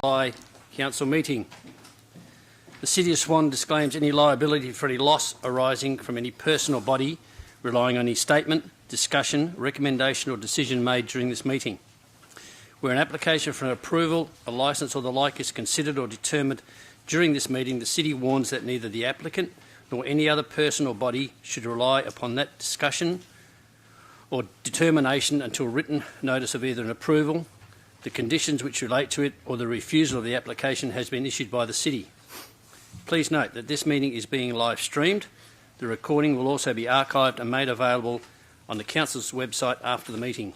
July Council meeting. The City of Swan disclaims any liability for any loss arising from any person or body relying on any statement, discussion, recommendation or decision made during this meeting. Where an application for an approval, a licence or the like is considered or determined during this meeting, the City warns that neither the applicant nor any other person or body should rely upon that discussion or determination until written notice of either an approval, the conditions which relate to it or the refusal of the application has been issued by the City. Please note that this meeting is being live streamed. The recording will also be archived and made available on the Council's website after the meeting.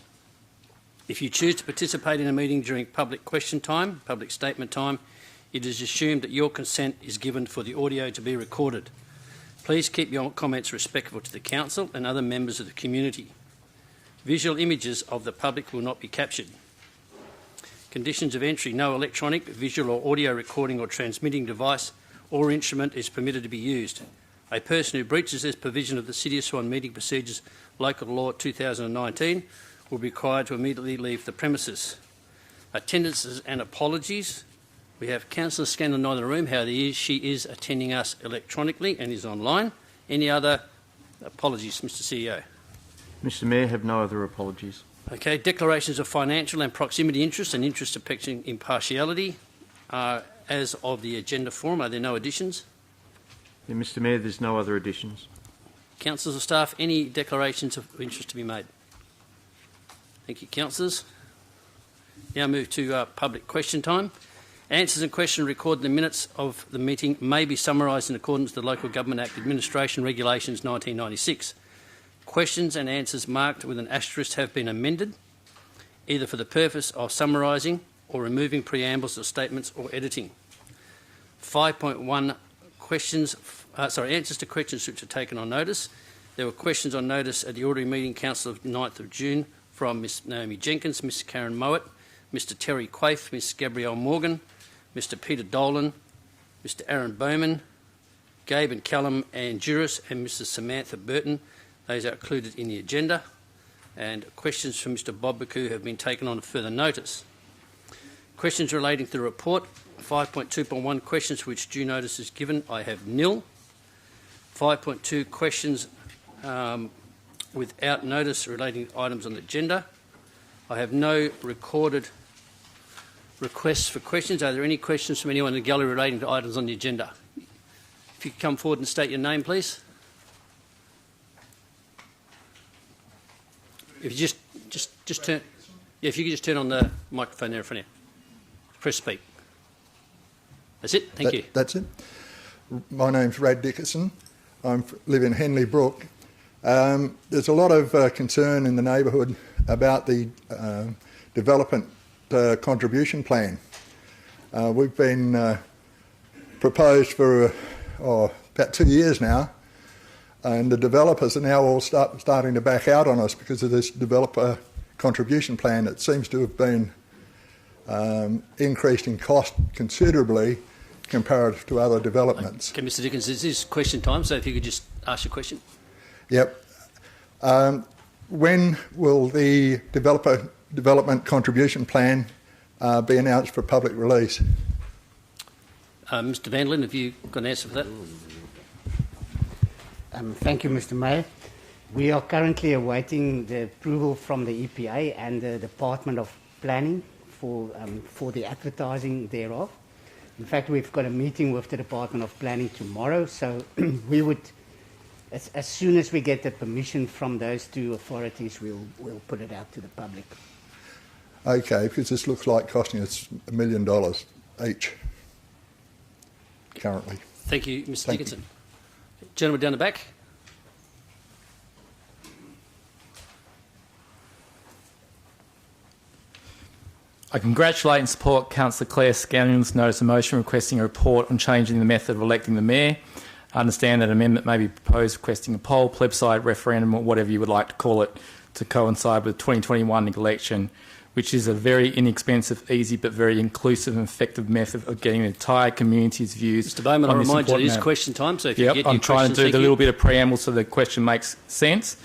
If you choose to participate in a meeting during public question time, public statement time, it is assumed that your consent is given for the audio to be recorded. Please keep your comments respectful to the Council and other members of the community. Visual images of the public will not be captured. Conditions of entry: no electronic, visual or audio recording or transmitting device or instrument is permitted to be used. A person who breaches this provision of the City of Swan Meeting Procedures Local Law 2019 will be required to immediately leave the premises. Attendances and apologies. We have Councillor Scanlon in the room. How she is attending us electronically and is online. Any other apologies, Mr CEO? Mr Mayor, have no other apologies. Okay, declarations of financial and proximity interest and interest affecting impartiality are as of the agenda form. Are there no additions? Yeah, Mr Mayor, there's no other additions. Councillors or staff, any declarations of interest to be made? Thank you, councillors. Now move to public question time. Answers and questions recorded in the minutes of the meeting may be summarised in accordance with the Local Government Act Administration Regulations 1996. Questions and answers marked with an asterisk have been amended, either for the purpose of summarising or removing preambles or statements or editing. 5.1 answers to questions which are taken on notice. There were questions on notice at the ordinary meeting Council of 9th of June from Ms Naomi Jenkins, Ms Karen Mowat, Mr Terry Quaife, Ms Gabrielle Morgan, Mr Peter Dolan, Mr Aaron Bowman, Gabe and Callum Anduris and Mrs Samantha Burton. Those are included in the agenda, and questions from Mr Bob Baku have been taken on further notice. Questions relating to the report: 5.2.1 questions for which due notice is given, I have nil. 5.2 questions without notice relating to items on the agenda. I have no recorded requests for questions. Are there any questions from anyone in the gallery relating to items on the agenda? If you could come forward and state your name, please. If you just turn, yeah, if you could just turn on the microphone there in front of you. Press speak. That's it. Thank you. That's it. My name's Rad Dickerson. I live in Henley Brook. There's a lot of concern in the neighbourhood about the development contribution plan. We've been proposed for about 2 years now, and the developers are now all starting to back out on us because of this developer contribution plan. It seems to have been increased in cost considerably comparative to other developments. Okay, Mr Dickens, this is question time, so if you could just ask your question. Yep. When will the development contribution plan be announced for public release? Mr Vandlin, have you got an answer for that? Thank you, Mr Mayor. We are currently awaiting the approval from the EPA and the Department of Planning for the advertising thereof. In fact, we've got a meeting with the Department of Planning tomorrow, so we would, as soon as we get the permission from those two authorities, we'll put it out to the public. Okay, because this looks like costing us $1 million each currently. Thank you, Mr Dickinson. Gentleman down the back. I congratulate and support Councillor Claire Scannion's notice of motion requesting a report on changing the method of electing the Mayor. I understand that an amendment may be proposed requesting a poll, plebiscite, referendum or whatever you would like to call it to coincide with the 2021 election, which is a very inexpensive, easy but very inclusive and effective method of getting the entire community's views. Mr Bowman, I remind you it is question time, so if you get your I'm trying to do the little bit of preamble so the question makes sense.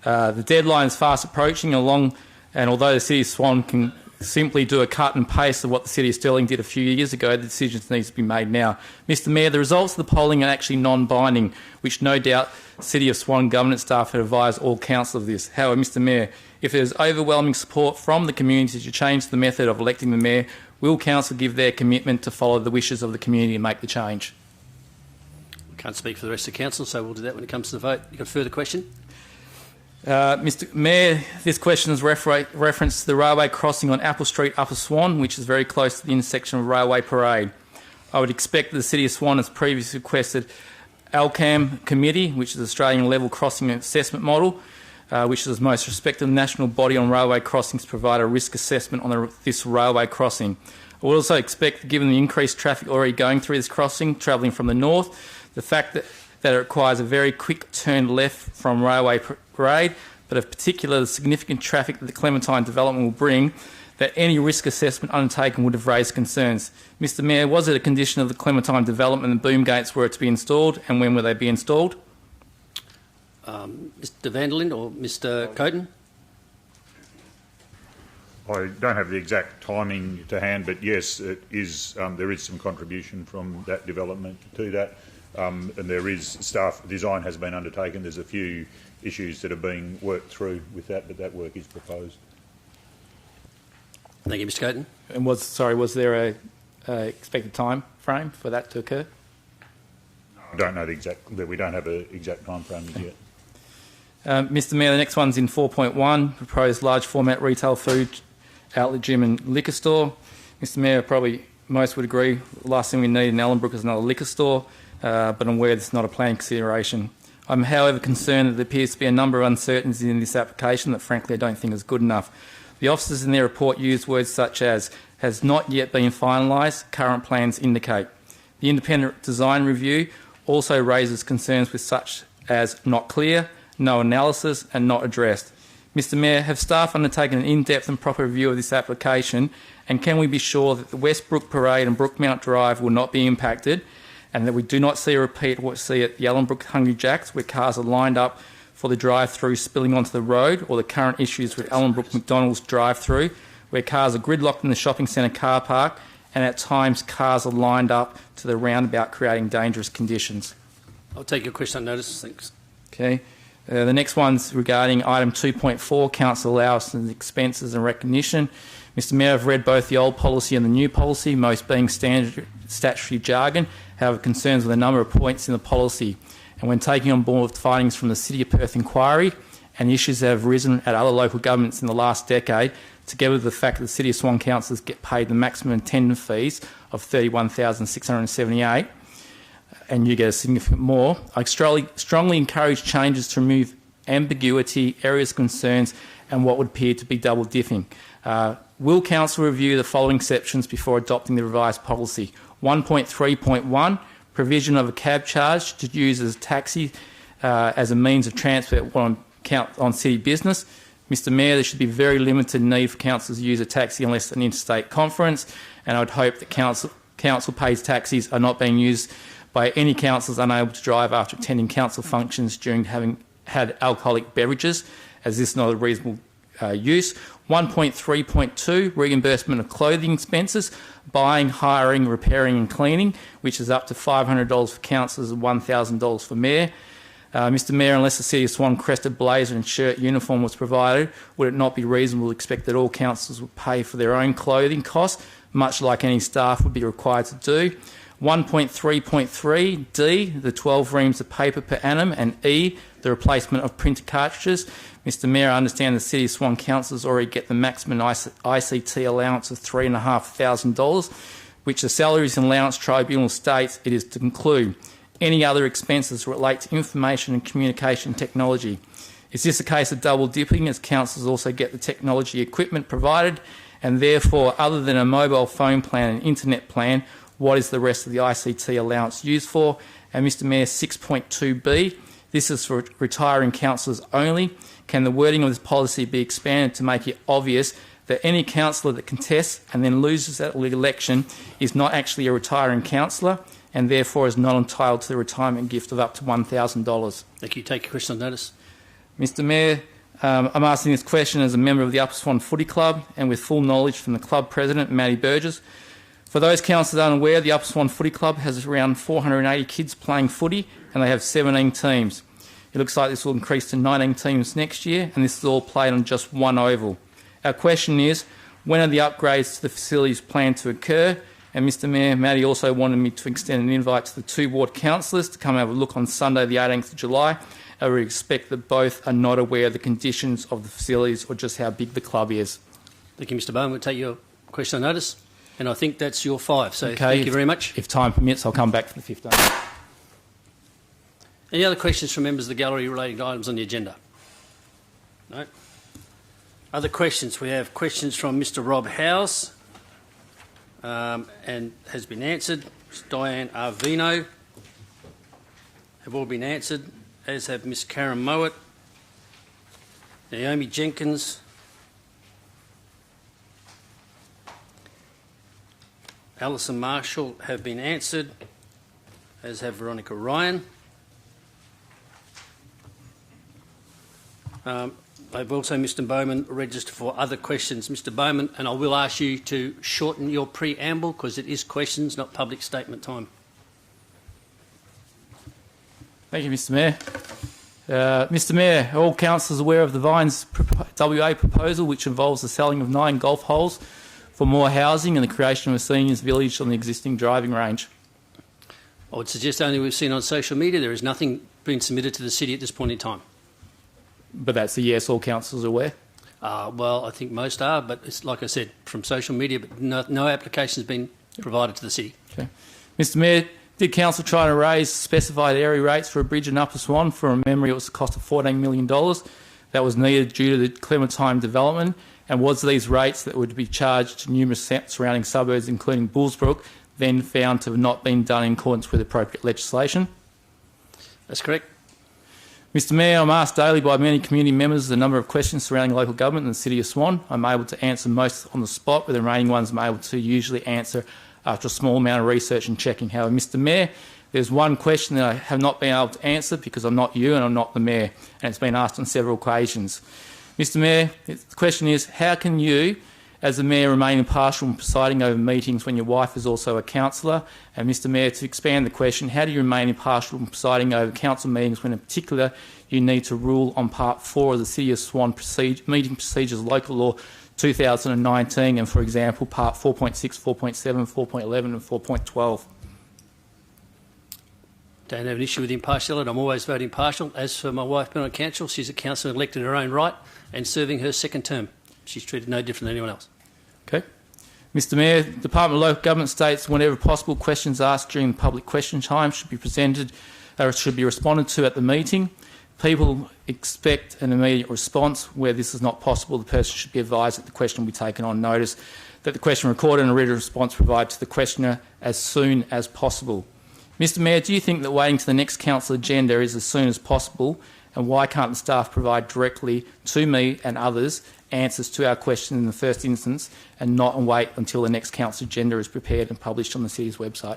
The deadline is fast approaching and although the City of Swan can simply do a cut and paste of what the City of Stirling did a few years ago. The decisions need to be made now. Mr Mayor, the results of the polling are actually non-binding, which no doubt City of Swan governance staff had advised all council of this. However, Mr Mayor, if there is overwhelming support from the community to change the method of electing the Mayor, will council give their commitment to follow the wishes of the community and make the change? I can't speak for the rest of the council, so we'll do that when it comes to the vote. You got a further question? Mr Mayor, this question is reference to the railway crossing on Apple Street, Upper Swan, which is very close to the intersection of Railway Parade. I would expect that the City of Swan has previously requested ALCAM Committee, which is the Australian Level Crossing Assessment Model, which is the most respected national body on railway crossings, to provide a risk assessment on this railway crossing. I would also expect, given the increased traffic already going through this crossing, travelling from the north, the fact that it requires a very quick turn left from Railway Parade, but of particular the significant traffic that the Clementine development will bring, that any risk assessment undertaken would have raised concerns. Mr Mayor, was it a condition of the Clementine development that boom gates were to be installed, and when will they be installed? Mr Vanderlyn or Mr Coaten? I don't have the exact timing to hand, but yes, it is. There is some contribution from that development to that. And there is staff design has been undertaken. There's a few issues that are being worked through with that, but that work is proposed. Thank you, Mr Coaten. And was there a expected time frame for that to occur? I don't know the exact. We don't have an exact time frame as yet. Mr Mayor, the next one's in 4.1, proposed large format retail food outlet, gym and liquor store. Mr Mayor, probably most would agree the last thing we need in Ellenbrook is another liquor store. But I'm aware this is not a planning consideration. I'm, however, concerned that there appears to be a number of uncertainties in this application that, frankly, I don't think is good enough. The officers in their report use words such as has not yet been finalised, current plans indicate. The independent design review also raises concerns with such as not clear, no analysis and not addressed. Mr Mayor, have staff undertaken an in-depth and proper review of this application, and can we be sure that the Westbrook Parade and Brookmount Drive will not be impacted, and that we do not see a repeat of what we see at the Ellenbrook Hungry Jacks, where cars are lined up for the drive-through spilling onto the road, or the current issues with Ellenbrook McDonald's drive-through, where cars are gridlocked in the shopping centre car park, and at times cars are lined up to the roundabout, creating dangerous conditions. I'll take your question on notice. Thanks. Okay. The next one's regarding item 2.4, council allowances and expenses and recognition. Mr Mayor, I've read both the old policy and the new policy, most being standard statutory jargon, however concerns with a number of points in the policy. And when taking on board the findings from the City of Perth inquiry and issues that have arisen at other local governments in the last decade, together with the fact that the City of Swan councillors get paid the maximum attendance fees of $31,678, and you get a significant more, I strongly encourage changes to remove ambiguity, areas of concerns, and what would appear to be double dipping. Will council review the following sections before adopting the revised policy? 1.3.1, provision of a cab charge to use as a taxi as a means of transport on city business. Mr Mayor, there should be very limited need for councillors to use a taxi unless an interstate conference, and I would hope that council pays taxis are not being used by any councillors unable to drive after attending council functions during having had alcoholic beverages, as this is not a reasonable use. 1.3.2, reimbursement of clothing expenses, buying, hiring, repairing and cleaning, which is up to $500 for councillors and $1,000 for mayor. Mr Mayor, unless the City of Swan crested blazer and shirt uniform was provided, would it not be reasonable to expect that all councillors would pay for their own clothing costs, much like any staff would be required to do? 1.3.3, D, the 12 reams of paper per annum, and E, the replacement of printer cartridges. Mr Mayor, I understand the City of Swan councillors already get the maximum ICT allowance of $3,500, which the Salaries and Allowance Tribunal states it is to include any other expenses relate to information and communication technology. Is this a case of double dipping, as councillors also get the technology equipment provided, and therefore, other than a mobile phone plan and internet plan, what is the rest of the ICT allowance used for? And Mr Mayor, 6.2b, this is for retiring councillors only. Can the wording of this policy be expanded to make it obvious that any councillor that contests and then loses that election is not actually a retiring councillor and therefore is not entitled to the retirement gift of up to $1,000? Thank you. Take your question on notice. Mr Mayor, I'm asking this question as a member of the Upper Swan Footy Club and with full knowledge from the club president, Matty Burgess. For those councillors unaware, the Upper Swan Footy Club has around 480 kids playing footy and they have 17 teams. It looks like this will increase to 19 teams next year, and this is all played on just one oval. Our question is, when are the upgrades to the facilities planned to occur? And Mr Mayor, Matty also wanted me to extend an invite to the two ward councillors to come and have a look on Sunday the 18th of July. I would expect that both are not aware of the conditions of the facilities or just how big the club is. Thank you, Mr Bowman. We'll take your question on notice. And I think that's your 5, so thank you very much. If time permits, I'll come back for the 15th. Any other questions from members of the gallery relating to items on the agenda? No? Other questions? We have questions from Mr Rob Howes and has been answered. Ms Diane Arvino have all been answered, as have Ms Karen Mowat, Naomi Jenkins, Alison Marshall have been answered, as have Veronica Ryan. I've also, Mr Bowman, registered for other questions. Mr Bowman, and I will ask you to shorten your preamble because it is questions, not public statement time. Thank you, Mr Mayor. Mr Mayor, are all councillors aware of the Vines WA proposal, which involves the selling of 9 golf holes for more housing and the creation of a seniors village on the existing driving range? I would suggest only we've seen on social media. There is nothing being submitted to the city at this point in time. But that's a yes, all councillors are aware? Well, I think most are, but it's like I said, from social media, but no application has been provided to the city. Okay. Mr Mayor, did council try to raise specified area rates for a bridge in Upper Swan? For memory, it was the cost of $14 million. That was needed due to the Clementine development. And was these rates that would be charged to numerous surrounding suburbs, including Bullsbrook, then found to have not been done in accordance with appropriate legislation? That's correct. Mr Mayor, I'm asked daily by many community members a number of questions surrounding local government and the City of Swan. I'm able to answer most on the spot, but the remaining ones I'm able to usually answer after a small amount of research and checking. However, Mr Mayor, there's one question that I have not been able to answer because I'm not you and I'm not the Mayor, and it's been asked on several occasions. Mr Mayor, the question is, how can you, as the Mayor, remain impartial in presiding over meetings when your wife is also a councillor? And Mr Mayor, to expand the question, how do you remain impartial in presiding over council meetings when in particular you need to rule on Part 4 of the City of Swan Meeting Procedures Local Law 2019 and, for example, Part 4.6, 4.7, 4.11 and 4.12? Don't have an issue with impartiality. I'm always voting impartial. As for my wife being on council, she's a councillor elected in her own right and serving her second term. She's treated no different than anyone else. Okay. Mr Mayor, the Department of Local Government states whenever possible questions asked during public question time should be presented or should be responded to at the meeting. People expect an immediate response. Where this is not possible, the person should be advised that the question will be taken on notice, that the question recorded and a written response provided to the questioner as soon as possible. Mr Mayor, do you think that waiting to the next council agenda is as soon as possible, and why can't the staff provide directly to me and others answers to our questions in the first instance and not wait until the next council agenda is prepared and published on the city's website?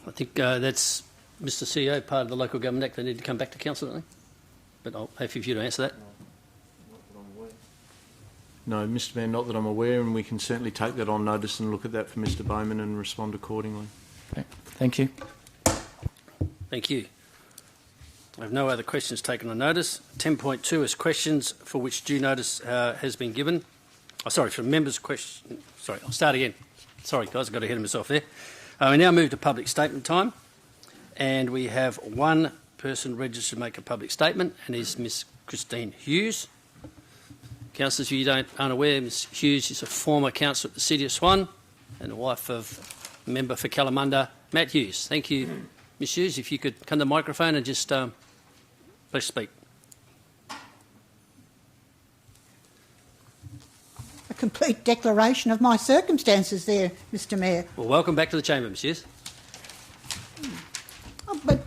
I think that's Mr CEO, part of the Local Government Act. They need to come back to council, don't they? But I'll pay for you to answer that. No, Mr Mayor, not that I'm aware, and we can certainly take that on notice and look at that for Mr Bowman and respond accordingly. Okay. Thank you. Thank you. I have no other questions taken on notice. 10.2 is questions for which due notice has been given. For members' questions. Sorry, I'll start again. Sorry, guys, I got ahead of myself there. We now move to public statement time, and we have one person registered to make a public statement, and is Miss Christine Hughes. Councillors, if you aren't aware, Ms Hughes is a former councillor at the City of Swan and the wife of member for Kalamunda, Matt Hughes. Thank you, Ms Hughes. If you could come to the microphone and just please speak. A complete declaration of my circumstances there, Mr Mayor. Well, welcome back to the chamber, Ms Hughes. But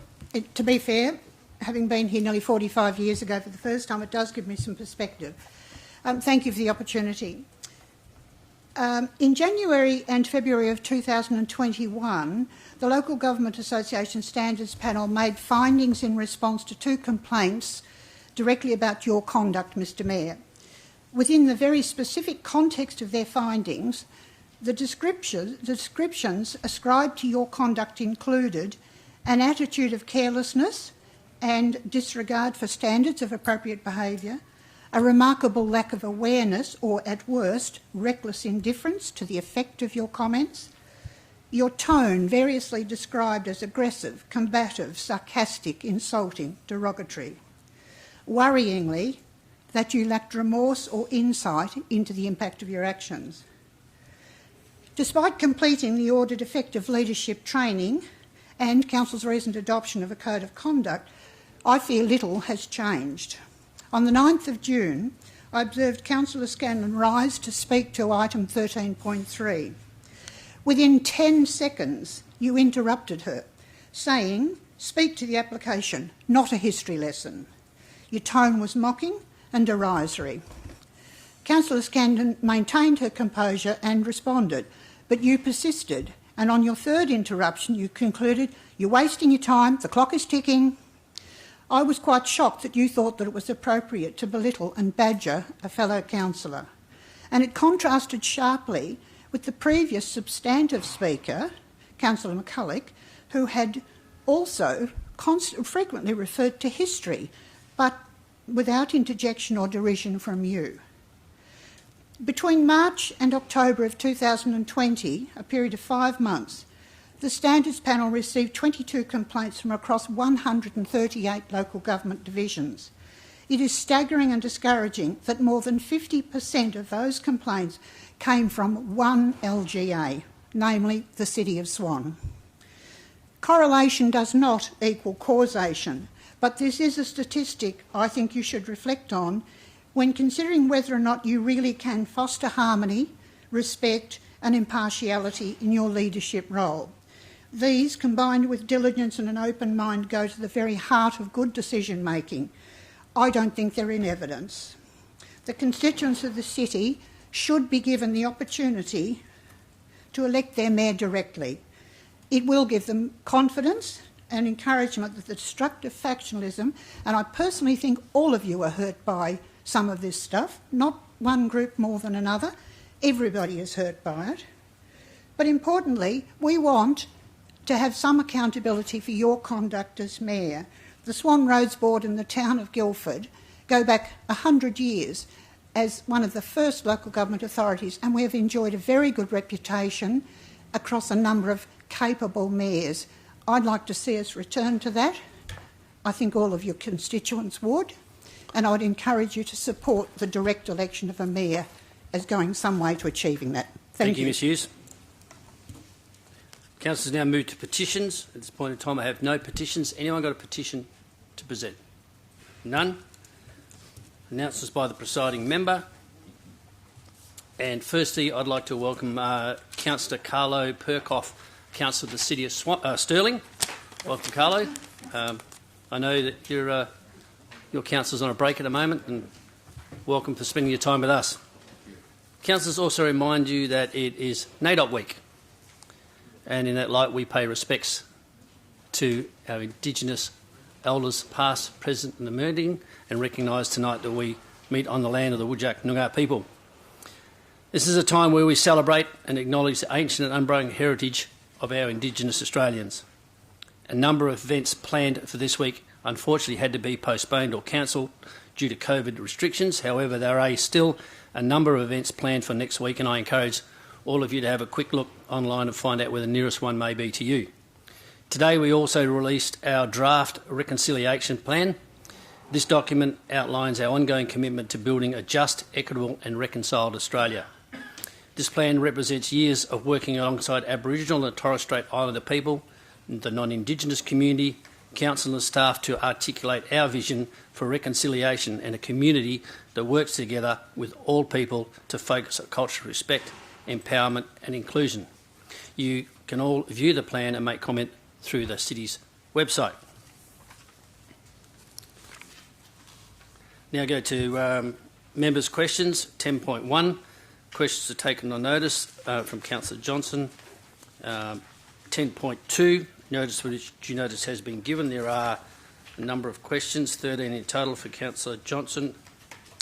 to be fair, having been here nearly 45 years ago for the first time, it does give me some perspective. Thank you for the opportunity. In January and February of 2021, the Local Government Association Standards Panel made findings in response to 2 complaints directly about your conduct, Mr Mayor. Within the very specific context of their findings, the descriptions ascribed to your conduct included an attitude of carelessness and disregard for standards of appropriate behaviour, a remarkable lack of awareness or, at worst, reckless indifference to the effect of your comments, your tone variously described as aggressive, combative, sarcastic, insulting, derogatory. Worryingly, that you lacked remorse or insight into the impact of your actions. Despite completing the Audit Effective Leadership training and Council's recent adoption of a Code of Conduct, I fear little has changed. On the 9th of June, I observed Councillor Scanlon rise to speak to item 13.3. Within 10 seconds, you interrupted her, saying, "Speak to the application, not a history lesson." Your tone was mocking and derisory. Councillor Scanlon maintained her composure and responded, but you persisted, and on your third interruption you concluded, "You're wasting your time, the clock is ticking." I was quite shocked that you thought that it was appropriate to belittle and badger a fellow councillor, and it contrasted sharply with the previous substantive speaker, Councillor McCulloch, who had also frequently referred to history, but without interjection or derision from you. Between March and October of 2020, a period of 5 months, the Standards Panel received 22 complaints from across 138 local government divisions. It is staggering and discouraging that more than 50% of those complaints came from one LGA, namely the City of Swan. Correlation does not equal causation, but this is a statistic I think you should reflect on when considering whether or not you really can foster harmony, respect and impartiality in your leadership role. These, combined with diligence and an open mind, go to the very heart of good decision making. I don't think they're in evidence. The constituents of the city should be given the opportunity to elect their mayor directly. It will give them confidence and encouragement that the destructive factionalism, and I personally think all of you are hurt by some of this stuff, not one group more than another, everybody is hurt by it. But importantly, we want to have some accountability for your conduct as mayor. The Swan Roads Board in the town of Guildford go back 100 years as one of the first local government authorities, and we have enjoyed a very good reputation across a number of capable mayors. I'd like to see us return to that. I think all of your constituents would, and I would encourage you to support the direct election of a mayor as going some way to achieving that. Thank you. Ms Hughes. Councillors now move to petitions. At this point in time, I have no petitions. Anyone got a petition to present? None. Announcements by the presiding member. And firstly, I'd like to welcome Councillor Carlo Perkoff, Councillor of the City of Stirling. Welcome, Carlo. I know that your councillor's on a break at the moment, and welcome for spending your time with us. Councillors, also remind you that it is NAIDOC Week, and in that light we pay respects to our Indigenous elders past, present and emerging, and recognise tonight that we meet on the land of the Whadjuk Noongar people. This is a time where we celebrate and acknowledge the ancient and unbroken heritage of our Indigenous Australians. A number of events planned for this week unfortunately had to be postponed or cancelled due to COVID restrictions. However, there are still a number of events planned for next week, and I encourage all of you to have a quick look online and find out where the nearest one may be to you. Today we also released our draft reconciliation plan. This document outlines our ongoing commitment to building a just, equitable and reconciled Australia. This plan represents years of working alongside Aboriginal and Torres Strait Islander people, the non-Indigenous community, council and staff to articulate our vision for reconciliation and a community that works together with all people to focus on cultural respect, empowerment and inclusion. You can all view the plan and make comment through the city's website. Now go to members' questions. 10.1. Questions are taken on notice from Councillor Johnson. 10.2. Notice which due notice has been given. There are number of questions, 13 in total for Councillor Johnson.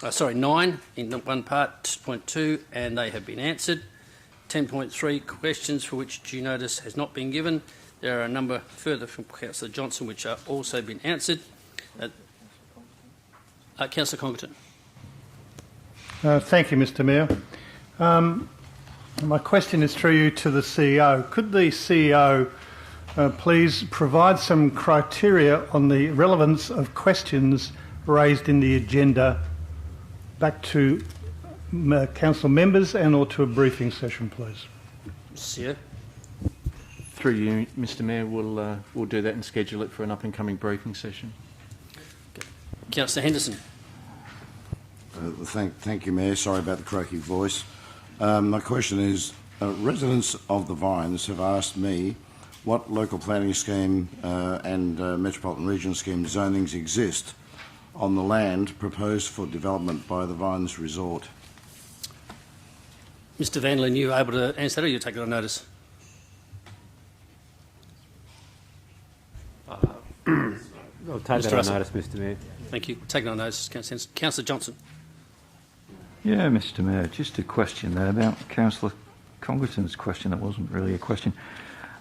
9 in one part, 2.2, and they have been answered. 10.3 questions for which due notice has not been given. There are a number further from Councillor Johnson which are also been answered. Councillor Congleton. Thank you, Mr Mayor. My question is through you to the CEO. Could the CEO please provide some criteria on the relevance of questions raised in the agenda back to council members and or to a briefing session, please? CEO. Through you, Mr Mayor, we'll do that and schedule it for an up-and-coming briefing session. Councillor Henderson. Thank you, Mayor. Sorry about the croaky voice. My question is, residents of the Vines have asked me what local planning scheme and metropolitan region scheme zonings exist on the land proposed for development by the Vines Resort. Mr Van Lien, you able to answer that, or you take it on notice? I'll take that on notice, Mr Mayor. Thank you. Take it on notice, Councillor Johnson. Yeah, Mr Mayor, just a question there about Councillor Congleton's question. That wasn't really a question.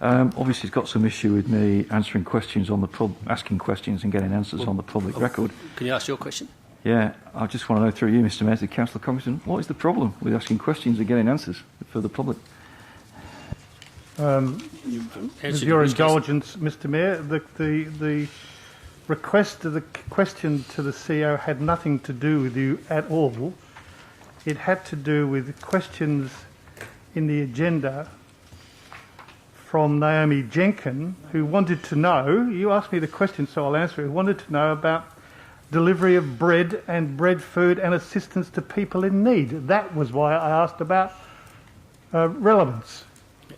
Obviously, he's got some issue with me answering questions on the asking questions and getting answers on the public record. Can you ask your question? Yeah, I just want to know through you, Mr Mayor, to Councillor Congleton, what is the problem with asking questions and getting answers for the public? With your indulgence, Mr Mayor, the request of the question to the CEO had nothing to do with you at all. It had to do with questions in the agenda from Naomi Jenkin, who wanted to know, you asked me the question so I'll answer it, who wanted to know about delivery of bread and bread food and assistance to people in need. That was why I asked about relevance.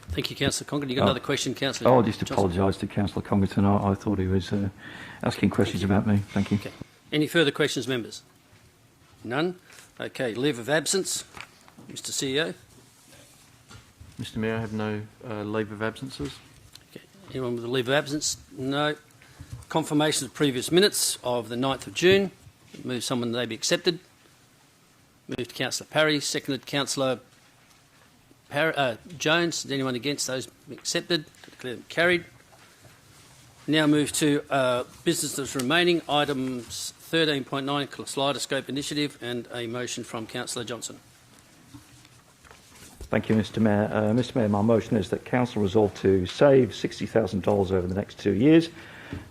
Thank you, Councillor Congleton. You got another question, Councillor? I'll just apologise to Councillor Congleton. I thought he was asking questions about me. Thank you. Okay. Any further questions, members? None? Okay, leave of absence. Mr CEO. Mr Mayor, I have no leave of absences. Okay. Anyone with a leave of absence? No. Confirmation of previous minutes of the 9th of June. Move someone they be accepted. Move to Councillor Parry. Seconded Councillor Jones. Is anyone against those accepted? Declare them carried. Now move to business that's remaining. Items 13.9, Kaleidoscope Initiative, and a motion from Councillor Johnson. Thank you, Mr Mayor. Mr Mayor, my motion is that Council resolve to save $60,000 over the next 2 years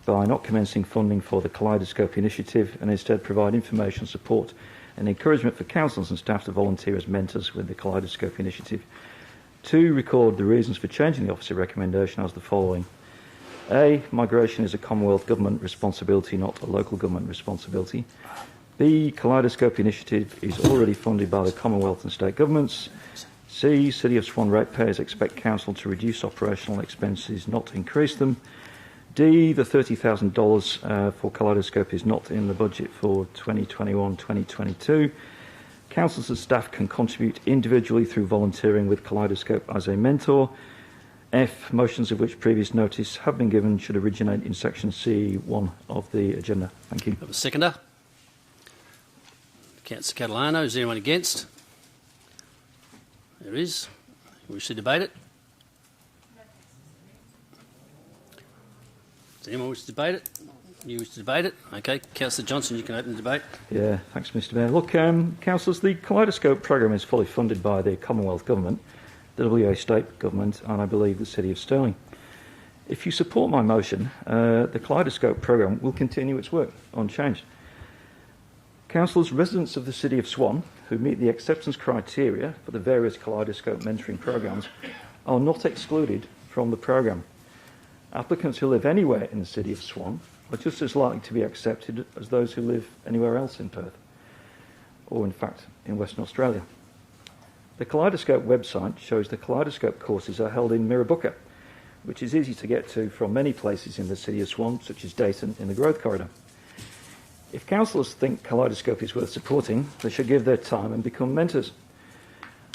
by not commencing funding for the Kaleidoscope Initiative and instead provide information, support and encouragement for councils and staff to volunteer as mentors with the Kaleidoscope Initiative. 2, record the reasons for changing the officer recommendation as the following. A, migration is a Commonwealth Government responsibility, not a local government responsibility. B, Kaleidoscope Initiative is already funded by the Commonwealth and state governments. C, City of Swan ratepayers expect Council to reduce operational expenses, not to increase them. D, the $30,000 for Kaleidoscope is not in the budget for 2021-2022. Councils and staff can contribute individually through volunteering with Kaleidoscope as a mentor. F, motions of which previous notice have been given should originate in section C1 of the agenda. Thank you. A seconder. Councillor Catalano. Is anyone against? There is. We wish to debate it? Does anyone wish to debate it? You wish to debate it? Okay. Councillor Johnson, you can open the debate. Yeah, thanks, Mr Mayor. Look, councillors, the Kaleidoscope programme is fully funded by the Commonwealth Government, the WA State Government and I believe the City of Stirling. If you support my motion, the Kaleidoscope programme will continue its work unchanged. Councillors, residents of the City of Swan who meet the acceptance criteria for the various Kaleidoscope mentoring programmes are not excluded from the programme. Applicants who live anywhere in the City of Swan are just as likely to be accepted as those who live anywhere else in Perth, or in fact in Western Australia. The Kaleidoscope website shows the Kaleidoscope courses are held in Mirrabooka, which is easy to get to from many places in the City of Swan, such as Dayton in the Growth Corridor. If councillors think Kaleidoscope is worth supporting, they should give their time and become mentors.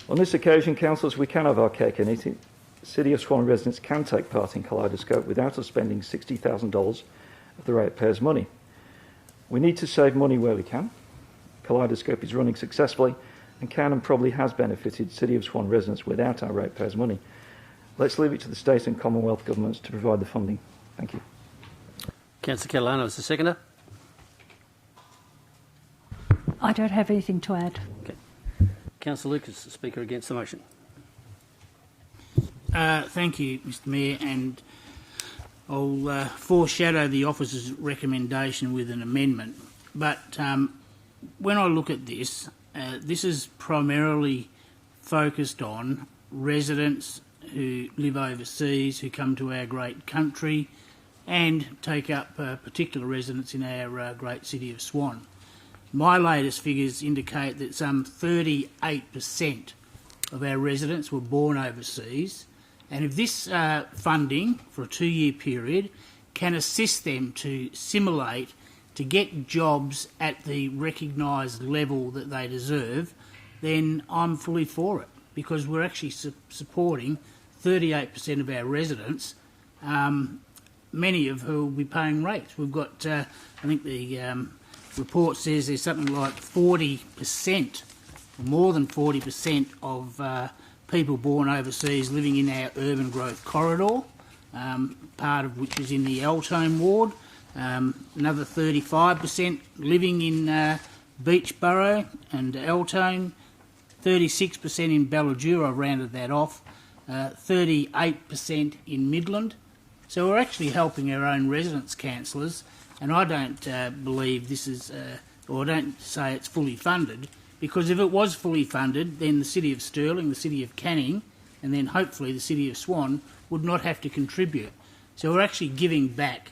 On this occasion, councillors, we can have our cake and eat it. City of Swan residents can take part in Kaleidoscope without us spending $60,000 of the ratepayers' money. We need to save money where we can. Kaleidoscope is running successfully and can and probably has benefited City of Swan residents without our ratepayers' money. Let's leave it to the state and Commonwealth governments to provide the funding. Thank you. Councillor Catalano is the seconder. I don't have anything to add. Okay. Councillor Lucas, the Speaker against the motion. Thank you, Mr Mayor, and I'll foreshadow the officer's recommendation with an amendment. But when I look at this, this is primarily focused on residents who live overseas, who come to our great country and take up particular residence in our great city of Swan. My latest figures indicate that some 38% of our residents were born overseas, and if this funding for a 2-year period can assist them to simulate to get jobs at the recognised level that they deserve, then I'm fully for it, because we're actually supporting 38% of our residents, many of who will be paying rates. We've got, I think the report says there's something like 40%, or more than 40% of people born overseas living in our urban growth corridor, part of which is in the Eltone ward, another 35% living in Beachborough and Eltone, 36% in Ballajura, I rounded that off, 38% in Midland. So we're actually helping our own residents, councillors, and I don't believe this is, or I don't say it's fully funded, because if it was fully funded, then the City of Stirling, the City of Canning, and then hopefully the City of Swan would not have to contribute. So we're actually giving back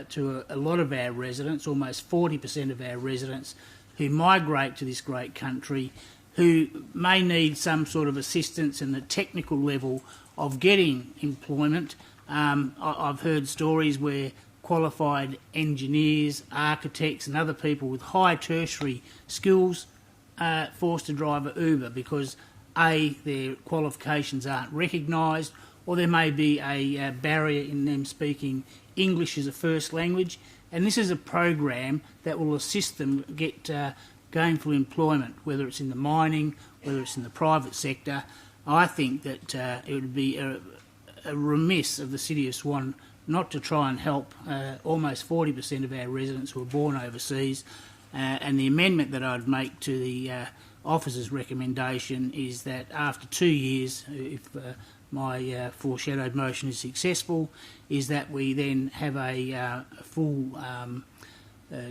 to a lot of our residents, almost 40% of our residents who migrate to this great country, who may need some sort of assistance in the technical level of getting employment. I've heard stories where qualified engineers, architects and other people with high tertiary skills are forced to drive an Uber because A, their qualifications aren't recognised, or there may be a barrier in them speaking English as a first language. And this is a program that will assist them get gainful employment, whether it's in the mining, whether it's in the private sector. I think that it would be a remiss of the City of Swan not to try and help almost 40% of our residents who are born overseas. And the amendment that I'd make to the officer's recommendation is that after 2 years, if my foreshadowed motion is successful, is that we then have a full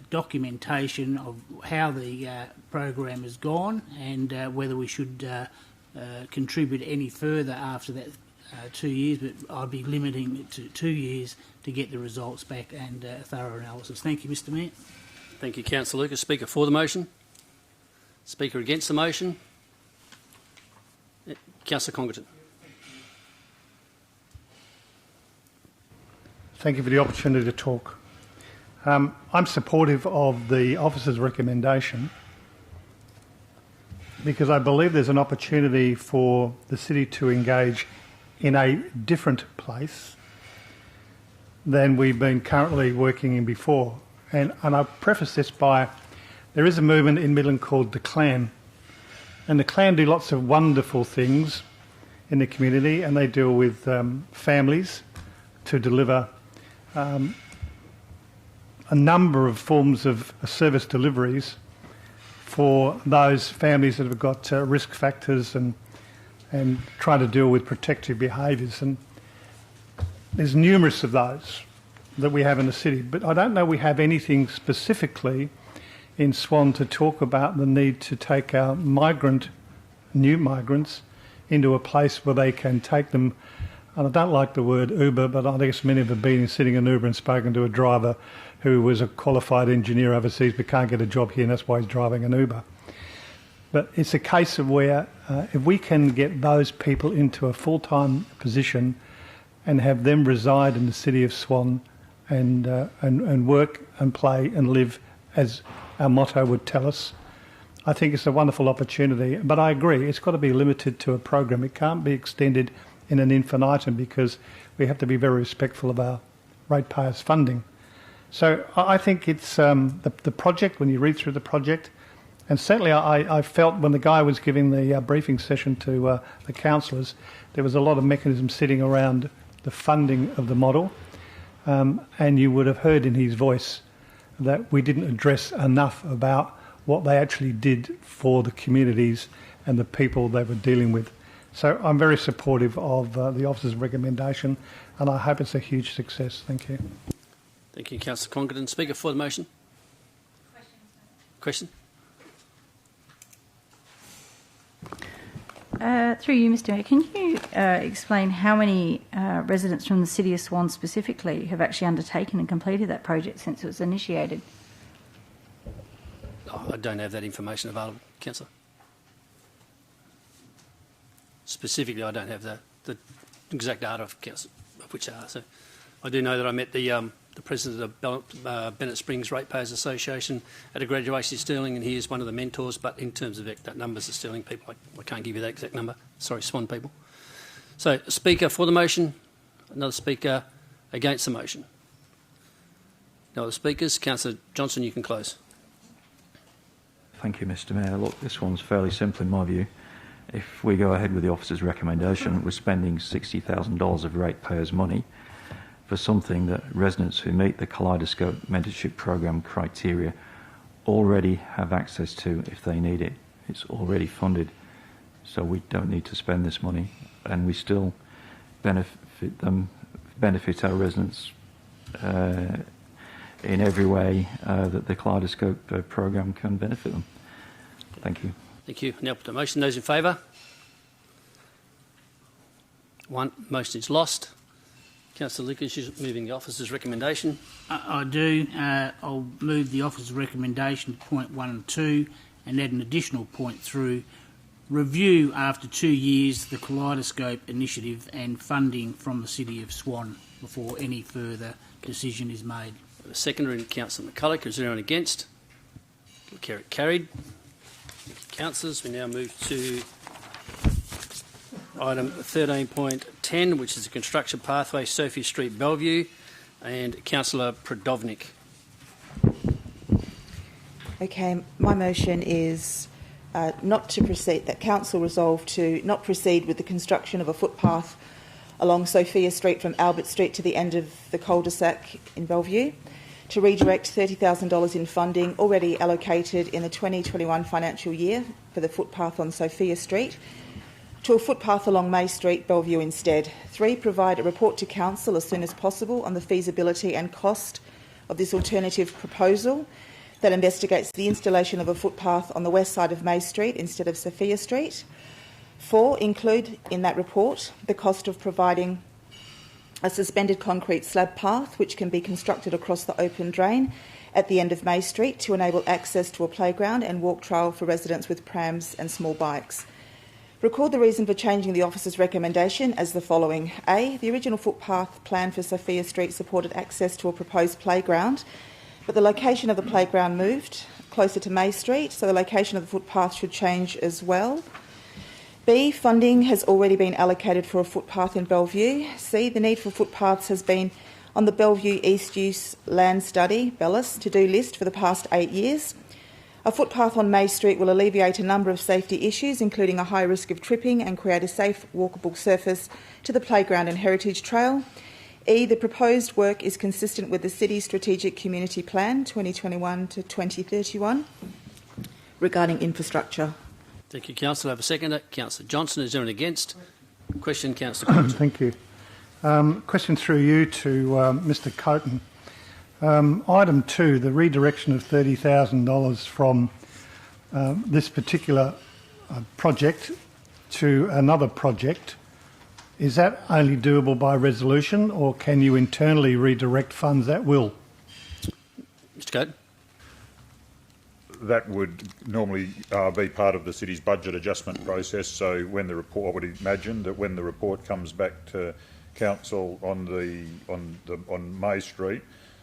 documentation of how the program has gone and whether we should contribute any further after that 2 years, but I'd be limiting it to 2 years to get the results back and a thorough analysis. Thank you, Mr Mayor. Thank you, Councillor Lucas. Speaker for the motion. Speaker against the motion. Councillor Congerton. Thank you for the opportunity to talk. I'm supportive of the officer's recommendation because I believe there's an opportunity for the city to engage in a different place than we've been currently working in before. And I preface this by, there is a movement in Midland called the Clan, and the Clan do lots of wonderful things in the community, and they deal with families to deliver a number of forms of service deliveries for those families that have got risk factors and try to deal with protective behaviours. And there's numerous of those that we have in the city, but I don't know we have anything specifically in Swan to talk about the need to take our new migrants into a place where they can take them. And I don't like the word Uber, but I guess many of them have been sitting in Uber and spoken to a driver who was a qualified engineer overseas but can't get a job here, and that's why he's driving an Uber. But it's a case of where if we can get those people into a full-time position and have them reside in the City of Swan and work and play and live as our motto would tell us, I think it's a wonderful opportunity. But I agree, it's got to be limited to a program. It can't be extended in an infinitum because we have to be very respectful of our ratepayers' funding. So I think it's the project, when you read through the project, and certainly I felt when the guy was giving the briefing session to the councillors, there was a lot of mechanism sitting around the funding of the model, and you would have heard in his voice that we didn't address enough about what they actually did for the communities and the people they were dealing with. So I'm very supportive of the officer's recommendation, and I hope it's a huge success. Thank you. Thank you, Councillor Congdon. Speaker for the motion. Question? Through you, Mr. Mayor, can you explain how many residents from the City of Swan specifically have actually undertaken and completed that project since it was initiated? Oh, I don't have that information available, Councillor. Specifically, I don't have the exact data of which are. So I do know that I met the president of Bennett Springs Ratepayers Association at a graduation in Stirling, and he is one of the mentors, but in terms of exact numbers of Stirling people, I can't give you that exact number. Sorry, Swan people. So, speaker for the motion, another speaker against the motion. No other speakers. Councillor Johnson, you can close. Thank you, Mr. Mayor. Look, this one's fairly simple in my view. If we go ahead with the officer's recommendation, we're spending $60,000 of ratepayers' money for something that residents who meet the Kaleidoscope Mentorship Programme criteria already have access to if they need it. It's already funded, so we don't need to spend this money, and we still benefit our residents in every way that the Kaleidoscope Programme can benefit them. Thank you. Thank you. Now put the motion. Those in favour? One. Motion is lost. Councillor Lickers is moving the officer's recommendation. I do. I'll move the officer's recommendation to point 1 and 2 and add an additional point through. Review after 2 years the Kaleidoscope initiative and funding from the City of Swan before any further decision is made. The seconder, Councillor McCulloch. Is there anyone against? Carried. Councillors, we now move to item 13.10, which is the construction pathway, Sophia Street, Bellevue, and Councillor Prodovnik. Okay, my motion is not to proceed, that Council resolve to not proceed with the construction of a footpath along Sophia Street from Albert Street to the end of the cul-de-sac in Bellevue, to redirect $30,000 in funding already allocated in the 2021 financial year for the footpath on Sophia Street to a footpath along May Street, Bellevue instead. 3, provide a report to Council as soon as possible on the feasibility and cost of this alternative proposal that investigates the installation of a footpath on the west side of May Street instead of Sophia Street. 4, include in that report the cost of providing a suspended concrete slab path which can be constructed across the open drain at the end of May Street to enable access to a playground and walk trail for residents with prams and small bikes. Record the reason for changing the officer's recommendation as the following. A, the original footpath plan for Sophia Street supported access to a proposed playground, but the location of the playground moved closer to May Street, so the location of the footpath should change as well. B, funding has already been allocated for a footpath in Bellevue. C, the need for footpaths has been on the Bellevue East Use Land Study, BELLUS, to-do list for the past 8 years. A footpath on May Street will alleviate a number of safety issues, including a high risk of tripping, and create a safe walkable surface to the playground and heritage trail. E, the proposed work is consistent with the City's Strategic Community Plan 2021 to 2031 regarding infrastructure. Thank you, Councillor. I have a seconder. Councillor Johnson. Is there anyone against? Question, Councillor Congdon. Thank you. Question through you to Mr. Coaten. Item 2, the redirection of $30,000 from this particular project to another project. Is that only doable by resolution, or can you internally redirect funds at will? Mr. Coaten. That would normally be part of the city's budget adjustment process. So when the report, I would imagine that when the report comes back to council on May Street,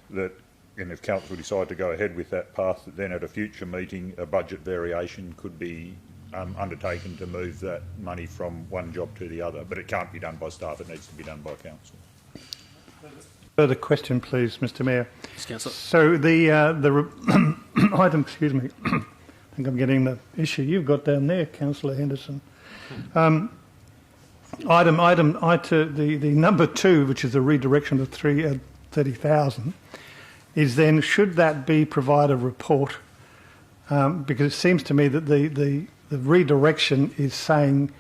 that, and if council decide to go ahead with that path, then at a future meeting a budget variation could be undertaken to move that money from one job to the other. But it can't be done by staff; it needs to be done by council. Further question, please, Mr Mayor. Yes, Councillor. So the item, excuse me, I think I'm getting the issue you've got down there, Councillor Henderson. The number 2, which is the redirection of 30,000, is then, should that be provide a report? Because it seems to me that the redirection is saying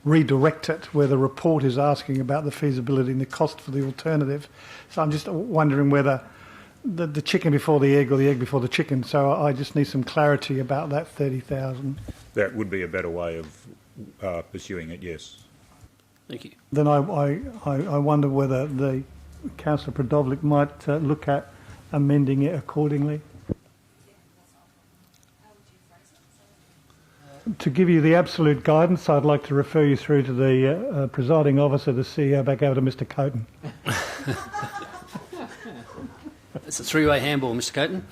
redirect it, where the report is asking about the feasibility and the cost for the alternative. So I'm just wondering whether the chicken before the egg or the egg before the chicken. So I just need some clarity about that 30,000. That would be a better way of pursuing it, yes. Thank you. Then I wonder whether the Councillor Pradovlik might look at amending it accordingly. To give you the absolute guidance, I'd like to refer you through to the presiding officer, the CEO, back over to Mr Coaten. It's a three-way handball, Mr Coaten.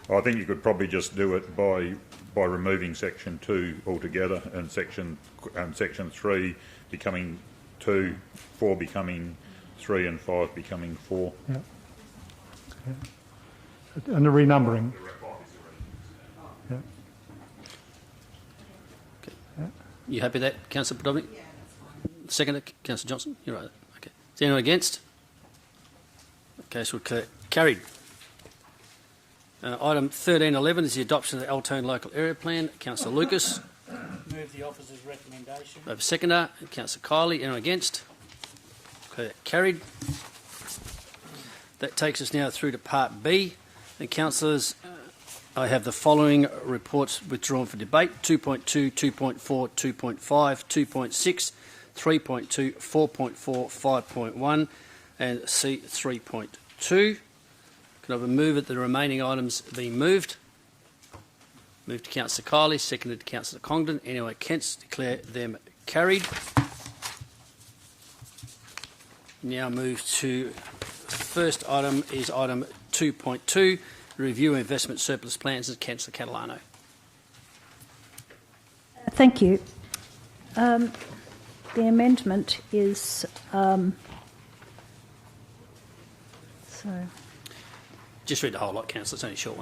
I think you could probably just do it by removing section 2 altogether and section 3 becoming 2, 4 becoming 3 and 5 becoming 4. Yeah. And the renumbering. Yeah. You happy with that, Councillor Pradovnik? Yeah, that's fine. Second, Councillor Johnson? You're right. Okay. Is there anyone against? Okay, so carried. Item 13.11 is the adoption of the Altone Local Area Plan. Councillor Lucas. Move the officer's recommendation. I have a seconder. Councillor Kiley. Anyone against? Okay, carried. That takes us now through to Part B. And councillors, I have the following reports withdrawn for debate: 2.2, 2.4, 2.5, 2.6, 3.2, 4.4, 5.1 and C 3.2. Can I have a move that the remaining items be moved? Moved to Councillor Kiley, seconded to Councillor Congdon. Anyone against, declare them carried. Now move to the first item is item 2.2. Review investment surplus plans, and Councillor Catalano. Thank you. The amendment is Just read the whole lot, Councillor. It's only a short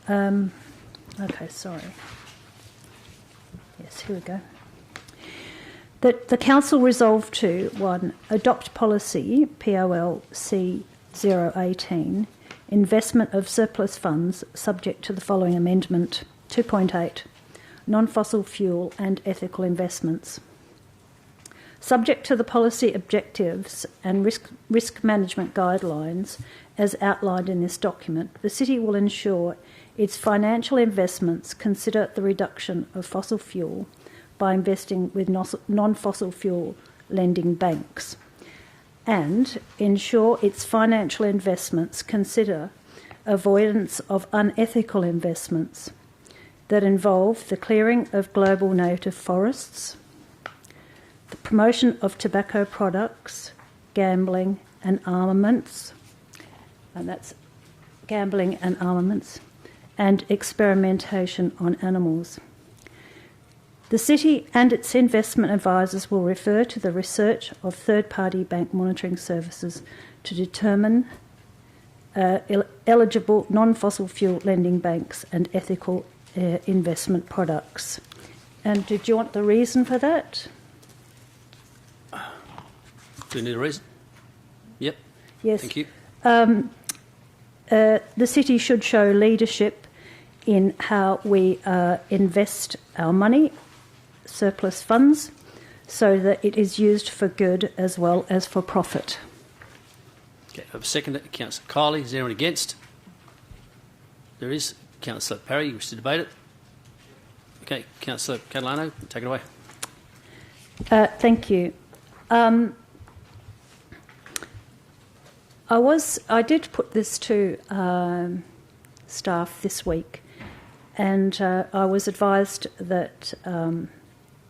one. Okay, sorry. Yes, here we go. That the Council resolved to 1. Adopt policy POL C018. Investment of surplus funds subject to the following amendment. 2.8. Non-fossil fuel and ethical investments. Subject to the policy objectives and risk management guidelines as outlined in this document, the City will ensure its financial investments consider the reduction of fossil fuel by investing with non-fossil fuel lending banks, and ensure its financial investments consider avoidance of unethical investments that involve the clearing of global native forests, the promotion of tobacco products, gambling and armaments, and that's gambling and armaments, and experimentation on animals. The City and its investment advisors will refer to the research of third-party bank monitoring services to determine eligible non-fossil fuel lending banks and ethical investment products. And did you want the reason for that? Do you need a reason? Yep. Yes. Thank you. The City should show leadership in how we invest our money, surplus funds, so that it is used for good as well as for profit. Okay, I have a second. Councillor Kiley. Is there anyone against? There is. Councillor Parry, you wish to debate it? Okay, Councillor Catalano, take it away. Thank you. I did put this to staff this week, and I was advised that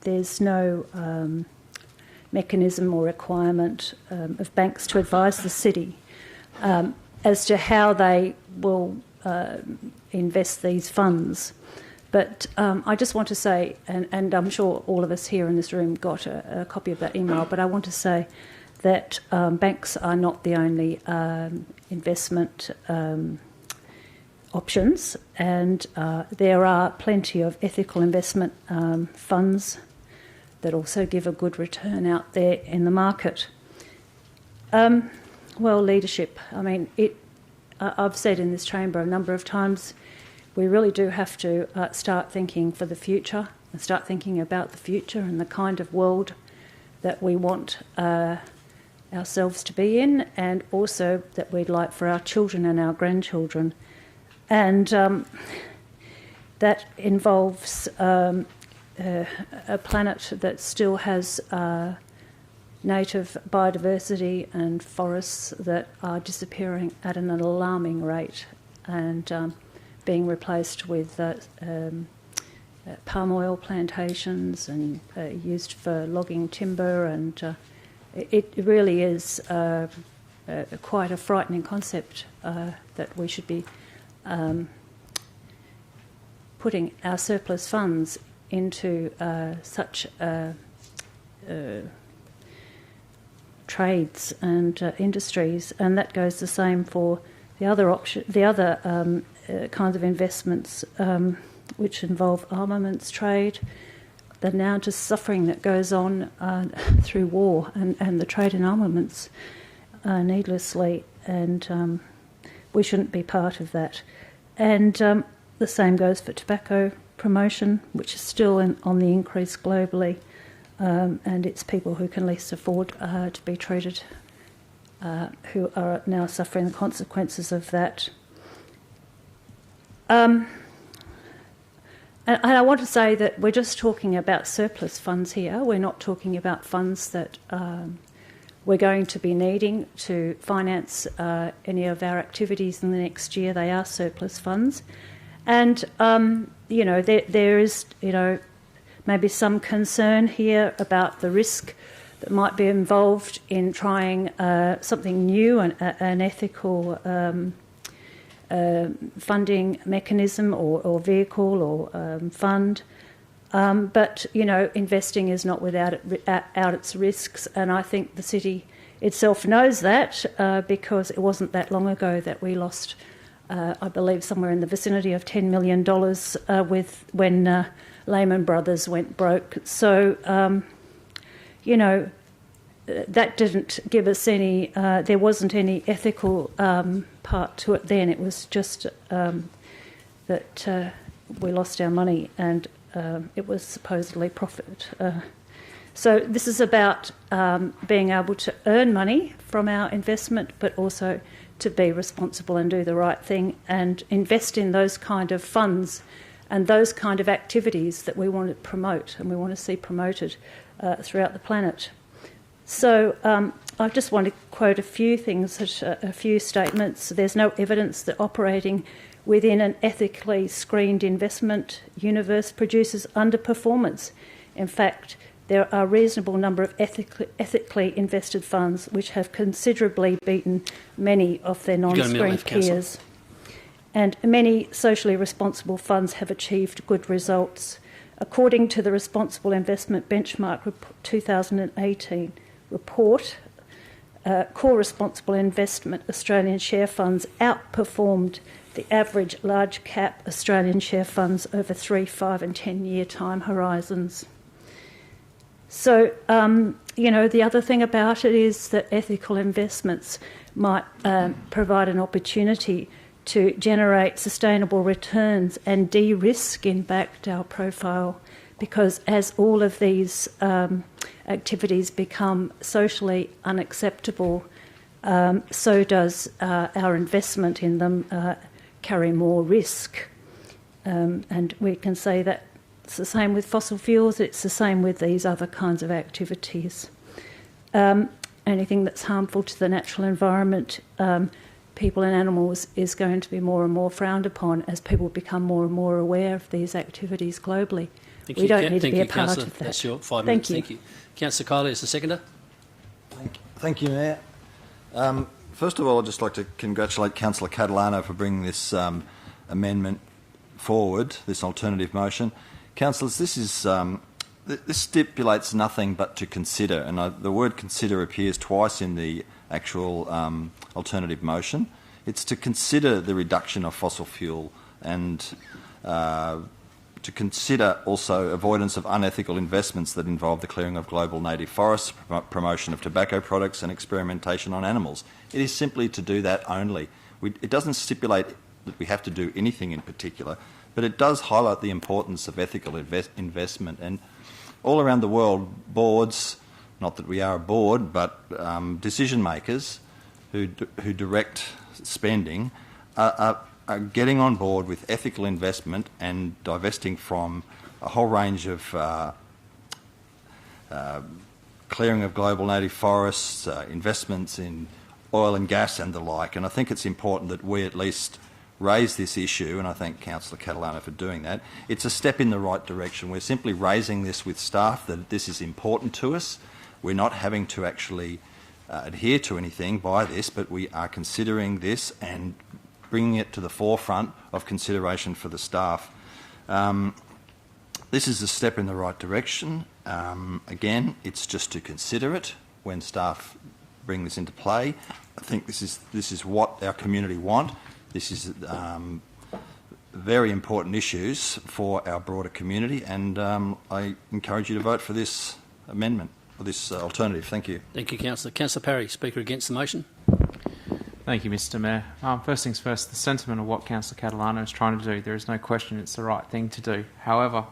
there's no mechanism or requirement of banks to advise the City as to how they will invest these funds. But I just want to say, and I'm sure all of us here in this room got a copy of that email, but I want to say that banks are not the only investment options, and there are plenty of ethical investment funds that also give a good return out there in the market. Well, leadership. I mean, I've said in this chamber a number of times, we really do have to start thinking for the future and start thinking about the future and the kind of world that we want ourselves to be in, and also that we'd like for our children and our grandchildren. And that involves a planet that still has native biodiversity and forests that are disappearing at an alarming rate and being replaced with palm oil plantations and used for logging timber, and it really is quite a frightening concept that we should be putting our surplus funds into such trades and industries, and that goes the same for the other kinds of investments which involve armaments trade, the now just suffering that goes on through war and the trade in armaments needlessly, and we shouldn't be part of that. And the same goes for tobacco promotion, which is still on the increase globally, and it's people who can least afford to be treated who are now suffering the consequences of that. And I want to say that we're just talking about surplus funds here. We're not talking about funds that we're going to be needing to finance any of our activities in the next year. They are surplus funds. And, there is, maybe some concern here about the risk that might be involved in trying something new, an ethical funding mechanism or vehicle or fund. But, investing is not without its risks, and I think the city itself knows that because it wasn't that long ago that we lost, I believe, somewhere in the vicinity of $10 million when Lehman Brothers went broke. So, that didn't give us any, there wasn't any ethical part to it then. It was just that we lost our money and it was supposedly profit. So this is about being able to earn money from our investment, but also to be responsible and do the right thing and invest in those kind of funds and those kind of activities that we want to promote and we want to see promoted throughout the planet. So I just want to quote a few things, a few statements. There's no evidence that operating within an ethically screened investment universe produces underperformance. In fact, there are a reasonable number of ethically invested funds which have considerably beaten many of their non-screened peers. And many socially responsible funds have achieved good results. According to the Responsible Investment Benchmark 2018 report, core responsible investment Australian share funds outperformed the average large cap Australian share funds over 3, 5 and 10 year time horizons. So, the other thing about it is that ethical investments might provide an opportunity to generate sustainable returns and de-risk, in fact, our profile, because as all of these activities become socially unacceptable, so does our investment in them carry more risk. And we can say that it's the same with fossil fuels, it's the same with these other kinds of activities. Anything that's harmful to the natural environment, people and animals, is going to be more and more frowned upon as people become more and more aware of these activities globally. We don't need to be a part of that. That's your 5 minutes. Thank you. Councillor Kiley is the seconder. Thank you, Mayor. First of all, I'd just like to congratulate Councillor Catalano for bringing this amendment forward, this alternative motion. Councillors, this is This stipulates nothing but to consider, and the word consider appears twice in the actual alternative motion. It's to consider the reduction of fossil fuel and to consider also avoidance of unethical investments that involve the clearing of global native forests, promotion of tobacco products and experimentation on animals. It is simply to do that only. It doesn't stipulate that we have to do anything in particular, but it does highlight the importance of ethical investment. And all around the world, boards, not that we are a board, but decision makers who direct spending are getting on board with ethical investment and divesting from a whole range of clearing of global native forests, investments in oil and gas and the like. And I think it's important that we at least raise this issue, and I thank Councillor Catalano for doing that. It's a step in the right direction. We're simply raising this with staff, that this is important to us. We're not having to actually adhere to anything by this, but we are considering this and bringing it to the forefront of consideration for the staff. This is a step in the right direction. Again, it's just to consider it when staff bring this into play. I think this is what our community want. This is very important issues for our broader community, and I encourage you to vote for this amendment, or this alternative. Thank you. Thank you, Councillor. Councillor Parry, Speaker against the motion. Thank you, Mr Mayor. First things first, the sentiment of what Councillor Catalano is trying to do, there is no question it's the right thing to do. However,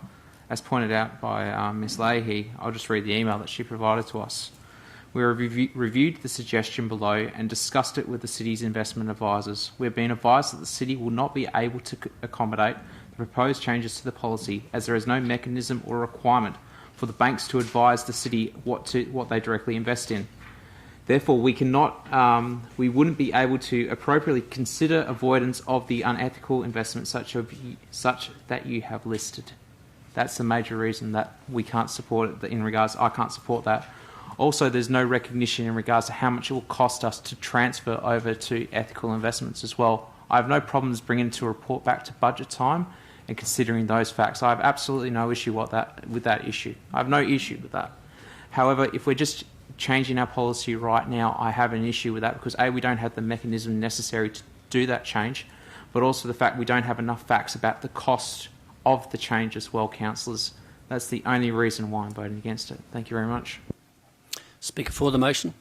as pointed out by Ms Leahy, I'll just read the email that she provided to us. We reviewed the suggestion below and discussed it with the City's investment advisors. We have been advised that the City will not be able to accommodate the proposed changes to the policy, as there is no mechanism or requirement for the banks to advise the City what they directly invest in. Therefore, we wouldn't be able to appropriately consider avoidance of the unethical investments such that you have listed. That's the major reason that we can't support it. I can't support that. Also, there's no recognition in regards to how much it will cost us to transfer over to ethical investments as well. I have no problems bringing it to a report back to budget time and considering those facts. I have absolutely no issue with that issue. I have no issue with that. However, if we're just changing our policy right now, I have an issue with that because A, we don't have the mechanism necessary to do that change, but also the fact we don't have enough facts about the cost of the change as well, councillors. That's the only reason why I'm voting against it. Thank you very much. Speaker for the motion.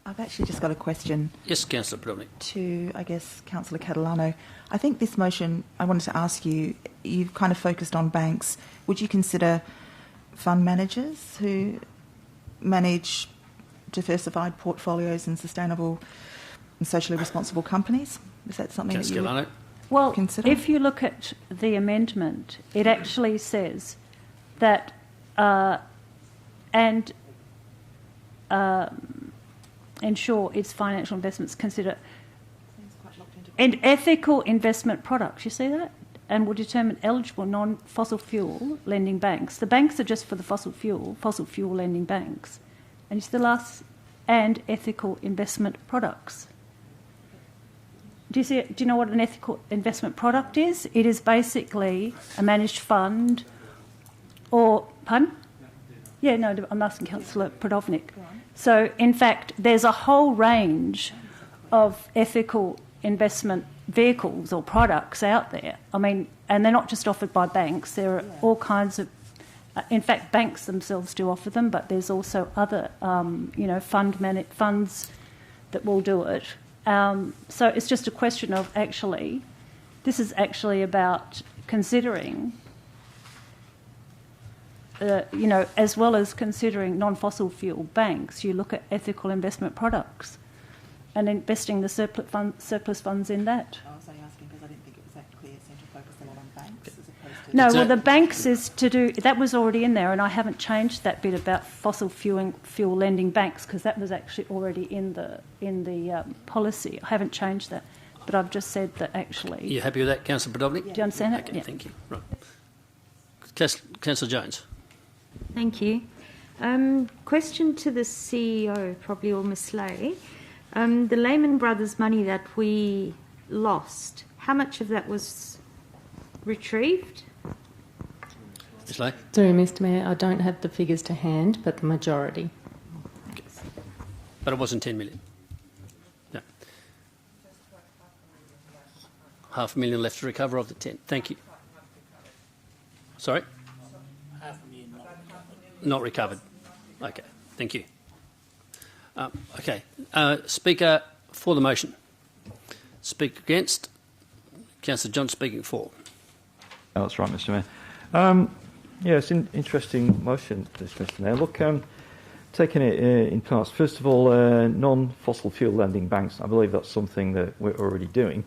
I've actually just got a question. Yes, Councillor Podolny. To, I guess, Councillor Catalano. I think this motion, I wanted to ask you, you've kind of focused on banks. Would you consider fund managers who manage diversified portfolios and sustainable and socially responsible companies? Is that something that you would consider? If you look at the amendment, it actually says that ensure its financial investments consider and ethical investment products. You see that? And will determine eligible non-fossil fuel lending banks. The banks are just for the fossil fuel lending banks. And it's the last, and ethical investment products. Do you know what an ethical investment product is? It is basically a managed fund or, pardon? Yeah, no, I'm asking Councillor Podolny. So, in fact, there's a whole range of ethical investment vehicles or products out there. I mean, and they're not just offered by banks. There are all kinds of... in fact, banks themselves do offer them, but there's also other, funds that will do it. So it's just a question of actually... This is actually about considering... as well as considering non-fossil fuel banks, you look at ethical investment products and investing the surplus funds in that. I was only asking because I didn't think it was that clear. It seemed to focus a lot on banks as opposed to... No, well, the banks is to do... That was already in there, and I haven't changed that bit about fossil fuel lending banks because that was actually already in the policy. I haven't changed that, but I've just said that actually... Are you happy with that, Councillor Podolny? Do you understand that? Okay, thank you. Right. Councillor Jones. Thank you. Question to the CEO, probably, or Ms Leahy. The Lehman Brothers money that we lost, how much of that was retrieved? Ms Lay? Through Mr Mayor, I don't have the figures to hand, but the majority. Okay. But it wasn't 10 million? No. $500,000 left to recover of the 10. Thank you. Sorry? Not recovered. Okay, thank you. Okay, Speaker for the motion. Speaker against? Councillor John speaking for. Oh, that's right, Mr Mayor. Yeah, it's an interesting motion, this, Mr Mayor. Look, taking it in parts. First of all, non-fossil fuel lending banks. I believe that's something that we're already doing.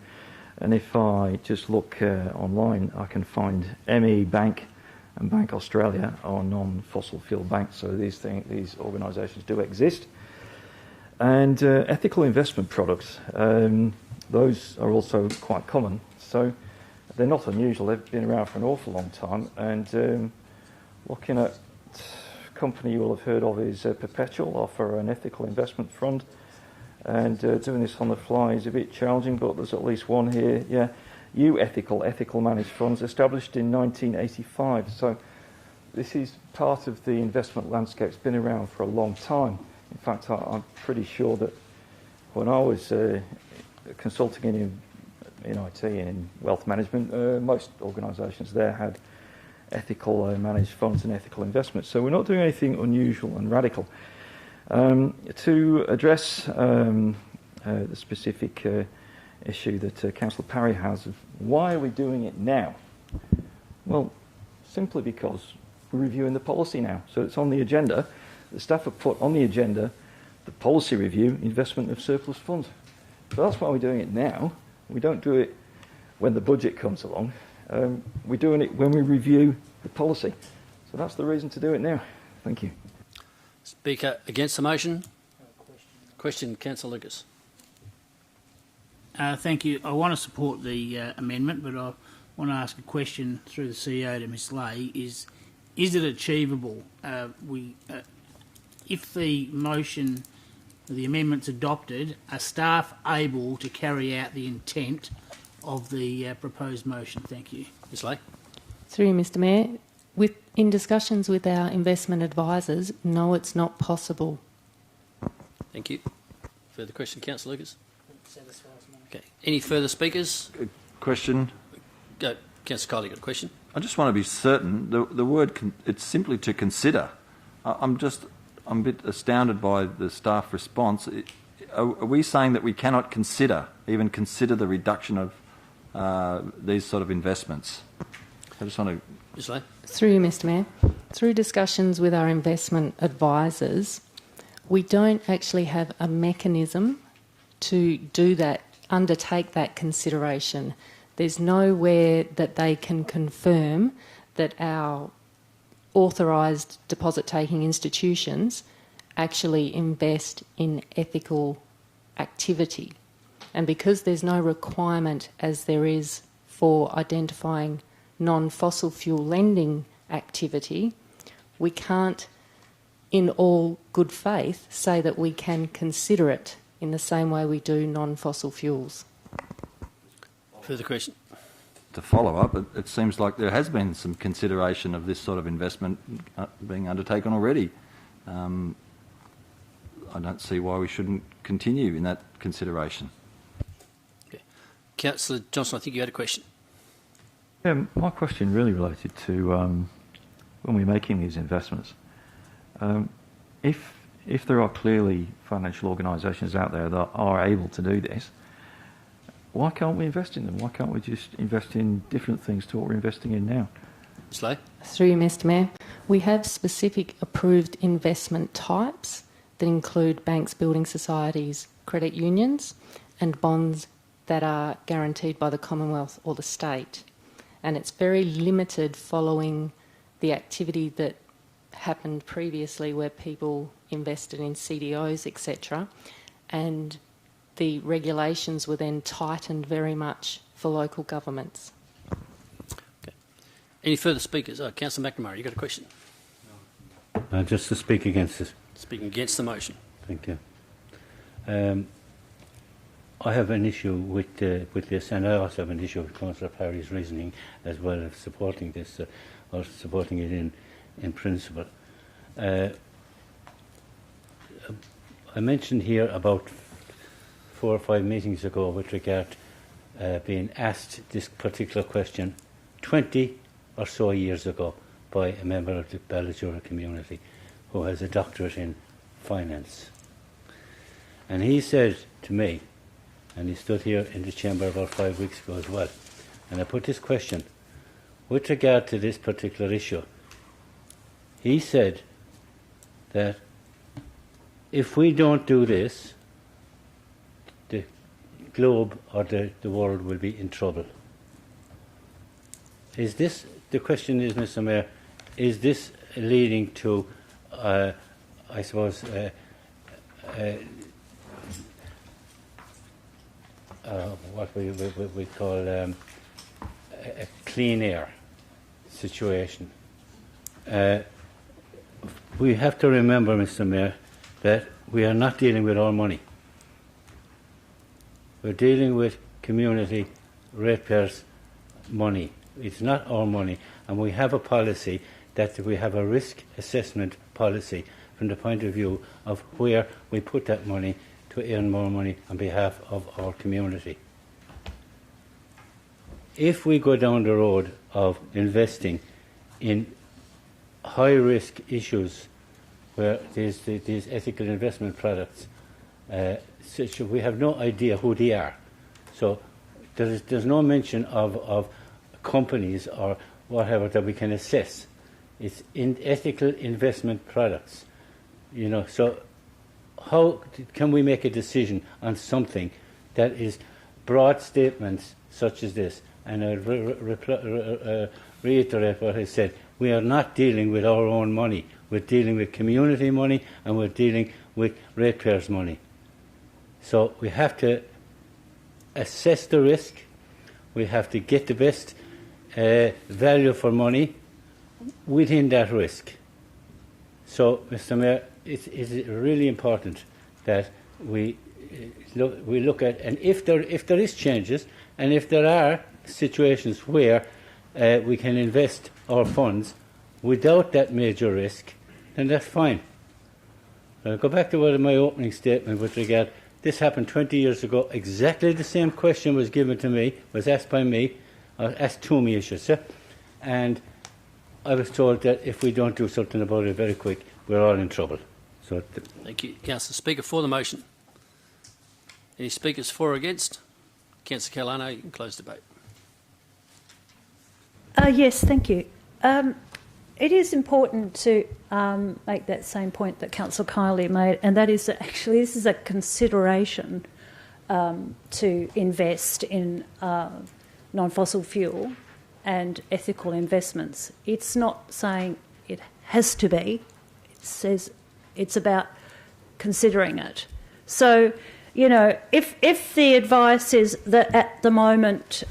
And if I just look online, I can find ME Bank and Bank Australia are non-fossil fuel banks. So these organisations do exist. And ethical investment products, those are also quite common. So they're not unusual. They've been around for an awful long time. And looking at a company you will have heard of is Perpetual, offer an ethical investment fund. And doing this on the fly is a bit challenging, but there's at least one here. Yeah, ethical managed funds, established in 1985. So this is part of the investment landscape. It's been around for a long time. In fact, I'm pretty sure that when I was consulting in IT and in wealth management, most organisations there had ethical managed funds and ethical investments. So we're not doing anything unusual and radical. To address the specific issue that Councillor Parry has of why are we doing it now? Well, simply because we're reviewing the policy now. So it's on the agenda. The staff have put on the agenda the policy review, investment of surplus funds. So that's why we're doing it now. We don't do it when the budget comes along. We're doing it when we review the policy. So that's the reason to do it now. Thank you. Speaker against the motion? Question, Councillor Lucas. Thank you. I want to support the amendment, but I want to ask a question through the CEO to Ms Lay. Is it achievable? If the motion, the amendment's adopted, are staff able to carry out the intent of the proposed motion? Thank you. Ms Lay? Through Mr Mayor, in discussions with our investment advisors, no, it's not possible. Thank you. Further question, Councillor Lucas? Okay. Any further speakers? Question. Go. Councillor Kiley, got a question? I just want to be certain. The word, it's simply to consider. I'm a bit astounded by the staff response. Are we saying that we cannot even consider the reduction of these sort of investments? I just want to... Ms Lay? Through you, Mr Mayor, through discussions with our investment advisors, we don't actually have a mechanism to do that, undertake that consideration. There's nowhere that they can confirm that our authorised deposit-taking institutions actually invest in ethical activity. And because there's no requirement, as there is for identifying non-fossil fuel lending activity, we can't, in all good faith, say that we can consider it in the same way we do non-fossil fuels. Further question? To follow up, it seems like there has been some consideration of this sort of investment being undertaken already. I don't see why we shouldn't continue in that consideration. Okay. Councillor Johnson, I think you had a question. Yeah, my question really related to when we're making these investments. If there are clearly financial organisations out there that are able to do this, why can't we invest in them? Why can't we just invest in different things to what we're investing in now? Slay? Through you, Mr Mayor, we have specific approved investment types that include banks, building societies, credit unions and bonds that are guaranteed by the Commonwealth or the state. And it's very limited following the activity that happened previously where people invested in CDOs, etc. And the regulations were then tightened very much for local governments. Okay. Any further speakers? Councillor McNamara, you got a question? Just to speak against this. Speaking against the motion. Thank you. I have an issue with this, and I also have an issue with Councillor Parry's reasoning as well as supporting this. or supporting it in principle. I mentioned here about 4 or 5 meetings ago with regard being asked this particular question 20 or so years ago by a member of the Ballajura community who has a doctorate in finance. And he said to me, and he stood here in the chamber about 5 weeks ago as well, and I put this question, with regard to this particular issue, he said that if we don't do this, the globe or the world will be in trouble. Is this, the question is, Mr. Mayor, is this leading to, I suppose, what we call a clean air situation? We have to remember, Mr. Mayor, that we are not dealing with our money. We're dealing with community ratepayers' money. It's not our money. And we have a policy that we have a risk assessment policy from the point of view of where we put that money to earn more money on behalf of our community. If we go down the road of investing in high-risk issues where these ethical investment products, we have no idea who they are. So there's no mention of companies or whatever that we can assess. It's in ethical investment products. You know, so how can we make a decision on something that is broad statements such as this? And I reiterate what I said. We are not dealing with our own money. We're dealing with community money and we're dealing with ratepayers' money. So we have to assess the risk. We have to get the best value for money within that risk. So, Mr. Mayor, it's really important that we look at, and if there is changes, and if there are situations where we can invest our funds without that major risk, then that's fine. I'll go back to my opening statement with regard. This happened 20 years ago. Exactly the same question was given to me, was asked by me, asked to me, I should say, and I was told that if we don't do something about it very quick, we're all in trouble. So thank you. Councillor Speaker, for the motion. Any speakers for or against? Councillor Catalano, you can close debate. Yes, thank you. It is important to make that same point that Councillor Kiley made, and that is that actually this is a consideration to invest in non-fossil fuel and ethical investments. It's not saying it has to be. It says it's about considering it. So, you know, if the advice is that at the moment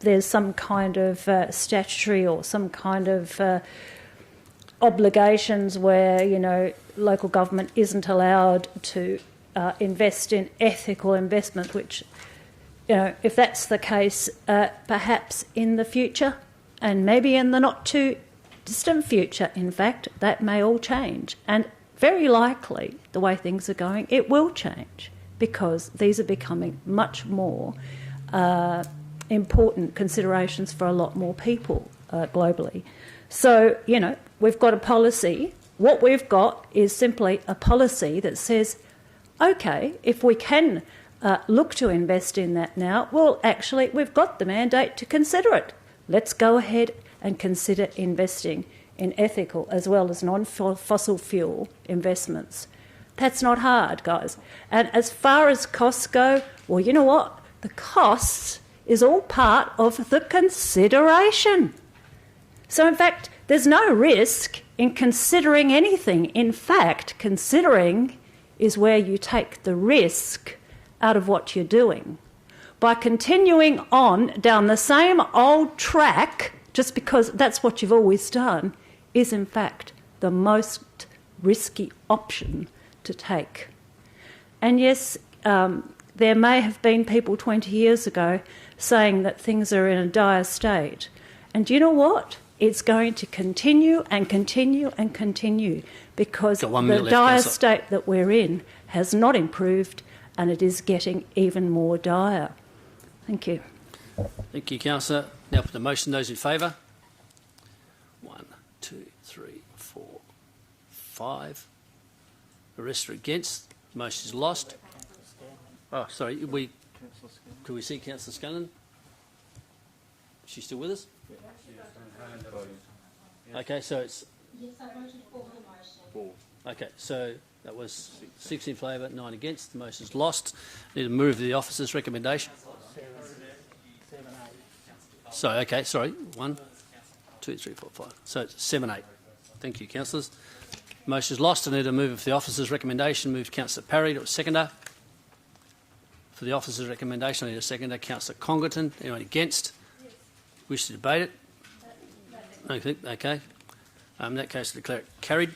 there's some kind of statutory or some kind of obligations where, you know, local government isn't allowed to invest in ethical investment, which, you know, if that's the case, perhaps in the future, and maybe in the not too distant future, in fact, that may all change. And very likely, the way things are going, it will change, because these are becoming much more important considerations for a lot more people globally. So, you know, we've got a policy. What we've got is simply a policy that says, OK, if we can look to invest in that now, well, actually, we've got the mandate to consider it. Let's go ahead and consider investing in ethical as well as non-fossil fuel investments. That's not hard, guys. And as far as costs go, well, you know what? The costs is all part of the consideration. So, in fact, there's no risk in considering anything. In fact, considering is where you take the risk out of what you're doing. By continuing on down the same old track, just because that's what you've always done, is in fact the most risky option to take. And yes, there may have been people 20 years ago saying that things are in a dire state. And do you know what? It's going to continue and continue and continue because Got 1 minute the left, dire Councillor. state that we're in has not improved and it is getting even more dire. Thank you. Thank you, Councillor. Now for the motion, those in favour? 1, 2, 3, 4, 5. The rest are against. The motion is lost. Oh, sorry. Could we see Councillor Scanlon? Is she still with us? Okay, so it's... Yes, I voted for the motion. Okay, so that was 6 in favour, 9 against. The motion is lost. Need to move the officer's recommendation. So, okay, sorry. 1, 2, 3, 4, 5. So it's 7, 8. Thank you, councillors. Motion is lost. I need to move for the officer's recommendation. Moved Councillor Parry to a seconder. For the officer's recommendation, I need a seconder. Councillor Congleton. Anyone against? Wish to debate it? Okay. In that case, declare it carried.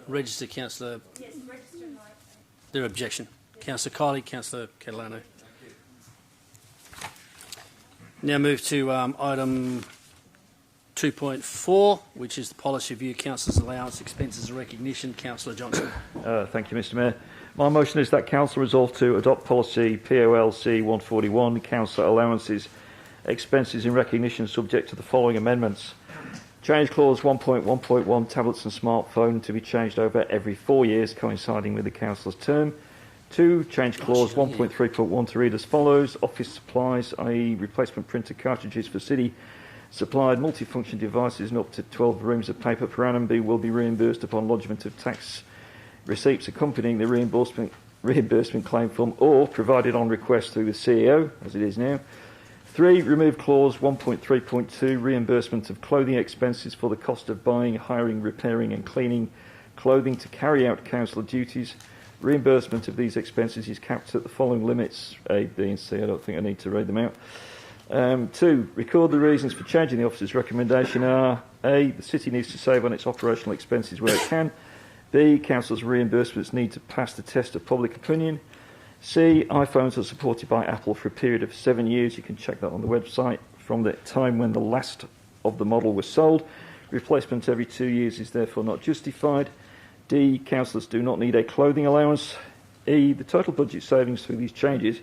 Register Councillor. Yes, register no. Their objection. Councillor Kiley, Councillor Catalano. Now move to item 2.4, which is the policy review, councillors' allowance, expenses and recognition. Councillor Johnson. Thank you, Mr Mayor. My motion is that Council resolve to adopt policy POLC 141, councillor allowances, expenses in recognition, subject to the following amendments. Change clause 1.1.1, tablets and smartphone to be changed over every 4 years, coinciding with the councillor's term. 2. Change clause 1.3.1 to read as follows. Office supplies, i.e. replacement printer cartridges for city supplied multifunction devices and up to 12 reams of paper per annum will be reimbursed upon lodgement of tax receipts accompanying the reimbursement claim form, or provided on request through the CEO, as it is now. 3. Remove clause 1.3.2, reimbursement of clothing expenses for the cost of buying, hiring, repairing and cleaning clothing to carry out councillor duties. Reimbursement of these expenses is capped at the following limits, A, B and C. I don't think I need to read them out. 2. Record the reasons for changing the officer's recommendation are: A, the city needs to save on its operational expenses where it can. B, council's reimbursements need to pass the test of public opinion. C, iPhones are supported by Apple for a period of 7 years. You can check that on the website. From the time when the last of the model was sold, replacement every 2 years is therefore not justified. D, councillors do not need a clothing allowance. E, the total budget savings through these changes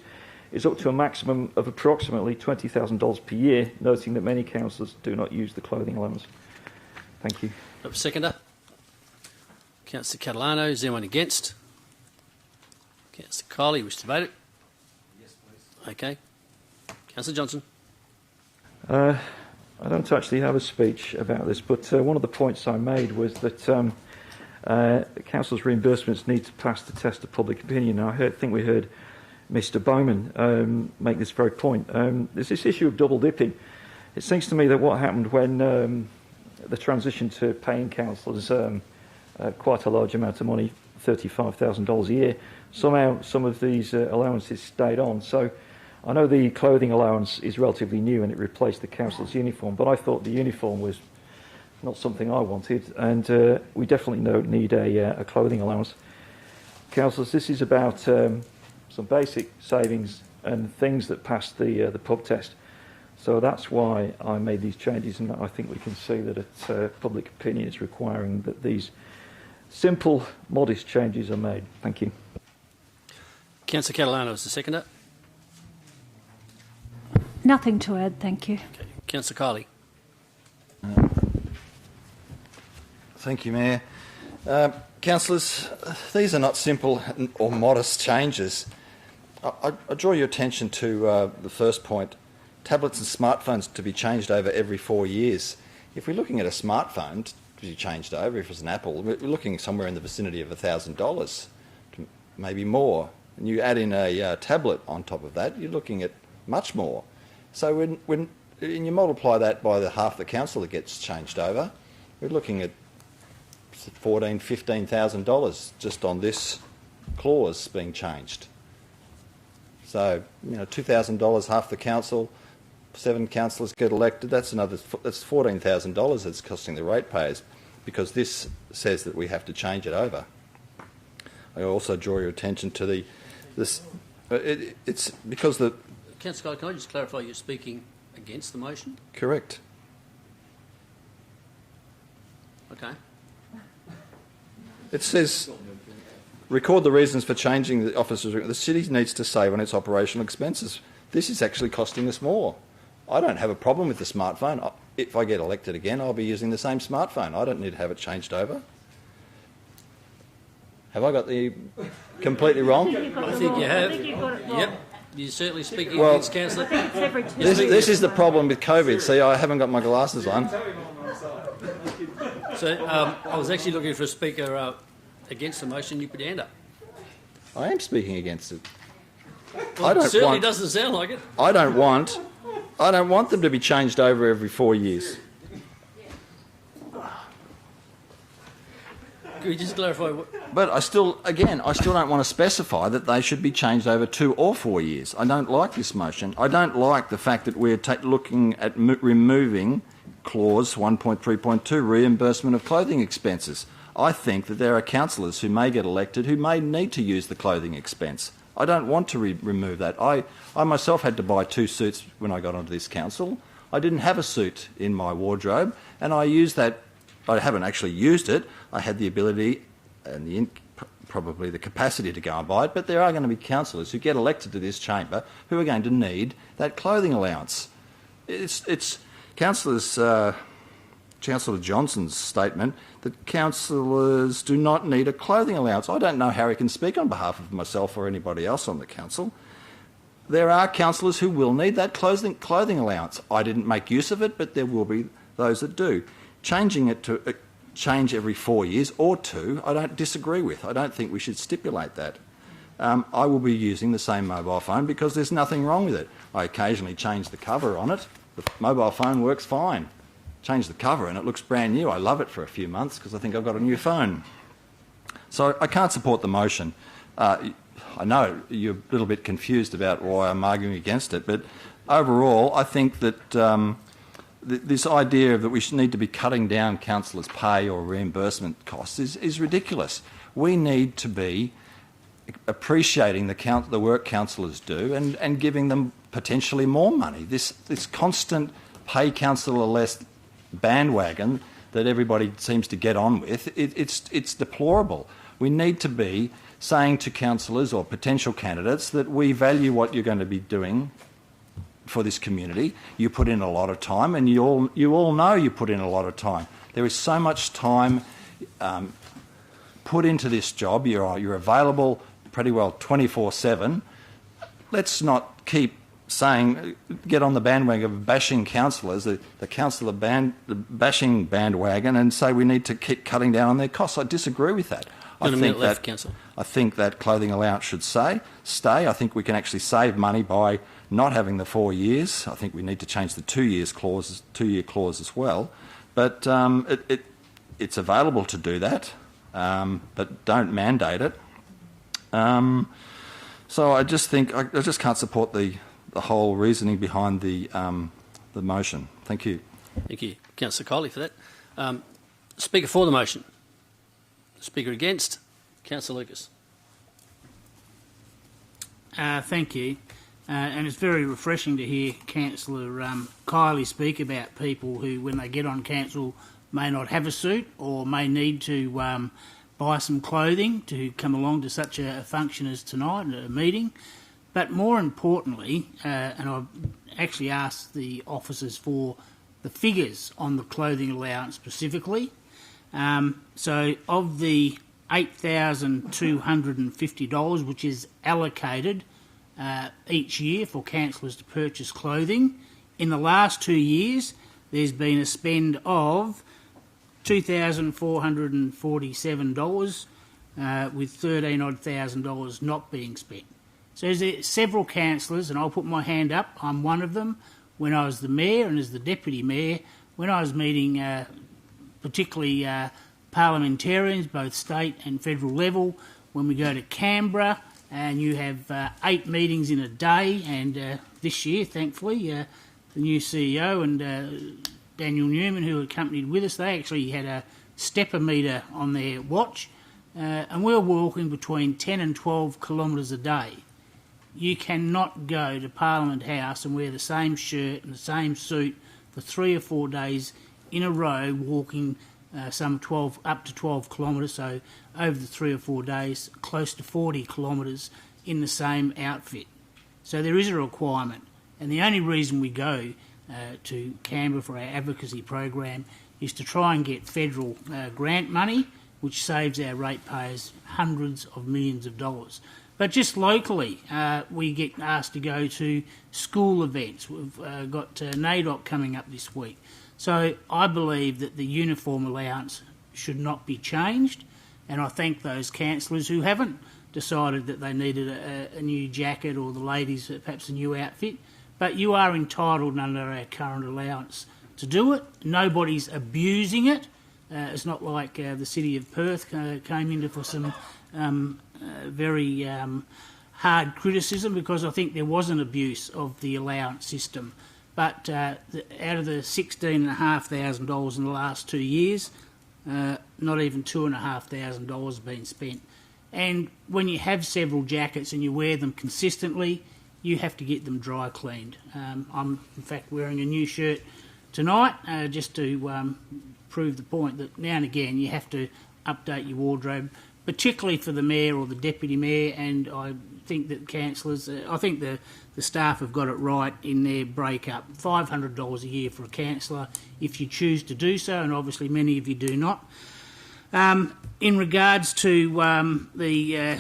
is up to a maximum of approximately $20,000 per year, noting that many councillors do not use the clothing allowance. Thank you. Seconder. Councillor Catalano. Is anyone against? Councillor Kiley, wish to debate it? Yes, please. Okay. Councillor Johnson. I don't actually have a speech about this, but one of the points I made was that council's reimbursements need to pass the test of public opinion. I think we heard Mr Bowman make this very point. There's this issue of double dipping. It seems to me that what happened when the transition to paying councillors quite a large amount of money, $35,000 a year, somehow some of these allowances stayed on. So I know the clothing allowance is relatively new and it replaced the council's uniform, but I thought the uniform was not something I wanted, and we definitely don't need a clothing allowance. Councillors, this is about some basic savings and things that pass the pub test. So that's why I made these changes, and I think we can see that public opinion is requiring that these simple, modest changes are made. Thank you. Councillor Catalano is the seconder. Nothing to add, thank you. Okay. Councillor Kiley. Thank you, Mayor. Councillors, these are not simple or modest changes. I draw your attention to the first point, tablets and smartphones to be changed over every 4 years. If we're looking at a smartphone to be changed over, if it's an Apple, we're looking somewhere in the vicinity of $1,000, maybe more. And you add in a tablet on top of that, you're looking at much more. So when you multiply that by the half the council that gets changed over, we're looking at $14,000, $15,000 just on this clause being changed. So, $2,000 half the council, 7 councillors get elected. That's $14,000 that's costing the ratepayers, because this says that we have to change it over. I also draw your attention to it's because the. Councillor Kiley, can I just clarify? You're speaking against the motion? Correct. Okay. It says, record the reasons for changing the officers. The city needs to save on its operational expenses. This is actually costing us more. I don't have a problem with the smartphone. If I get elected again, I'll be using the same smartphone. I don't need to have it changed over. Have I got the completely wrong? I think you have. Yep. You're certainly speaking Well, against Councillor. This is the problem with COVID. See, I haven't got my glasses on. So I was actually looking for a speaker against the motion. You put your hand up. I am speaking against it. Well, it certainly doesn't sound like it. I don't want them to be changed over every 4 years. Could you just clarify? But I still don't want to specify that they should be changed over 2 or 4 years. I don't like this motion. I don't like the fact that we're looking at removing clause 1.3.2, reimbursement of clothing expenses. I think that there are councillors who may get elected who may need to use the clothing expense. I don't want to remove that. I myself had to buy 2 suits when I got onto this council. I didn't have a suit in my wardrobe, and I used that. I haven't actually used it. I had the ability and probably the capacity to go and buy it, but there are going to be councillors who get elected to this chamber who are going to need that clothing allowance. It's Councillor Johnson's statement that councillors do not need a clothing allowance. I don't know how he can speak on behalf of myself or anybody else on the council. There are councillors who will need that clothing allowance. I didn't make use of it, but there will be those that do. Changing it to change every 4 years or 2, I don't disagree with. I don't think we should stipulate that. I will be using the same mobile phone because there's nothing wrong with it. I occasionally change the cover on it. The mobile phone works fine. Change the cover and it looks brand new. I love it for a few months because I think I've got a new phone. So I can't support the motion. I know you're a little bit confused about why I'm arguing against it, but overall I think that this idea that we need to be cutting down councillors' pay or reimbursement costs is ridiculous. We need to be appreciating the work councillors do and giving them potentially more money. This constant pay councillor less bandwagon that everybody seems to get on with, it's deplorable. We need to be saying to councillors or potential candidates that we value what you're going to be doing for this community. You put in a lot of time, and you all know you put in a lot of time. There is so much time put into this job. You're available pretty well 24/7. Let's not keep get on the bandwagon of bashing councillors, the bashing bandwagon, and say we need to keep cutting down on their costs. I disagree with that. I think that clothing allowance should stay. I think we can actually save money by not having the 4 years. I think we need to change the 2-year clause as well. But it's available to do that, but don't mandate it. So I just think I just can't support the whole reasoning behind the motion. Thank you. Thank you, Councillor Coley, for that. Speaker for the motion. Speaker against, Councillor Lucas. Thank you. And it's very refreshing to hear Councillor Kiley speak about people who, when they get on council, may not have a suit or may need to buy some clothing to come along to such a function as tonight, a meeting. But more importantly, and I've actually asked the officers for the figures on the clothing allowance specifically. So of the $8,250, which is allocated each year for councillors to purchase clothing, in the last 2 years there's been a spend of $2,447 with $13,000 not being spent. So there's several councillors, and I'll put my hand up, I'm one of them, when I was the mayor and as the deputy mayor, when I was meeting particularly parliamentarians, both state and federal level, when we go to Canberra and you have 8 meetings in a day, and this year, thankfully, the new CEO and Daniel Newman, who accompanied with us, they actually had a stepper meter on their watch, and we were walking between 10 and 12 kilometres a day. You cannot go to Parliament House and wear the same shirt and the same suit for 3 or 4 days in a row, walking up to 12 kilometres, so over the 3 or 4 days, close to 40 kilometres in the same outfit. So there is a requirement, and the only reason we go to Canberra for our advocacy program is to try and get federal grant money, which saves our ratepayers hundreds of millions of dollars. But just locally, we get asked to go to school events. We've got NAIDOC coming up this week. So I believe that the uniform allowance should not be changed, and I thank those councillors who haven't decided that they needed a new jacket, or the ladies perhaps a new outfit. But you are entitled under our current allowance to do it. Nobody's abusing it. It's not like the City of Perth came into for some very hard criticism, because I think there was an abuse of the allowance system. But out of the $16,500 in the last 2 years, not even $2,500 has been spent. And when you have several jackets and you wear them consistently, you have to get them dry cleaned. I'm in fact wearing a new shirt tonight just to prove the point that now and again you have to update your wardrobe, particularly for the mayor or the deputy mayor. And I think that councillors, I think the staff have got it right in their breakup. $500 a year for a councillor if you choose to do so, and obviously many of you do not. In regards to the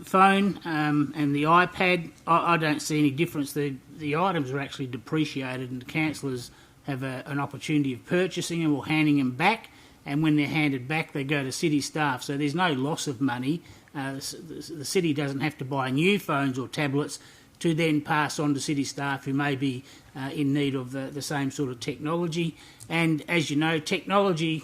phone and the iPad, I don't see any difference. The items are actually depreciated, and the councillors have an opportunity of purchasing them or handing them back, and when they're handed back they go to city staff, so there's no loss of money. The city doesn't have to buy new phones or tablets to then pass on to city staff who may be in need of the same sort of technology. And as you know, technology,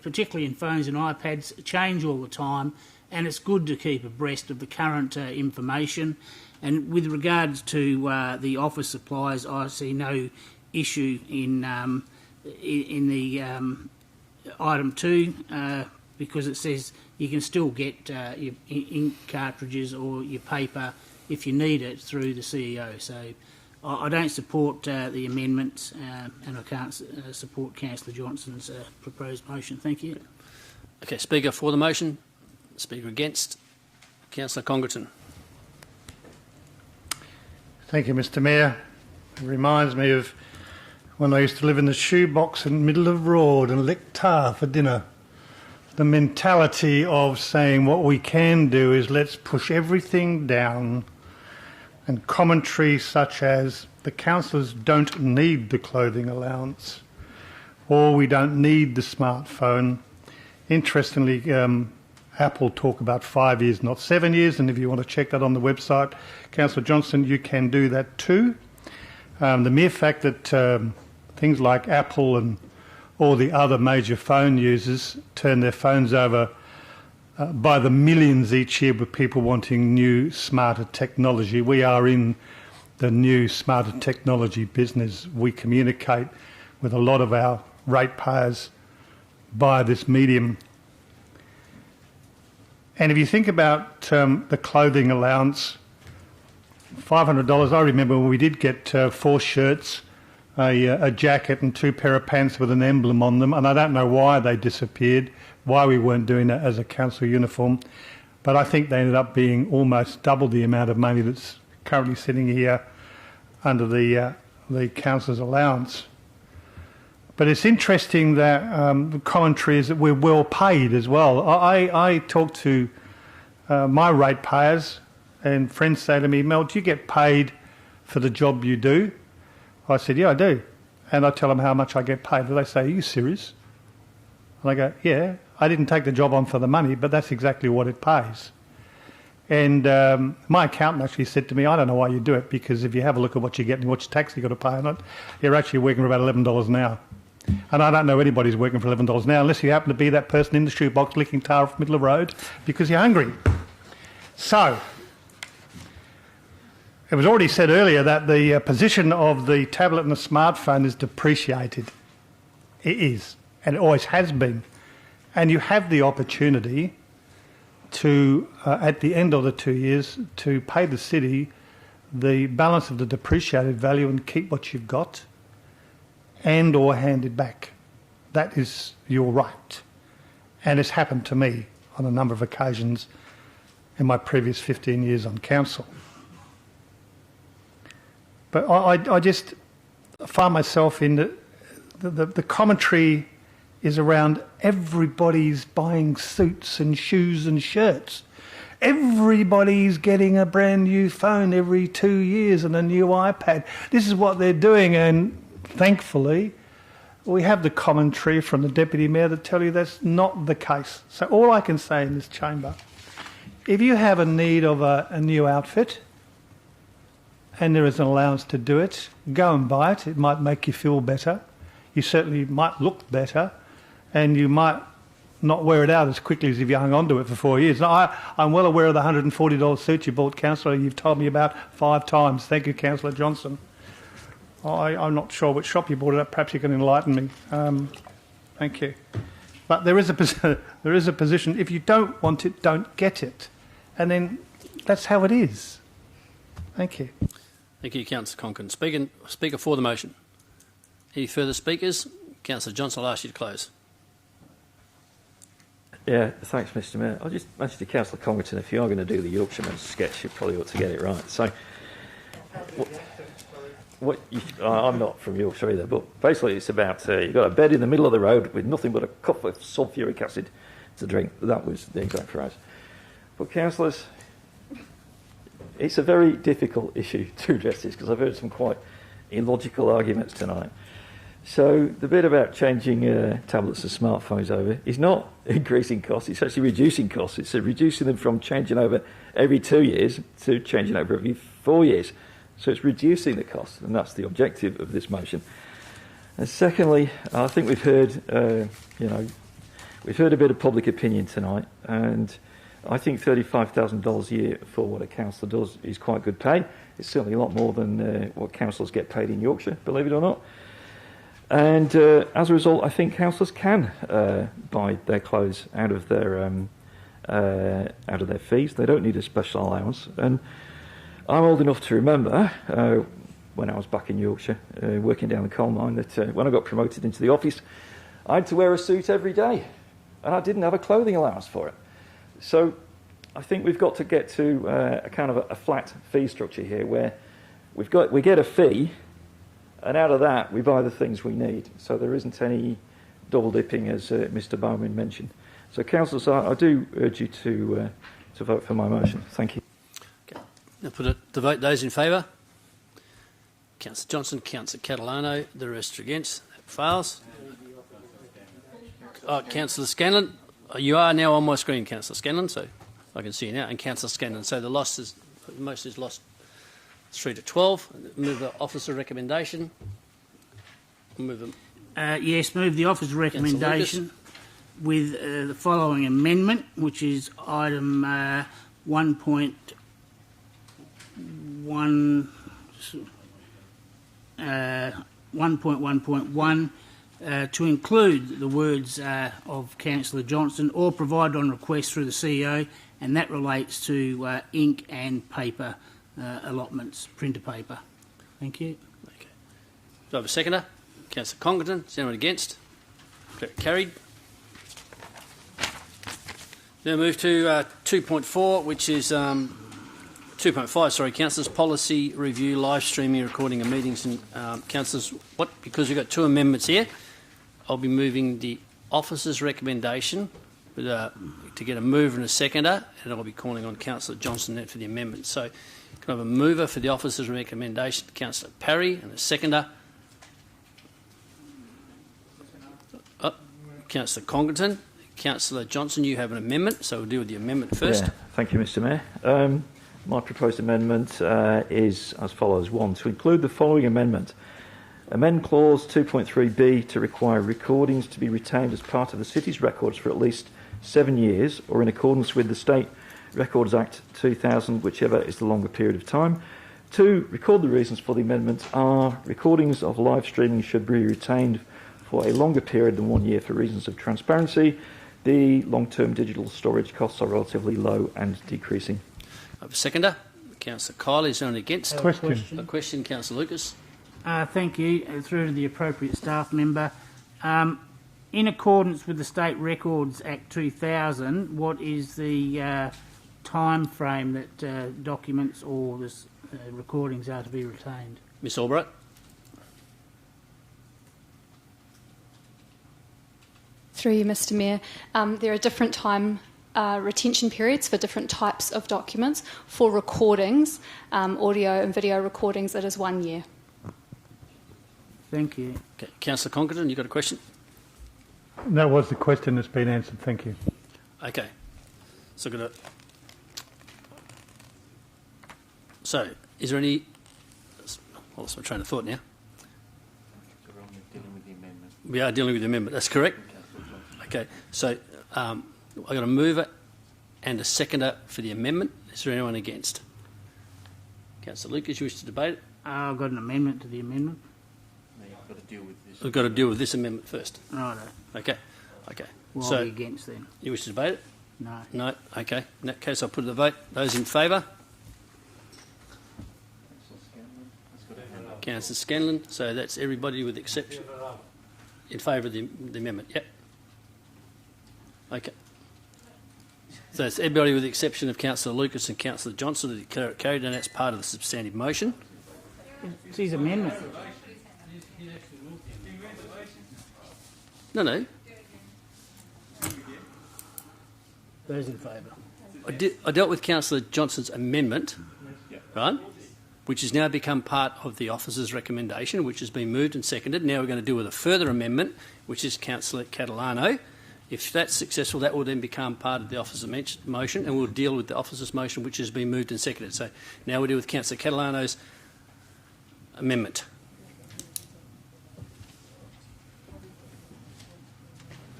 particularly in phones and iPads, change all the time, and it's good to keep abreast of the current information. And with regards to the office supplies, I see no issue in the item 2 because it says you can still get your ink cartridges or your paper if you need it through the CEO. So I don't support the amendments, and I can't support Councillor Johnson's proposed motion. Thank you. Okay, Speaker for the motion. Speaker against. Councillor Congleton. Thank you, Mr Mayor. It reminds me of when I used to live in the shoebox in the middle of the road and lick tar for dinner. The mentality of saying what we can do is let's push everything down, and commentary such as the councillors don't need the clothing allowance, or we don't need the smartphone. Interestingly, Apple talk about 5 years, not 7 years, and if you want to check that on the website, Councillor Johnson, you can do that too. The mere fact that things like Apple and all the other major phone users turn their phones over by the millions each year with people wanting new, smarter technology. We are in the new, smarter technology business. We communicate with a lot of our ratepayers by this medium. And if you think about the clothing allowance, $500, I remember when we did get 4 shirts, a jacket and 2 pair of pants with an emblem on them, and I don't know why they disappeared, why we weren't doing that as a council uniform, but I think they ended up being almost double the amount of money that's currently sitting here under the council's allowance. But it's interesting that the commentary is that we're well paid as well. I talk to my ratepayers, and friends say to me, Mel, do you get paid for the job you do? I said, yeah, I do. And I tell them how much I get paid. And they say, are you serious? And I go, yeah, I didn't take the job on for the money, but that's exactly what it pays. And my accountant actually said to me, I don't know why you do it, because if you have a look at what you get and what tax you've got to pay on it, you're actually working for about $11 an hour. And I don't know anybody's working for $11 an hour unless you happen to be that person in the shoebox licking tar off the middle of the road because you're hungry. So, it was already said earlier that the position of the tablet and the smartphone is depreciated. It is, and it always has been. And you have the opportunity to, at the end of the 2 years, to pay the city the balance of the depreciated value and keep what you've got and or hand it back. That is your right. And it's happened to me on a number of occasions in my previous 15 years on council. But I just find myself in the commentary is around everybody's buying suits and shoes and shirts. Everybody's getting a brand new phone every 2 years and a new iPad. This is what they're doing, and thankfully we have the commentary from the Deputy Mayor that tell you that's not the case. So all I can say in this chamber, if you have a need of a new outfit and there is an allowance to do it, go and buy it. It might make you feel better. You certainly might look better, and you might not wear it out as quickly as if you hung on to it for 4 years. Now, I'm well aware of the $140 suit you bought, Councillor. You've told me about 5 times. Thank you, Councillor Johnson. I'm not sure which shop you bought it at. Perhaps you can enlighten me. Thank you. But there is a position. If you don't want it, don't get it. And then that's how it is. Thank you. Thank you, Councillor Conklin. Speaker for the motion. Any further speakers? Councillor Johnson, I'll ask you to close. Yeah, thanks, Mr. Mayor. I'll just mention to Councillor Congleton, if you are going to do the Yorkshireman sketch, you probably ought to get it right. So, I'm not from Yorkshire either, but basically it's about you've got a bed in the middle of the road with nothing but a cup of sulphuric acid to drink. That was the exact phrase. But, councillors, it's a very difficult issue to address this because I've heard some quite illogical arguments tonight. So the bit about changing tablets and smartphones over is not increasing costs, it's actually reducing costs. It's reducing them from changing over every 2 years to changing over every 4 years. So it's reducing the cost, and that's the objective of this motion. And secondly, I think we've heard, we've heard a bit of public opinion tonight, and I think $35,000 a year for what a councillor does is quite good pay. It's certainly a lot more than what councillors get paid in Yorkshire, believe it or not. And as a result, I think councillors can buy their clothes out of their fees. They don't need a special allowance. And I'm old enough to remember when I was back in Yorkshire, working down the coal mine, that when I got promoted into the office, I had to wear a suit every day, and I didn't have a clothing allowance for it. So I think we've got to get to a kind of a flat fee structure here, where we get a fee, and out of that we buy the things we need. So there isn't any double dipping, as Mr. Bowman mentioned. So, councillors, I do urge you to vote for my motion. Thank you. Okay. Now put it to vote. Those in favour? Councillor Johnson, Councillor Catalano. The rest are against. That fails. Councillor Scanlon. You are now on my screen, Councillor Scanlon, so I can see you now. And Councillor Scanlon. So the most is lost 3-12. Move the officer recommendation. Move them. Yes, move the officer's recommendation with the following amendment, which is item 1.1.1 to include the words of Councillor Johnson, or provide on request through the CEO, and that relates to ink and paper allotments, printer paper. Thank you. Okay. Do I have a seconder? Councillor Congleton. Is anyone against? Carried. Now move to 2.4, which is 2.5. Sorry, councillors, policy review, live streaming, recording of meetings, and councillors. Because we've got 2 amendments here, I'll be moving the officer's recommendation to get a mover and a seconder, and I'll be calling on Councillor Johnson then for the amendment. So, can I have a mover for the officer's recommendation, Councillor Parry, and a seconder? Councillor Congleton. Councillor Johnson, you have an amendment, so we'll deal with the amendment first. Yeah, thank you, Mr. Mayor. My proposed amendment is as follows. 1, to include the following amendment. Amend clause 2.3b to require recordings to be retained as part of the city's records for at least 7 years, or in accordance with the State Records Act 2000, whichever is the longer period of time. 2, record the reasons for the amendment are recordings of live streaming should be retained for a longer period than 1 year for reasons of transparency. The long-term digital storage costs are relatively low and decreasing. I have a seconder. Councillor Kiley. Is there anyone against? Question. A question, Councillor Lucas. Thank you. Through to the appropriate staff member. In accordance with the State Records Act 2000, what is the time frame that documents or recordings are to be retained? Miss Albright. Through you, Mr Mayor. There are different time retention periods for different types of documents. For recordings, audio and video recordings, it is 1 year. Thank you. Okay. Councillor Conkerton, you got a question? That was the question that's been answered. Thank you. Okay. So, is there any... I lost my train of thought now. We are dealing with the amendment. That's correct. Okay. So, I've got a mover and a seconder for the amendment. Is there anyone against? Councillor Lucas, you wish to debate it? I've got an amendment to the amendment. We've got to deal with this amendment first. Righto. Okay. Okay. Well, so I'll be against then. You wish to debate it? No. No. Okay. In that case, I'll put it to the vote. Those in favour? Councillor Scanlon. So that's everybody with exception. In favour of the amendment. Yep. Okay. So it's everybody with the exception of Councillor Lucas and Councillor Johnson to declare it carried, and that's part of the substantive motion. It's his amendment. No. Those in favour. I dealt with Councillor Johnson's amendment, right, which has now become part of the officer's recommendation, which has been moved and seconded. Now we're going to deal with a further amendment, which is Councillor Catalano. If that's successful, that will then become part of the officer's motion, and we'll deal with the officer's motion, which has been moved and seconded. So now we'll deal with Councillor Catalano's amendment.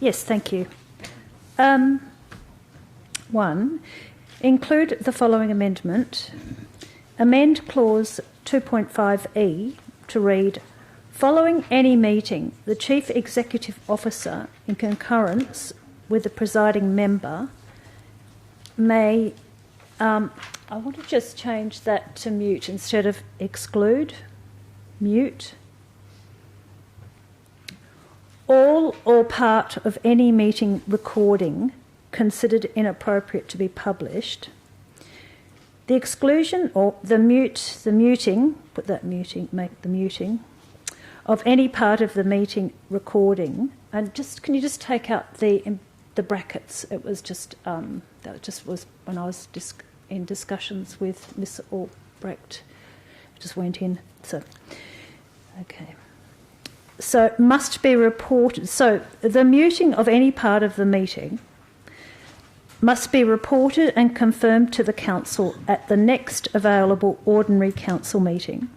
Yes, thank you. 1. Include the following amendment. Amend clause 2.5e to read, following any meeting, the Chief Executive Officer, in concurrence with the presiding member, may... I want to just change that to mute instead of exclude. Mute. All or part of any meeting recording considered inappropriate to be published. The exclusion or make the muting of any part of the meeting recording, and can you just take out the brackets? It was just that just was when I was in discussions with Ms. Albrecht. It just went in. So, okay. So must be reported. So the muting of any part of the meeting must be reported and confirmed to the council at the next available ordinary council meeting,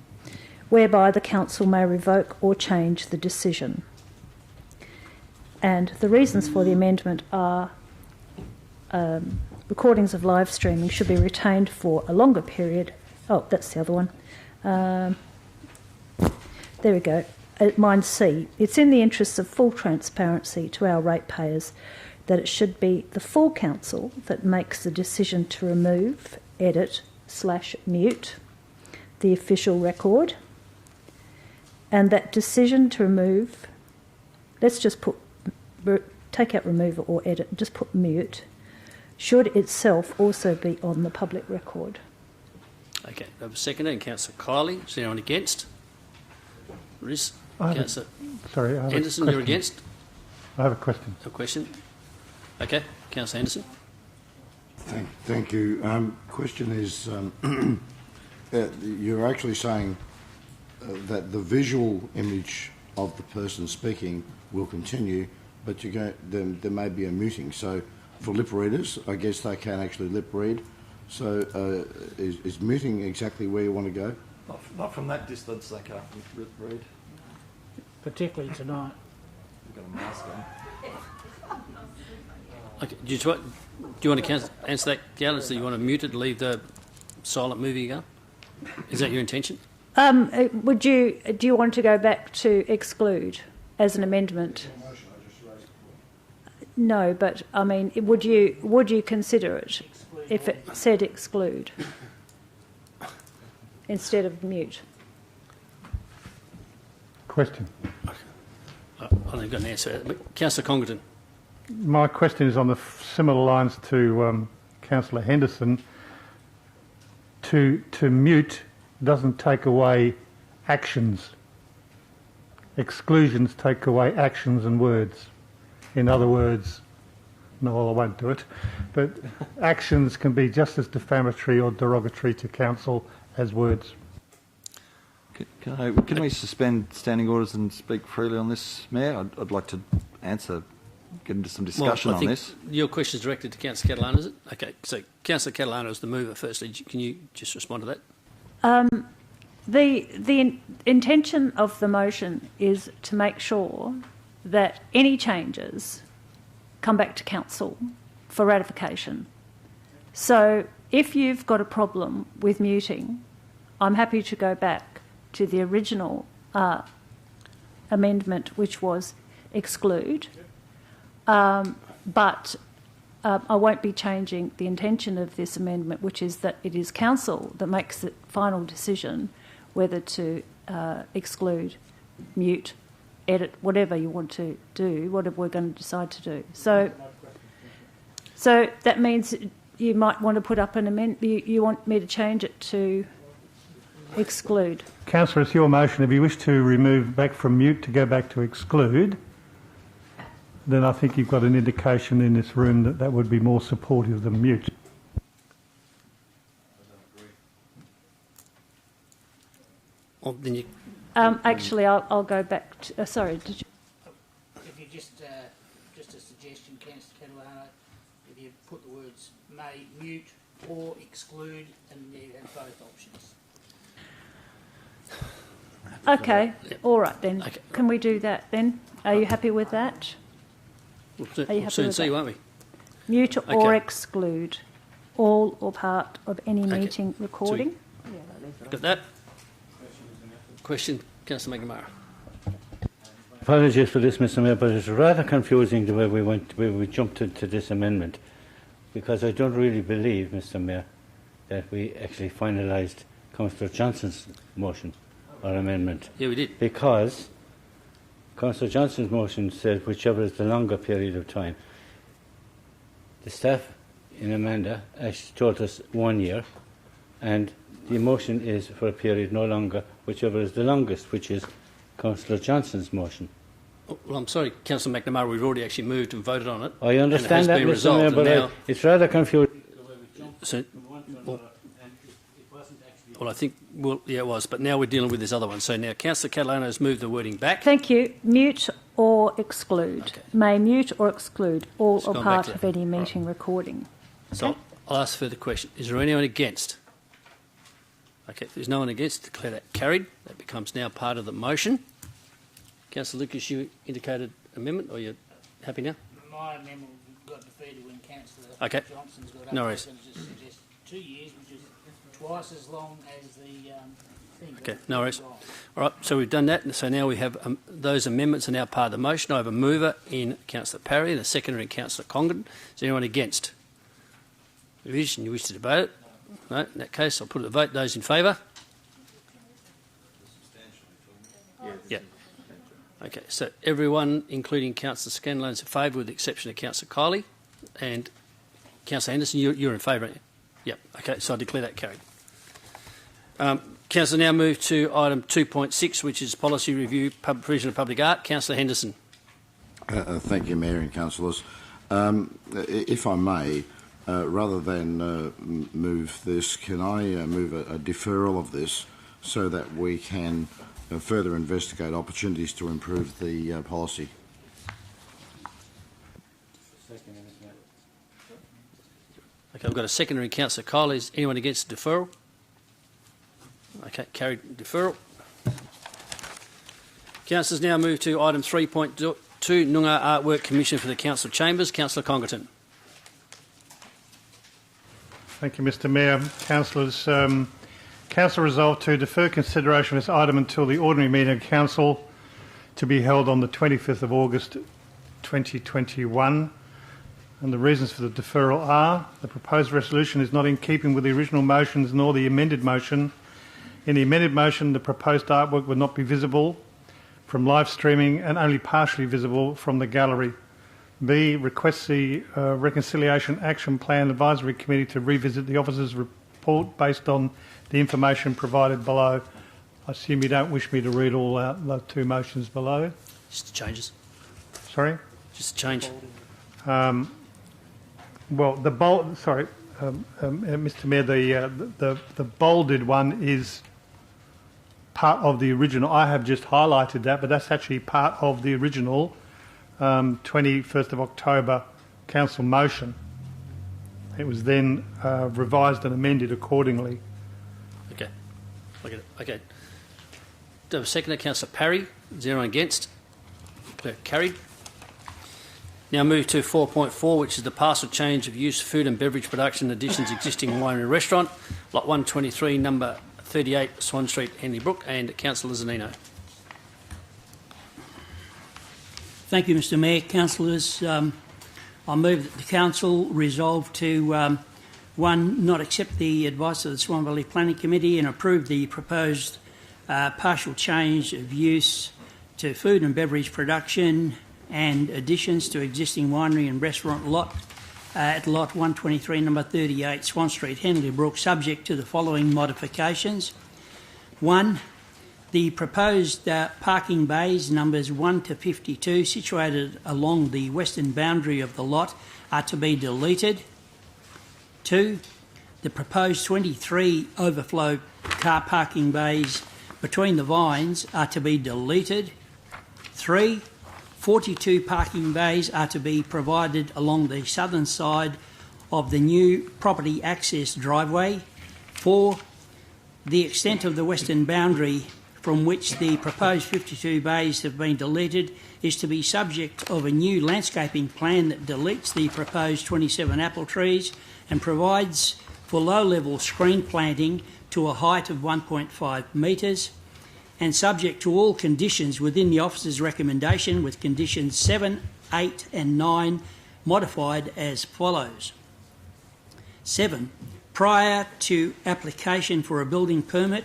whereby the council may revoke or change the decision. And the reasons for the amendment are recordings of live streaming should be retained for a longer period. Oh, that's the other one. There we go. Mine C. It's in the interests of full transparency to our ratepayers that it should be the full council that makes the decision to remove, edit, /mute the official record, and that decision to remove, let's just take out remove or edit, just put mute, should itself also be on the public record. Okay, that was seconded. And Councillor Kiley. Is there anyone against? Riz? Councillor Anderson, you're against? I have a question. A question? Okay, Councillor Anderson. Thank you. Question is, you're actually saying that the visual image of the person speaking will continue, but there may be a muting. So for lip readers, I guess they can actually lip read. So is muting exactly where you want to go? Not from that distance, they can't lip read. Particularly tonight. We've got a mask on. Okay, do you want to answer that, Gallus? Do you want to mute it, leave the silent movie go? Is that your intention? Do you want to go back to exclude as an amendment? No, but I mean, would you consider it if it said exclude? instead of mute. Question. I haven't got an answer. But Councillor Congleton. My question is on the similar lines to Councillor Henderson. To mute doesn't take away actions. Exclusions take away actions and words. In other words, no, I won't do it, but actions can be just as defamatory or derogatory to council as words. Can we suspend standing orders and speak freely on this, Mayor? I'd like to get into some discussion on this. Your question is directed to Councillor Catalano, is it? Okay, so Councillor Catalano is the mover firstly. Can you just respond to that? The intention of the motion is to make sure that any changes come back to council for ratification. So if you've got a problem with muting, I'm happy to go back to the original amendment, which was exclude, but I won't be changing the intention of this amendment, which is that it is council that makes the final decision whether to exclude, mute, edit, whatever you want to do, whatever we're going to decide to do. So that means you might want to put up an amendment. You want me to change it to exclude. Councillor, it's your motion. If you wish to remove back from mute to go back to exclude, then I think you've got an indication in this room that that would be more supportive than mute. Well, then you... Actually, I'll go back to... sorry, did you... If you just a suggestion, Councillor Catalano, if you put the words may, mute or exclude, and you have both options. Okay, all right then. Okay. Can we do that then? Are you happy with that? We'll soon see, won't we? Mute or exclude all or part of any meeting recording. Got that? Question, Councillor McNamara. Apologies for this, Mr. Mayor, but it's rather confusing the way we jumped into this amendment, because I don't really believe, Mr. Mayor, that we actually finalised Councillor Johnson's motion or amendment. Yeah, we did. Because Councillor Johnson's motion said whichever is the longer period of time. The staff in Amanda actually told us 1 year, and the motion is for a period no longer, whichever is the longest, which is Councillor Johnson's motion. Well, I'm sorry, Councillor McNamara, we've already actually moved and voted on it. I understand that, Mr. Mayor, but it's rather confusing. So, well, I think, yeah, it was, but now we're dealing with this other one. So now Councillor Catalano has moved the wording back. Thank you. Mute or exclude. Okay. May mute or exclude all or part of any meeting recording. So okay. I'll ask a further question. Is there anyone against? Okay, if there's no one against, declare that carried. That becomes now part of the motion. Councillor Lucas, you indicated amendment, or you're happy now? My amendment got defeated when Councillor Johnson's got up. No worries. I was going to suggest 2 years, which is twice as long as the thing. Okay, no worries. All right, so we've done that. So now we have those amendments are now part of the motion. I have a mover in Councillor Parry and a seconder in Councillor Congdon. Is anyone against? If you wish to debate it? No, in that case, I'll put it to vote. Those in favour? Yeah. Okay, so everyone, including Councillor Scanlon, is in favour with the exception of Councillor Kiley. And Councillor Henderson, you're in favour, aren't you? Yep. Okay, so I declare that carried. Councillor, now move to item 2.6, which is policy review, provision of public art. Councillor Henderson. Thank you, Mayor and councillors. If I may, rather than move this, can I move a deferral of this so that we can further investigate opportunities to improve the policy? Okay, I've got a secondary Councillor Kiley. Is anyone against deferral? Okay, carried deferral. Councillors, now move to item 3.2, Noongar Artwork Commission for the Council Chambers. Councillor Congleton. Thank you, Mr. Mayor. Councillors, Council resolved to defer consideration of this item until the ordinary meeting of Council to be held on the 25th of August 2021. And the reasons for the deferral are the proposed resolution is not in keeping with the original motions nor the amended motion, In the amended motion, the proposed artwork would not be visible from live streaming and only partially visible from the gallery. B, requests the Reconciliation Action Plan Advisory Committee to revisit the officer's report based on the information provided below. I assume you don't wish me to read all out the two motions below. Just the changes. Sorry? Just the change. Well, the bold. Sorry, Mr. Mayor. The bolded one is part of the original. I have just highlighted that, but that's actually part of the original 21st of October council motion. It was then revised and amended accordingly. Okay. Okay. Do I have a seconder? Councillor Parry. 0 against. Carried. Now move to 4.4, which is the parcel change of use, food and beverage production additions, existing winery restaurant, lot 123, number 38, Swan Street, Henley Brook, and Councillor Zanino. Thank you, Mr. Mayor. Councillors, I move that the council resolve to 1, not accept the advice of the Swan Valley Planning Committee and approve the proposed partial change of use to food and beverage production and additions to existing winery and restaurant lot at lot 123, number 38, Swan Street, Henley Brook, subject to the following modifications. 1, the proposed parking bays numbers 1 to 52 situated along the western boundary of the lot are to be deleted. 2, the proposed 23 overflow car parking bays between the vines are to be deleted. 3, 42 parking bays are to be provided along the southern side of the new property access driveway. 4, the extent of the western boundary from which the proposed 52 bays have been deleted is to be subject of a new landscaping plan that deletes the proposed 27 apple trees and provides for low-level screen planting to a height of 1.5 metres, and subject to all conditions within the officer's recommendation, with conditions 7, 8 and 9 modified as follows. 7. Prior to application for a building permit,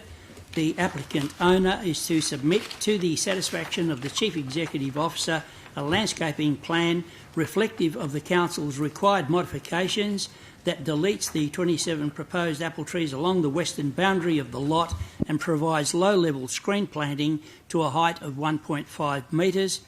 the applicant owner is to submit to the satisfaction of the Chief Executive Officer a landscaping plan reflective of the Council's required modifications that deletes the 27 proposed apple trees along the western boundary of the lot and provides low-level screen planting to a height of 1.5 metres.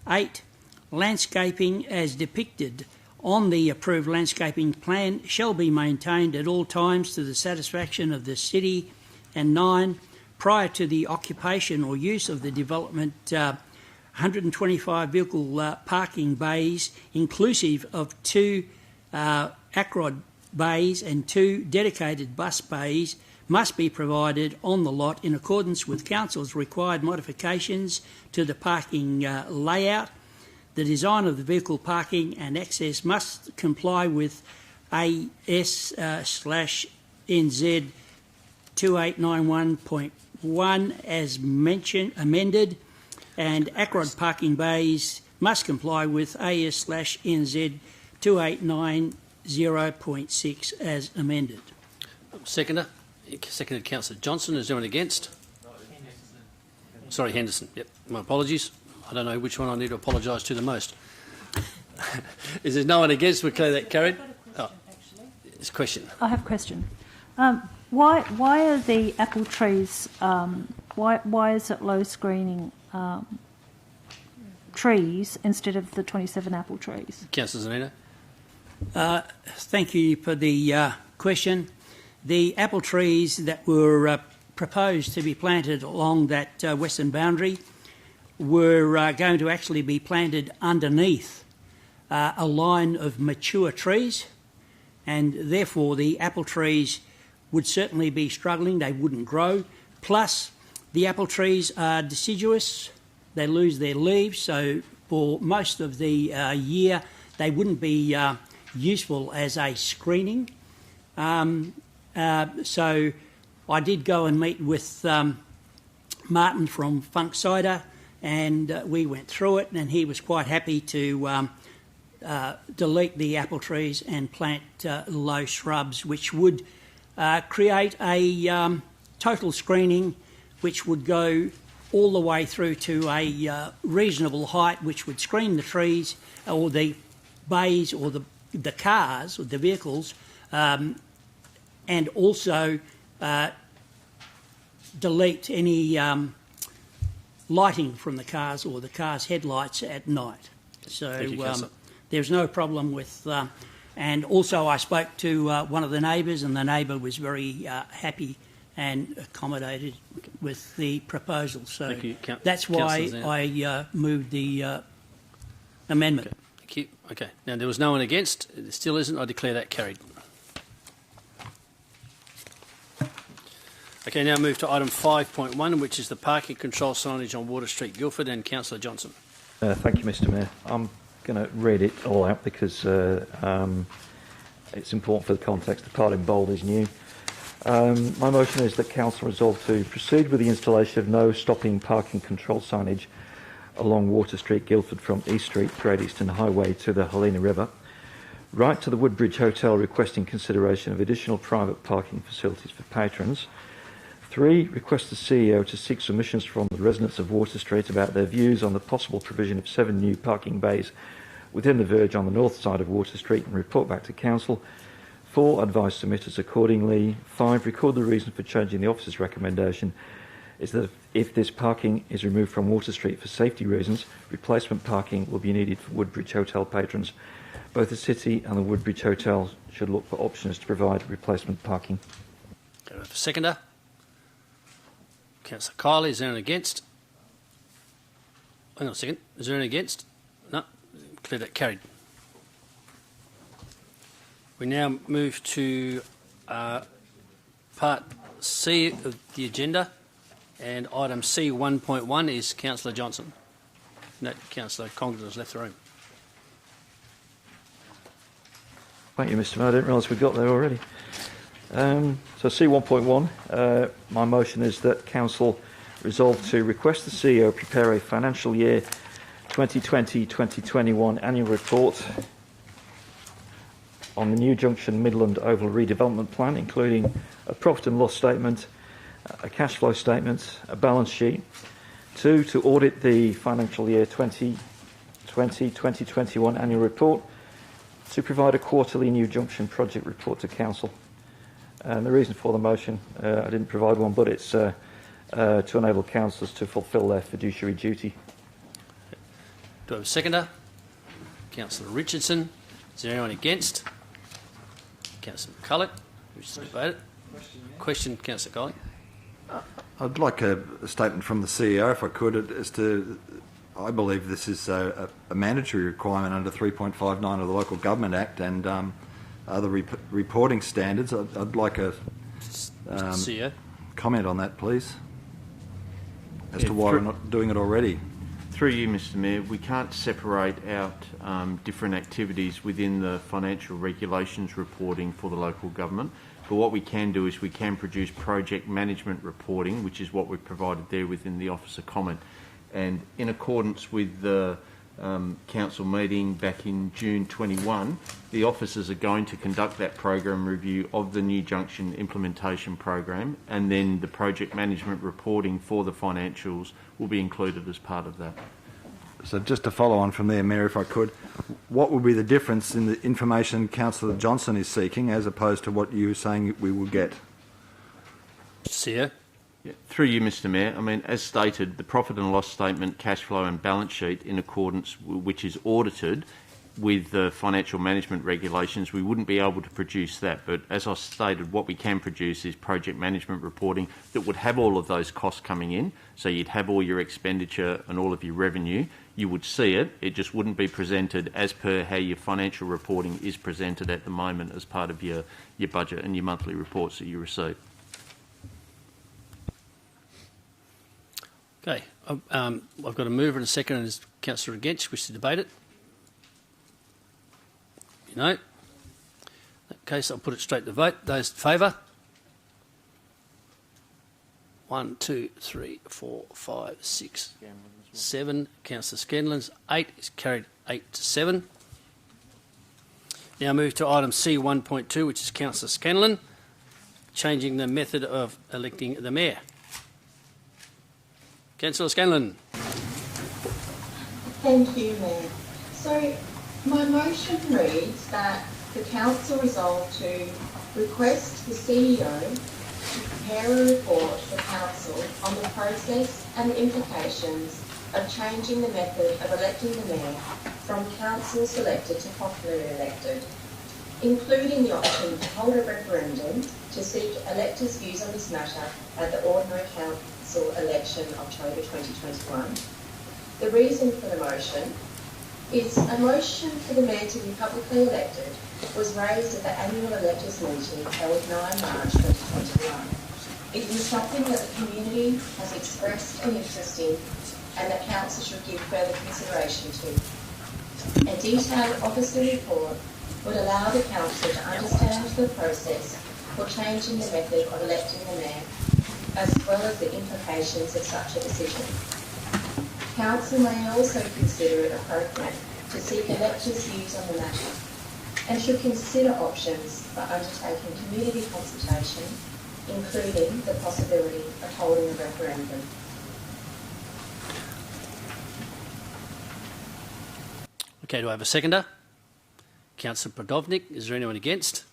8. Landscaping as depicted on the approved landscaping plan shall be maintained at all times to the satisfaction of the city. And 9. Prior to the occupation or use of the development, 125 vehicle parking bays, inclusive of 2 Acrod bays and 2 dedicated bus bays, must be provided on the lot in accordance with Council's required modifications to the parking layout. The design of the vehicle parking and access must comply with AS/NZ 2891.1 as amended, and Acrod parking bays must comply with AS/NZ 2890.6 as amended. Seconded Councillor Johnson. Is anyone against? Sorry, Henderson. Yep. My apologies. I don't know which one I need to apologise to the most. Is there no one against? We'll declare that carried. It's a question. I have a question. Why are the apple trees? Why is it low screening trees instead of the 27 apple trees? Councillor Zanino. Thank you for the question. The apple trees that were proposed to be planted along that western boundary were going to actually be planted underneath a line of mature trees, and therefore the apple trees would certainly be struggling. They wouldn't grow. Plus, the apple trees are deciduous. They lose their leaves, so for most of the year they wouldn't be useful as a screening. So I did go and meet with Martin from Funk Cider, and we went through it, and he was quite happy to delete the apple trees and plant low shrubs, which would create a total screening, which would go all the way through to a reasonable height, which would screen the trees or the bays or the cars or the vehicles, and also delete any lighting from the cars or the cars' headlights at night. So Thank you, Councillor. there's no problem with... and also I spoke to one of the neighbours, and the neighbour was very happy and accommodated with the proposal. So Thank you, that's why Councillor I moved the amendment. Okay. Thank you. Okay. Now, there was no one against. There still isn't. I declare that carried. Okay, now move to item 5.1, which is the parking control signage on Water Street, Guildford, and Councillor Johnson. Thank you, Mr Mayor. I'm going to read it all out because it's important for the context. The part in bold is new. My motion is that Council resolve to proceed with the installation of no stopping parking control signage along Water Street, Guildford, from East Street, Great Eastern Highway to the Helena River. Write to the Woodbridge Hotel requesting consideration of additional private parking facilities for patrons. 3. Request the CEO to seek submissions from the residents of Water Street about their views on the possible provision of 7 new parking bays within the verge on the north side of Water Street and report back to Council. 4. Advise submitters accordingly. 5. Record the reason for changing the officer's recommendation is that if this parking is removed from Water Street for safety reasons, replacement parking will be needed for Woodbridge Hotel patrons. Both the City and the Woodbridge Hotel should look for options to provide replacement parking. Okay, we have a seconder. Councillor Kiley, is there anyone against? Hang on a second. Is there anyone against? No. Declare that carried. We now move to part C of the agenda, and item C 1.1 is Councillor Johnson. No, Councillor Congdon has left the room. Thank you, Mr Mayor. I didn't realise we got there already. So C1.1, my motion is that Council resolve to request the CEO prepare a financial year 2020-2021 annual report on the New Junction Midland Oval redevelopment plan, including a profit and loss statement, a cash flow statement, a balance sheet. 2, to audit the financial year 2020-2021 annual report, to provide a quarterly New Junction project report to Council. And the reason for the motion, I didn't provide one, but it's to enable councillors to fulfil their fiduciary duty. Do I have a seconder? Councillor Richardson. Is there anyone against? Councillor McCulloch. Wishes to debate it. Question, Councillor Colling. I'd like a statement from the CEO, if I could, as to, I believe this is a mandatory requirement under 3.59 of the Local Government Act and other reporting standards. I'd like a CEO. Comment on that, please, as to why we're not doing it already. Through you, Mr Mayor, we can't separate out different activities within the financial regulations reporting for the local government. But what we can do is we can produce project management reporting, which is what we've provided there within the officer comment. And in accordance with the council meeting back in June 21, the officers are going to conduct that program review of the New Junction implementation program, and then the project management reporting for the financials will be included as part of that. So just to follow on from there, Mayor, if I could, what would be the difference in the information Councillor Johnson is seeking as opposed to what you were saying we will get? CEO. Yeah, through you, Mr Mayor, I mean, as stated, the profit and loss statement, cash flow and balance sheet in accordance which is audited with the financial management regulations, we wouldn't be able to produce that. But as I stated, what we can produce is project management reporting that would have all of those costs coming in. So you'd have all your expenditure and all of your revenue. You would see it. It just wouldn't be presented as per how your financial reporting is presented at the moment as part of your budget and your monthly reports that you receive. Okay, I've got a mover and a second, and is Councillor against? Wish to debate it? No. In that case, I'll put it straight to vote. Those in favour? 1, 2, 3, 4, 5, 6, 7. Councillor Scanlon's 8 is carried 8-7. Now move to item C 1.2, which is Councillor Scanlon. changing the method of electing the mayor. Councillor Scanlon. Thank you, Mayor. So my motion reads that the Council resolve to request the CEO to prepare a report for Council on the process and the implications of changing the method of electing the Mayor from Council selected to popularly elected, including the option to hold a referendum to seek electors' views on this matter at the ordinary Council election October 2021. The reason for the motion is a motion for the Mayor to be publicly elected was raised at the annual electors meeting held 9 March 2021. It was something that the community has expressed an interest in and that Council should give further consideration to. A detailed officer report would allow the Council to understand the process for changing the method of electing the Mayor, as well as the implications of such a decision. Council may also consider it appropriate to seek electors' views on the matter and should consider options for undertaking community consultation, including the possibility of holding a referendum. Okay, do I have a seconder? Councillor Podovnik. Is there anyone against?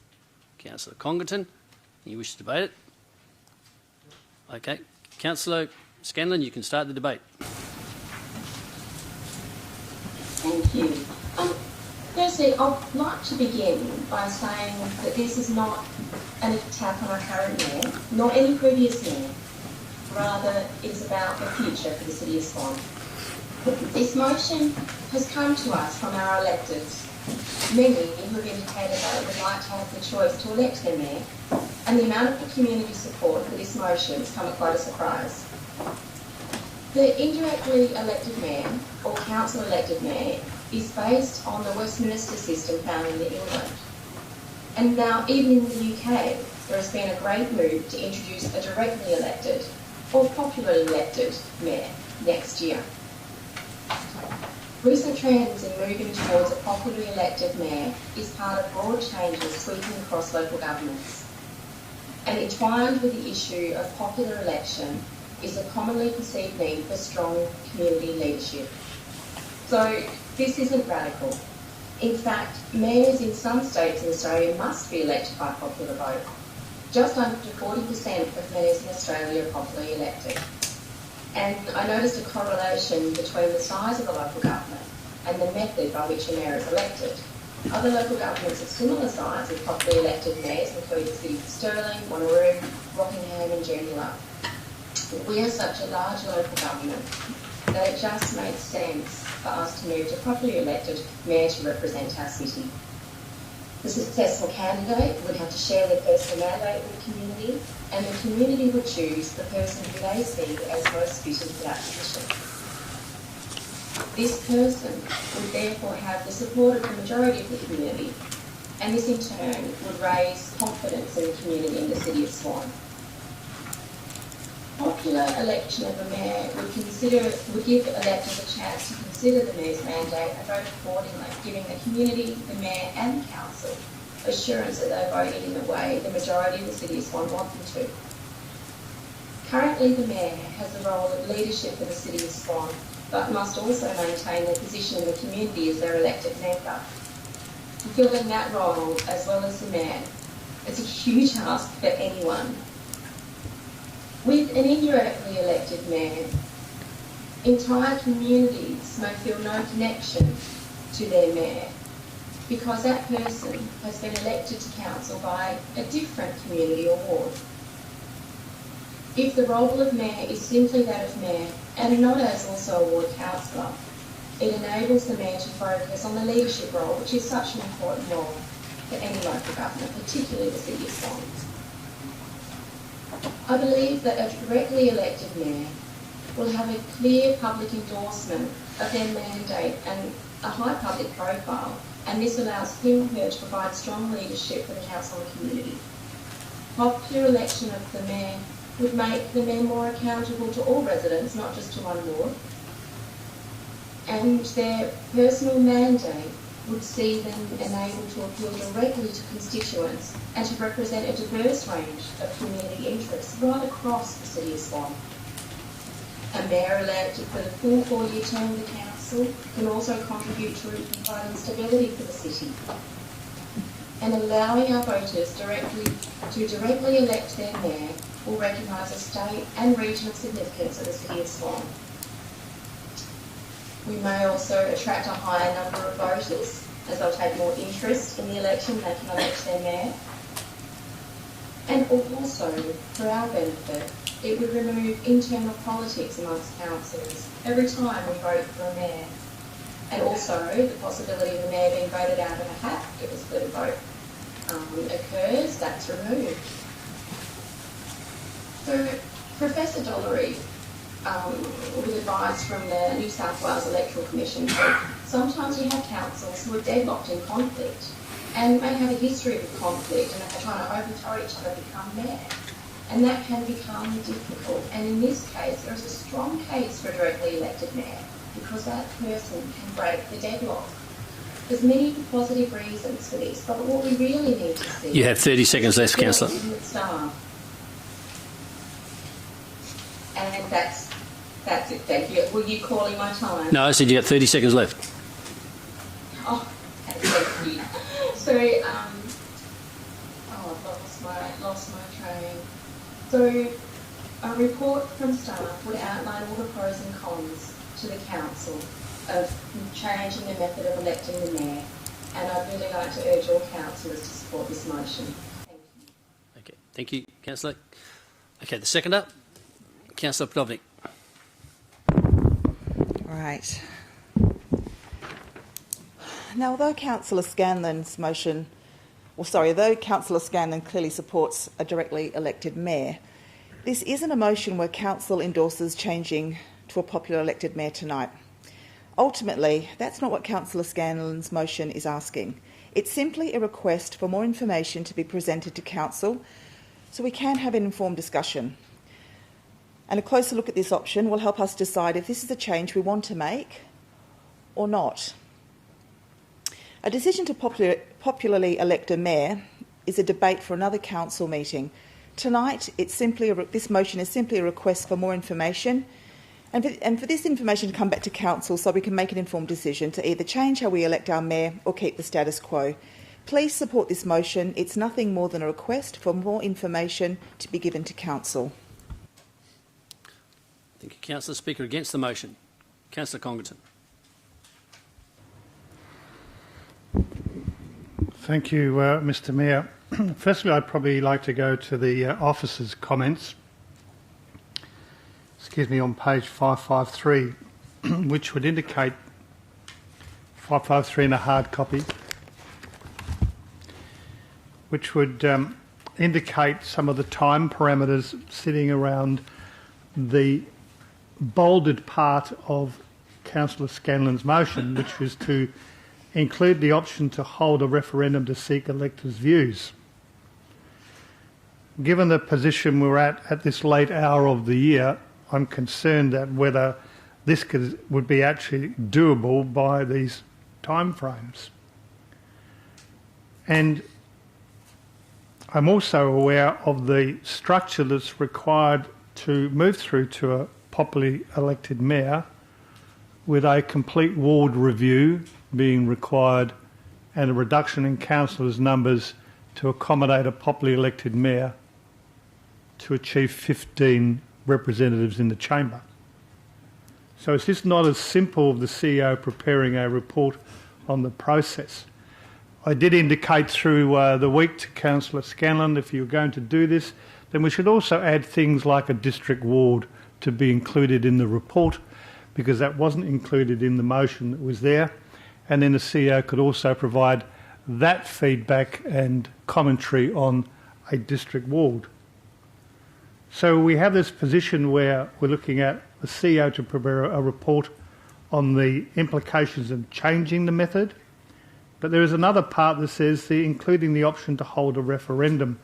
Councillor Congleton. You wish to debate it? Okay. Councillor Scanlon, you can start the debate. Thank you. Firstly, I'd like to begin by saying that this is not an attack on our current mayor, nor any previous mayor. Rather, it's about the future for the City of Swan. This motion has come to us from our electors, many who have indicated that they would like to have the choice to elect their mayor, and the amount of community support for this motion has come at quite a surprise. The indirectly elected mayor, or council elected mayor, is based on the Westminster system found in England. And now, even in the UK, there has been a great move to introduce a directly elected, or popularly elected, mayor next year. Recent trends in moving towards a popularly elected mayor is part of broad changes sweeping across local governments. And entwined with the issue of popular election is a commonly perceived need for strong community leadership. So this isn't radical. In fact, mayors in some states in Australia must be elected by popular vote. Just under 40% of mayors in Australia are popularly elected. And I noticed a correlation between the size of the local government and the method by which a mayor is elected. Other local governments of similar size with popularly elected mayors include the cities of Stirling, Wanneroo, Rockingham and Joondalup. We are such a large local government that it just makes sense for us to move to properly elected mayor to represent our city. The successful candidate would have to share their personal mandate with the community, and the community would choose the person who they see as most fitted for that position. This person would therefore have the support of the majority of the community, and this in turn would raise confidence in the community in the City of Swan. Popular election of a mayor would give electors a chance to consider the mayor's mandate and vote accordingly, giving the community, the mayor and the council assurance that they voted in the way the majority of the City of Swan want them to. Currently, the mayor has the role of leadership for the City of Swan, but must also maintain their position in the community as their elected member. Fulfilling that role, as well as the mayor, is a huge ask for anyone. With an indirectly elected mayor, entire communities may feel no connection to their mayor because that person has been elected to council by a different community or ward. If the role of mayor is simply that of mayor and not as also a ward councillor, it enables the mayor to focus on the leadership role, which is such an important role for any local government, particularly the City of Swan. I believe that a directly elected mayor will have a clear public endorsement of their mandate and a high public profile, and this allows him or her to provide strong leadership for the council and community. Popular election of the mayor would make the mayor more accountable to all residents, not just to one ward, and their personal mandate would see them enabled to appeal directly to constituents and to represent a diverse range of community interests right across the City of Swan. A mayor elected for the full 4-year term of the council can also contribute to providing stability for the city. And allowing our voters directly elect their mayor will recognise the state and regional significance of the City of Swan. We may also attract a higher number of voters as they'll take more interest in the election, they can elect their mayor. And also, for our benefit, it would remove internal politics amongst councillors every time we vote for a mayor. And also, the possibility of the mayor being voted out of a hat if a split vote occurs, that's removed. So, Professor Dollery, with advice from the New South Wales Electoral Commission, said sometimes you have councils who are deadlocked in conflict and may have a history of conflict and are trying to overthrow each other to become mayor. And that can become difficult. And in this case, there is a strong case for a directly elected mayor because that person can break the deadlock. There's many positive reasons for this, but what we really need to see... You have 30 seconds left, Councillor. And that's it, thank you. Were you calling my time? No, I said you got 30 seconds left. Oh, okay, thank you. So, I've lost my train. So, a report from staff would outline all the pros and cons to the council of changing the method of electing the mayor, and I'd really like to urge all councillors to support this motion. Thank you. Okay, thank you, Councillor. Okay, the seconder, Councillor Plovnik. Right. Now, although Councillor Scanlon clearly supports a directly elected mayor, this isn't a motion where Council endorses changing to a popular elected mayor tonight. Ultimately, that's not what Councillor Scanlon's motion is asking. It's simply a request for more information to be presented to Council so we can have an informed discussion. And a closer look at this option will help us decide if this is a change we want to make or not. A decision to popularly elect a mayor is a debate for another council meeting. Tonight, this motion is simply a request for more information and for this information to come back to council so we can make an informed decision to either change how we elect our mayor or keep the status quo. Please support this motion. It's nothing more than a request for more information to be given to council. Thank you, Councillor. Speaker against the motion, Councillor Congleton. Thank you, Mr Mayor. Firstly, I'd probably like to go to the officers' comments. Excuse me, on page 553, which would indicate 553 in a hard copy, which would indicate some of the time parameters sitting around the bolded part of Councillor Scanlon's motion, which was to include the option to hold a referendum to seek electors' views. Given the position we're at this late hour of the year, I'm concerned that whether this would be actually doable by these timeframes. And I'm also aware of the structure that's required to move through to a popularly elected mayor, with a complete ward review being required and a reduction in councillors' numbers to accommodate a popularly elected mayor to achieve 15 representatives in the chamber. So it's just not as simple as the CEO preparing a report on the process. I did indicate through the week to Councillor Scanlon, if you're going to do this, then we should also add things like a district ward to be included in the report, because that wasn't included in the motion that was there. And then the CEO could also provide that feedback and commentary on a district ward. So we have this position where we're looking at the CEO to prepare a report on the implications of changing the method, but there is another part that says including the option to hold a referendum.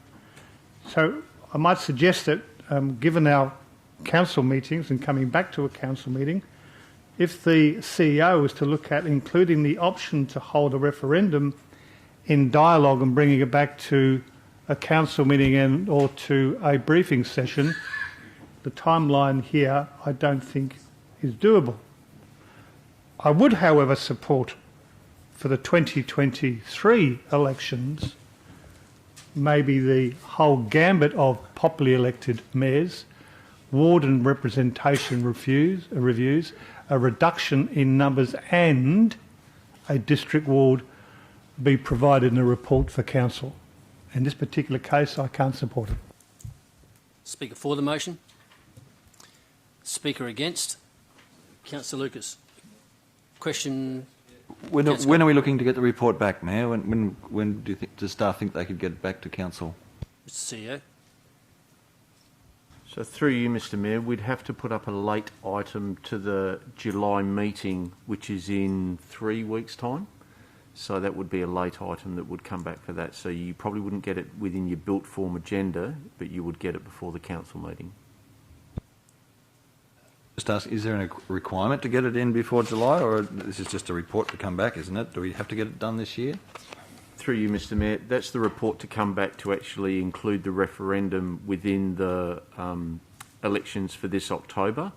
So I might suggest that, given our council meetings and coming back to a council meeting, if the CEO was to look at including the option to hold a referendum in dialogue and bringing it back to a council meeting or to a briefing session, the timeline here I don't think is doable. I would, however, support for the 2023 elections maybe the whole gambit of popularly elected mayors, ward and representation reviews, a reduction in numbers and a district ward be provided in a report for council. In this particular case, I can't support it. Speaker for the motion. Speaker against. Councillor Lucas. Question. When are we looking to get the report back, Mayor? When does staff think they could get it back to council? Mr. CEO. So through you, Mr. Mayor, we'd have to put up a late item to the July meeting, which is in 3 weeks' time. So that would be a late item that would come back for that. So you probably wouldn't get it within your built form agenda, but you would get it before the council meeting. Just ask, is there a requirement to get it in before July, or this is just a report to come back, isn't it? Do we have to get it done this year? Through you, Mr. Mayor, that's the report to come back to actually include the referendum within the elections for this October.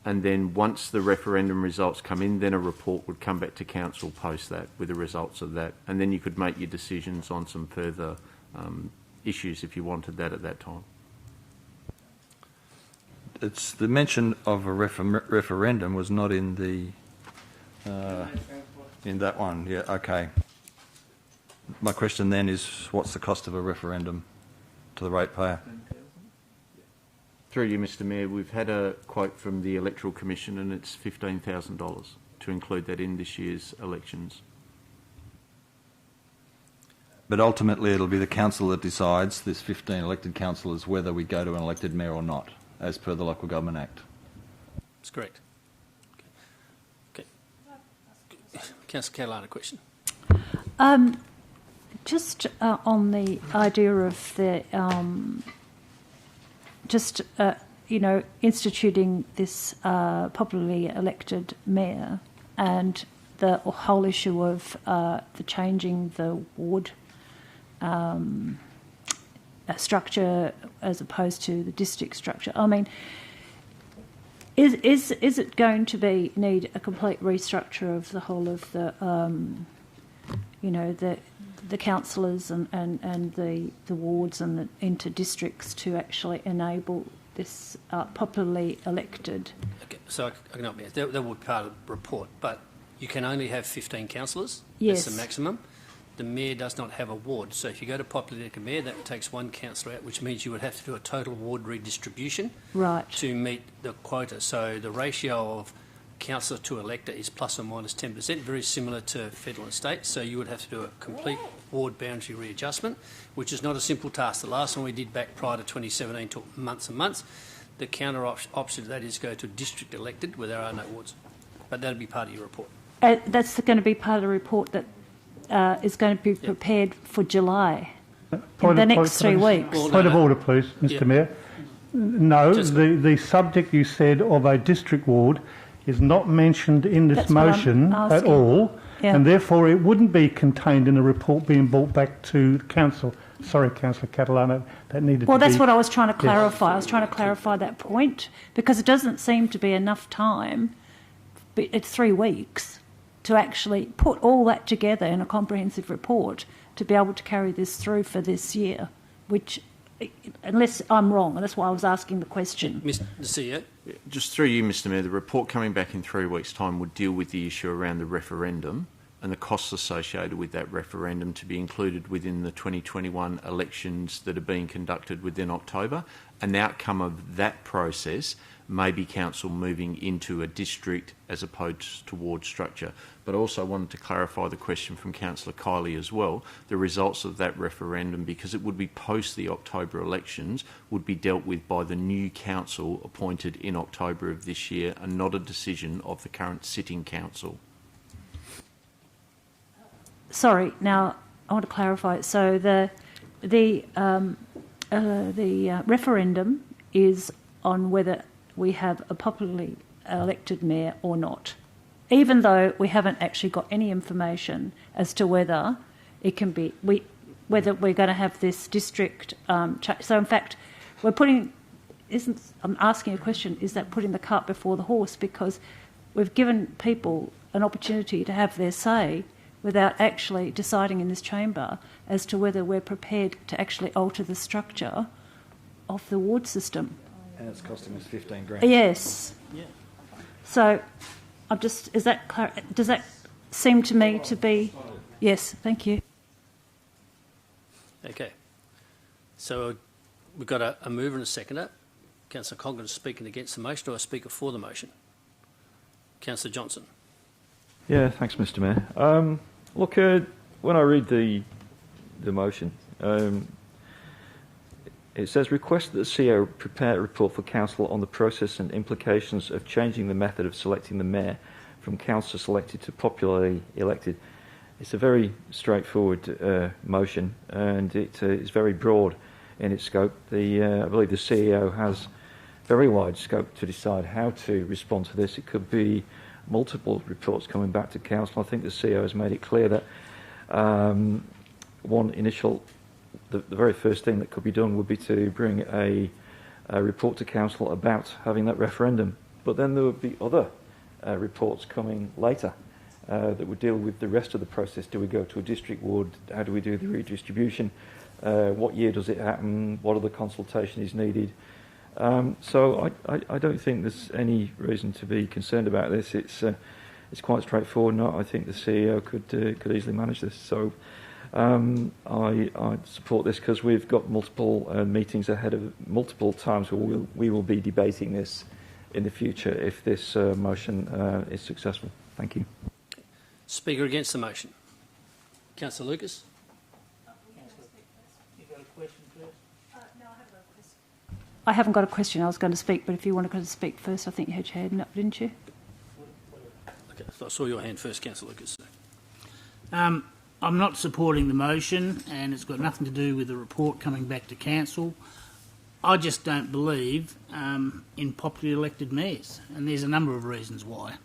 And then once the referendum results come in, then a report would come back to council post that with the results of that. And then you could make your decisions on some further issues if you wanted that at that time. It's the mention of a referendum was not in the in that one. Yeah, okay. My question then is, what's the cost of a referendum to the ratepayer? Through you, Mr. Mayor, we've had a quote from the Electoral Commission and it's $15,000 to include that in this year's elections. But ultimately it'll be the council that decides, this 15 elected councillors, whether we go to an elected mayor or not, as per the Local Government Act. That's correct. Okay. Councillor Catalano, question. Just on the idea of the instituting this popularly elected mayor and the whole issue of the changing the ward structure as opposed to the district structure. I mean, is it going to need a complete restructure of the whole of the the councillors and the wards and the inter-districts to actually enable this popularly elected? Okay, so I can help you. That would be part of the report, but you can only have 15 councillors. Yes. That's the maximum. The mayor does not have a ward. So if you go to popularly elected mayor, that takes one councillor out, which means you would have to do a total ward redistribution to meet the quota. So the ratio of councillor to elector is plus or minus 10%, very similar to federal and state. So you would have to do a complete ward boundary readjustment, which is not a simple task. The last one we did back prior to 2017 took months and months. The counter option to that is go to district elected where there are no wards. But that would be part of your report. That's going to be part of the report that is going to be prepared for July, in the next 3 weeks. Point of order, please, Mr. Mayor. No, the subject you said of a district ward is not mentioned in this motion at all, and therefore it wouldn't be contained in a report being brought back to the council. Sorry, Councillor Catalano, that needed to be... Well, that's what I was trying to clarify. Yes. I was trying to clarify that point, because it doesn't seem to be enough time, but it's 3 weeks, to actually put all that together in a comprehensive report to be able to carry this through for this year, which, unless I'm wrong, and that's why I was asking the question. Mr. CEO? Just through you, Mr. Mayor, the report coming back in 3 weeks' time would deal with the issue around the referendum and the costs associated with that referendum to be included within the 2021 elections that are being conducted within October. An outcome of that process may be council moving into a district as opposed to ward structure. But I also wanted to clarify the question from Councillor Kiley as well. The results of that referendum, because it would be post the October elections, would be dealt with by the new council appointed in October of this year and not a decision of the current sitting council. Sorry, now I want to clarify. So the referendum is on whether we have a popularly elected mayor or not, even though we haven't actually got any information as to whether it can be whether we're going to have this district. So in fact, we're putting. I'm asking a question. Is that putting the cart before the horse? Because we've given people an opportunity to have their say without actually deciding in this chamber as to whether we're prepared to actually alter the structure of the ward system. And it's costing us 15 grand. Yes. Yeah. So, does that seem to me to be? Yes. Thank you. Okay. So we've got a mover and a seconder. Councillor Congdon is speaking against the motion or a speaker for the motion. Councillor Johnson. Yeah, thanks, Mr. Mayor. Look, when I read the motion, it says request that the CEO prepare a report for council on the process and implications of changing the method of selecting the mayor from councillor selected to popularly elected. It's a very straightforward motion, and it is very broad in its scope. I believe the CEO has very wide scope to decide how to respond to this. It could be multiple reports coming back to council. I think the CEO has made it clear that the very first thing that could be done would be to bring a report to council about having that referendum. But then there would be other reports coming later that would deal with the rest of the process. Do we go to a district ward? How do we do the redistribution? What year does it happen? What other consultation is needed? So I don't think there's any reason to be concerned about this. It's quite straightforward. No, I think the CEO could easily manage this. So I support this because we've got multiple meetings ahead of multiple times where we will be debating this in the future if this motion is successful. Thank you. Speaker against the motion. Councillor Lucas. I haven't got a question. I was going to speak, but if you want to speak first, I think you had your hand up, didn't you? Okay, so I saw your hand first, Councillor Lucas. I'm not supporting the motion, and it's got nothing to do with the report coming back to council. I just don't believe in popularly elected mayors, and there's a number of reasons why.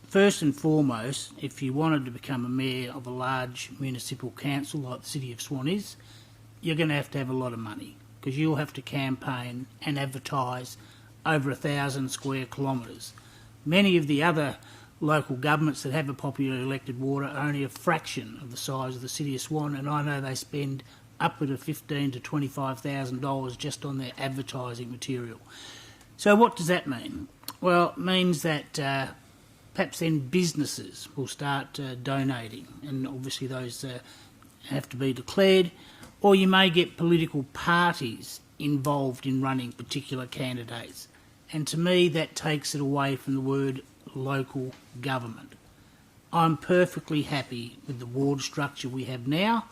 First and foremost, if you wanted to become a mayor of a large municipal council like the City of Swan is, you're going to have a lot of money, because you'll have to campaign and advertise over 1,000 square kilometres. Many of the other local governments that have a popularly elected ward are only a fraction of the size of the City of Swan, and I know they spend upward of $15,000 to $25,000 just on their advertising material. So what does that mean? Well, it means that perhaps then businesses will start donating, and obviously those have to be declared, or you may get political parties involved in running particular candidates. And to me, that takes it away from the word local government. I'm perfectly happy with the ward structure we have now,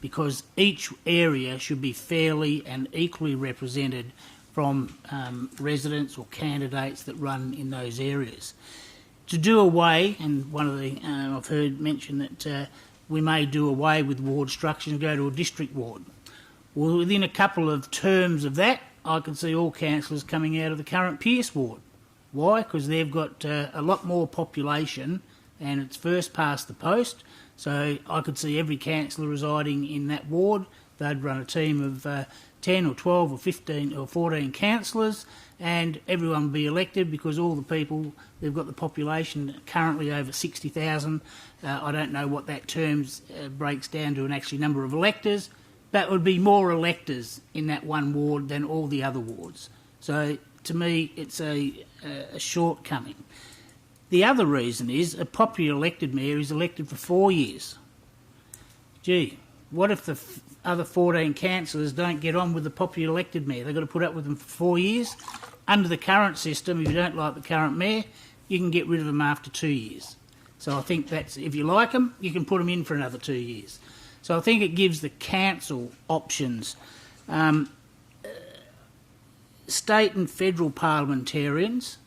because each area should be fairly and equally represented from residents or candidates that run in those areas. To do away, and one of the I've heard mention that we may do away with ward structure and go to a district ward. Well, within a couple of terms of that, I can see all councillors coming out of the current Pearce ward. Why? Because they've got a lot more population and it's first past the post. So I could see every councillor residing in that ward. They'd run a team of 10 or 12 or 15 or 14 councillors, and everyone would be elected because all the people, they've got the population currently over 60,000. I don't know what that terms breaks down to an actual number of electors, but it would be more electors in that one ward than all the other wards. So to me, it's a shortcoming. The other reason is a popular elected mayor is elected for 4 years. Gee, what if the other 14 councillors don't get on with the popular elected mayor? They've got to put up with them for 4 years. Under the current system, if you don't like the current mayor, you can get rid of them after 2 years. So I think that's, if you like them, you can put them in for another 2 years. So I think it gives the council options. State and federal parliamentarians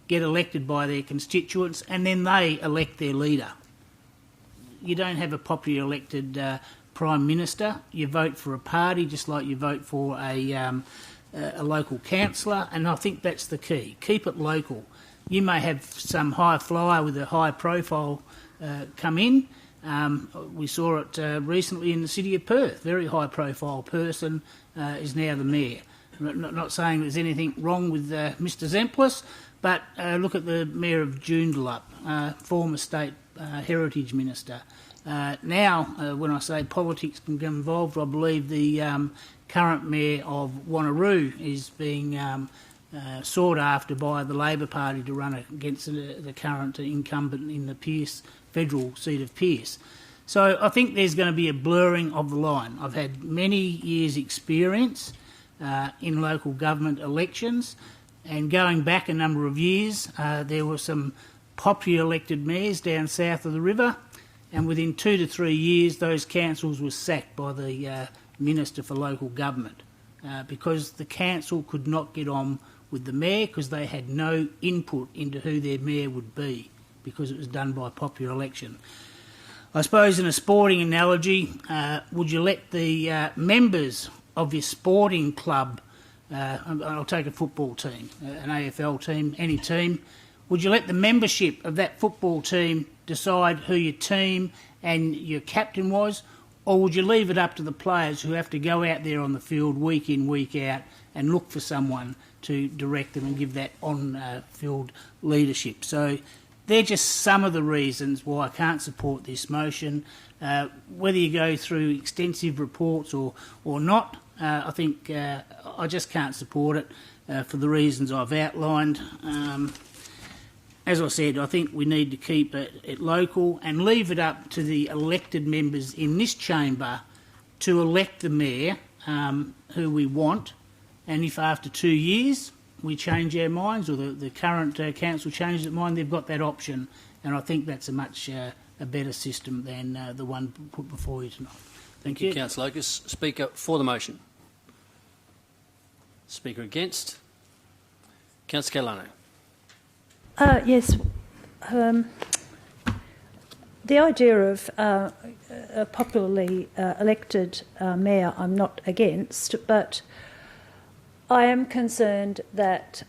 get elected by their constituents and then they elect their leader. You don't have a popularly elected Prime Minister. You vote for a party just like you vote for a a local councillor, and I think that's the key. Keep it local. You may have some high flyer with a high profile come in. We saw it recently in the city of Perth. Very high profile person is now the mayor. Not saying there's anything wrong with Mr Zemplis, but look at the mayor of Joondalup, former state heritage minister. Now, when I say politics can get involved, I believe the current mayor of Wanneroo is being sought after by the Labor Party to run against the current incumbent in the Pearce federal seat of Pearce. So I think there's going to be a blurring of the line. I've had many years' experience in local government elections, and going back a number of years, there were some popular elected mayors down south of the river, and within 2 to 3 years those councils were sacked by the Minister for Local Government because the council could not get on with the mayor because they had no input into who their mayor would be because it was done by popular election. I suppose in a sporting analogy, would you let the members of your sporting club, I'll take a football team, an AFL team, any team, would you let the membership of that football team decide who your team and your captain was, or would you leave it up to the players who have to go out there on the field week in, week out and look for someone to direct them and give that on-field leadership? So they're just some of the reasons why I can't support this motion. Whether you go through extensive reports or not, I think I just can't support it for the reasons I've outlined. As I said, I think we need to keep it local and leave it up to the elected members in this chamber to elect the mayor who we want. And if after 2 years we change our minds, or the current council changes its mind, they've got that option. And I think that's a much a better system than the one put before you tonight. Thank you. Councillor Lucas. Speaker for the motion. Speaker against. Councillor Catalano. Yes. The idea of a popularly elected mayor I'm not against, but I am concerned that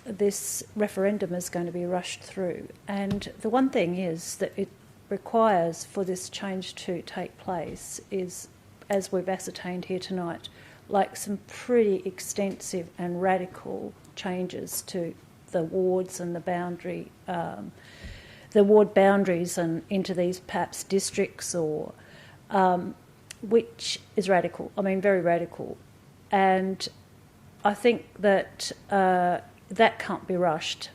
this referendum is going to be rushed through. And the one thing is that it requires for this change to take place is, as we've ascertained here tonight, like some pretty extensive and radical changes to the wards and the boundary, the ward boundaries and into these perhaps districts, or which is radical. I mean, very radical. And I think that that can't be rushed.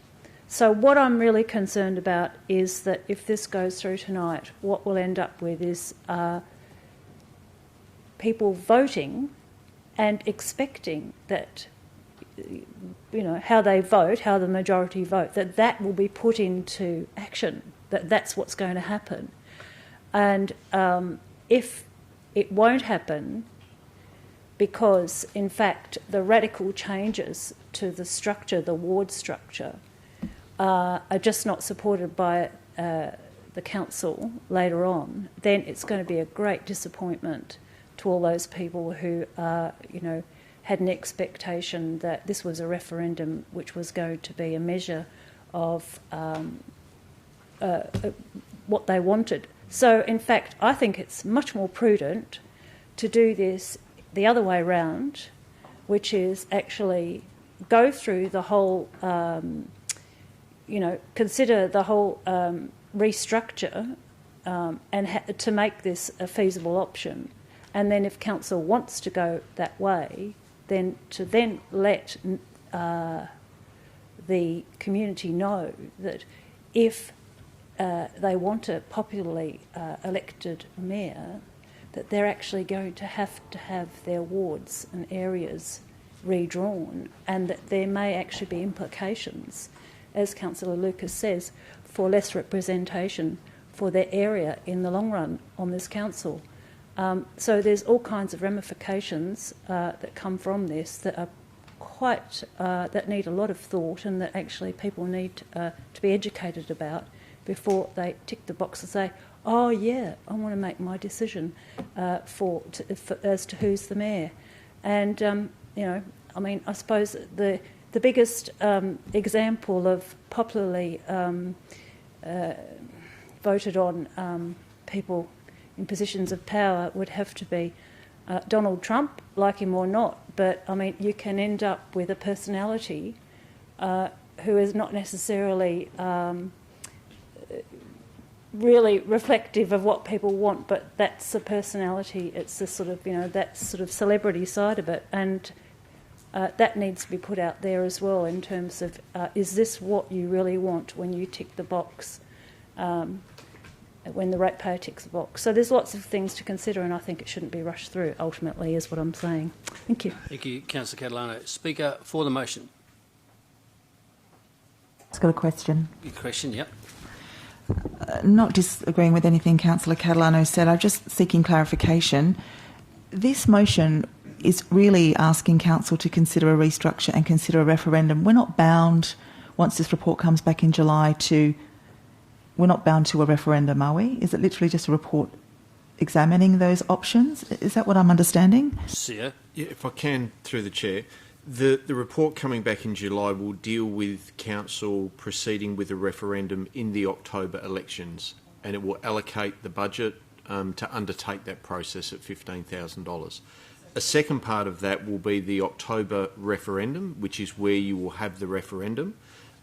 So what I'm really concerned about is that if this goes through tonight, what we'll end up with is people voting and expecting that, you know, how they vote, how the majority vote, that will be put into action, that's what's going to happen. And if it won't happen, because in fact the radical changes to the structure, the ward structure, are just not supported by the council later on, then it's going to be a great disappointment to all those people who had an expectation that this was a referendum which was going to be a measure of what they wanted. So, in fact, I think it's much more prudent to do this the other way round, which is actually go through the whole, consider the whole restructure and to make this a feasible option. And then if council wants to go that way, then to then let the community know that if they want a popularly elected mayor, that they're actually going to have their wards and areas redrawn, and that there may actually be implications, as Councillor Lucas says, for less representation for their area in the long run on this council. So there's all kinds of ramifications that come from this that are quite that need a lot of thought, and that actually people need to be educated about before they tick the box and say, "Oh yeah, I want to make my decision as to who's the mayor." And I mean, I suppose the biggest example of popularly voted on people in positions of power would have to be Donald Trump, like him or not. But, I mean, you can end up with a personality who is not necessarily really reflective of what people want, but that's the personality. It's the sort of, that sort of celebrity side of it. And that needs to be put out there as well in terms of, is this what you really want when you tick the box, when the ratepayer ticks the box? So there's lots of things to consider, and I think it shouldn't be rushed through, ultimately, is what I'm saying. Thank you. Thank you, Councillor Catalano. Speaker for the motion. I've got a question. Your question, yep. Not disagreeing with anything Councillor Catalano said, I'm just seeking clarification. This motion is really asking Council to consider a restructure and consider a referendum. We're not bound, once this report comes back in July, we're not bound to a referendum, are we? Is it literally just a report examining those options? Is that what I'm understanding? Sir? Yeah, if I can, through the Chair. The report coming back in July will deal with Council proceeding with a referendum in the October elections, and it will allocate the budget to undertake that process at $15,000. A second part of that will be the October referendum, which is where you will have the referendum,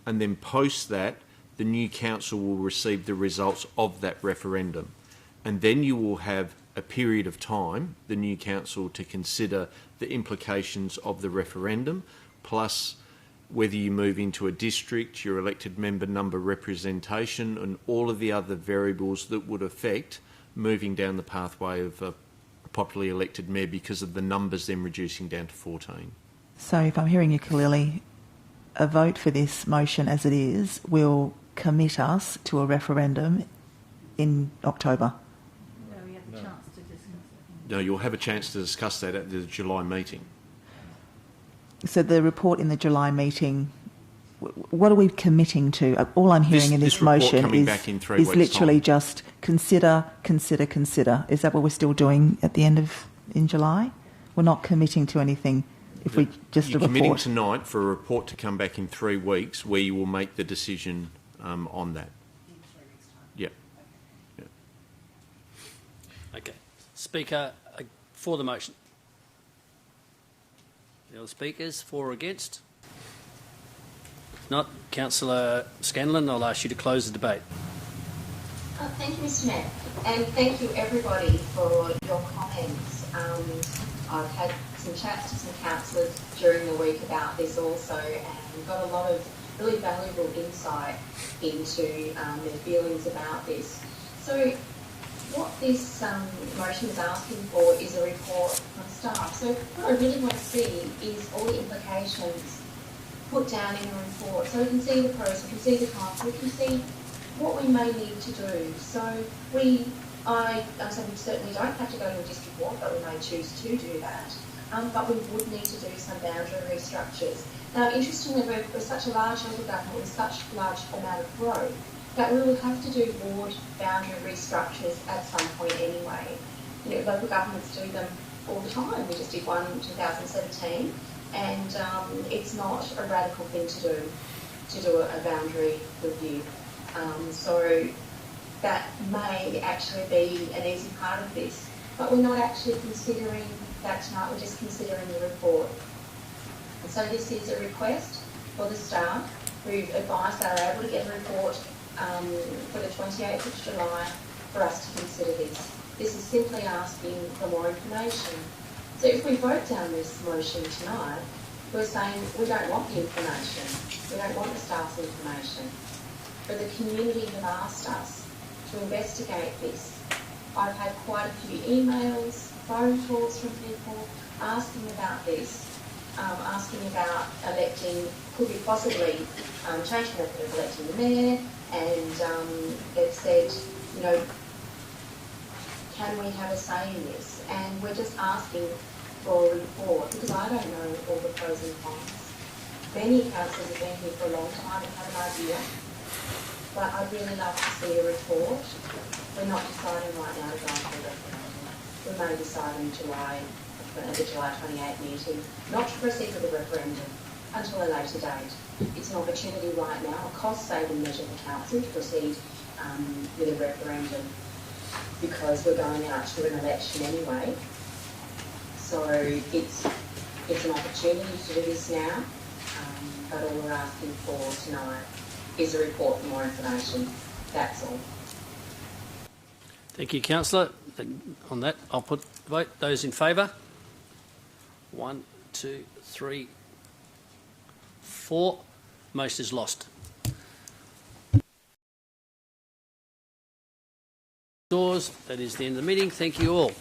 and then post that, the new council will receive the results of that referendum. And then you will have a period of time, the new council, to consider the implications of the referendum, plus whether you move into a district, your elected member number representation, and all of the other variables that would affect moving down the pathway of a popularly elected mayor because of the numbers then reducing down to 14. So if I'm hearing you clearly, a vote for this motion as it is will commit us to a referendum in October. No, you'll have a chance to discuss that at the July meeting. So the report in the July meeting, what are we committing to? All I'm hearing in this motion is literally just consider. Is that what we're still doing at the end in July? We're not committing to anything. If we just You're a report. committing tonight for a report to come back in 3 weeks, where you will make the decision on that. Yeah. Okay. Speaker for the motion. The other speakers for or against? If not, Councillor Scanlon, I'll ask you to close the debate. Thank you, Mr Mayor, and thank you everybody for your comments. I've had some chats to some councillors during the week about this also, and got a lot of really valuable insight into their feelings about this. So what this motion is asking for is a report from staff. So what I really want to see is all the implications put down in the report, so we can see the pros, we can see the cons, we can see what we may need to do. So I certainly don't have to go to a district walk, but we may choose to do that. But we would need to do some boundary restructures. Now, interestingly, we're such a large local government with such a large amount of growth that we will have to do ward boundary restructures at some point anyway. You know, local governments do them all the time. We just did one in 2017, and it's not a radical thing to do a boundary review. So that may actually be an easy part of this, but we're not actually considering that tonight. We're just considering the report. And so this is a request for the staff who've advised they are able to get a report for the 28th of July for us to consider this. This is simply asking for more information. So if we vote down this motion tonight, we're saying we don't want the information. We don't want the staff's information. But the community have asked us to investigate this. I've had quite a few emails, phone calls from people asking about this, asking about electing, could we possibly change the method of electing the mayor, and they've said, you know, can we have a say in this? And we're just asking for a report, because I don't know all the pros and cons. Many councillors have been here for a long time and have an idea, but I'd really love to see a report. We're not deciding right now to go for a referendum. We may decide in July of at the July 28 meeting, not to proceed with the referendum until a later date. It's an opportunity right now, a cost-saving measure for council to proceed with a referendum because we're going out to an election anyway. So it's an opportunity to do this now, but all we're asking for tonight is a report and more information. That's all. Thank you, Councillor. On that, I'll put the vote. Those in favour? 1, 2, 3, 4. Motion is lost. That is the end of the meeting. Thank you all.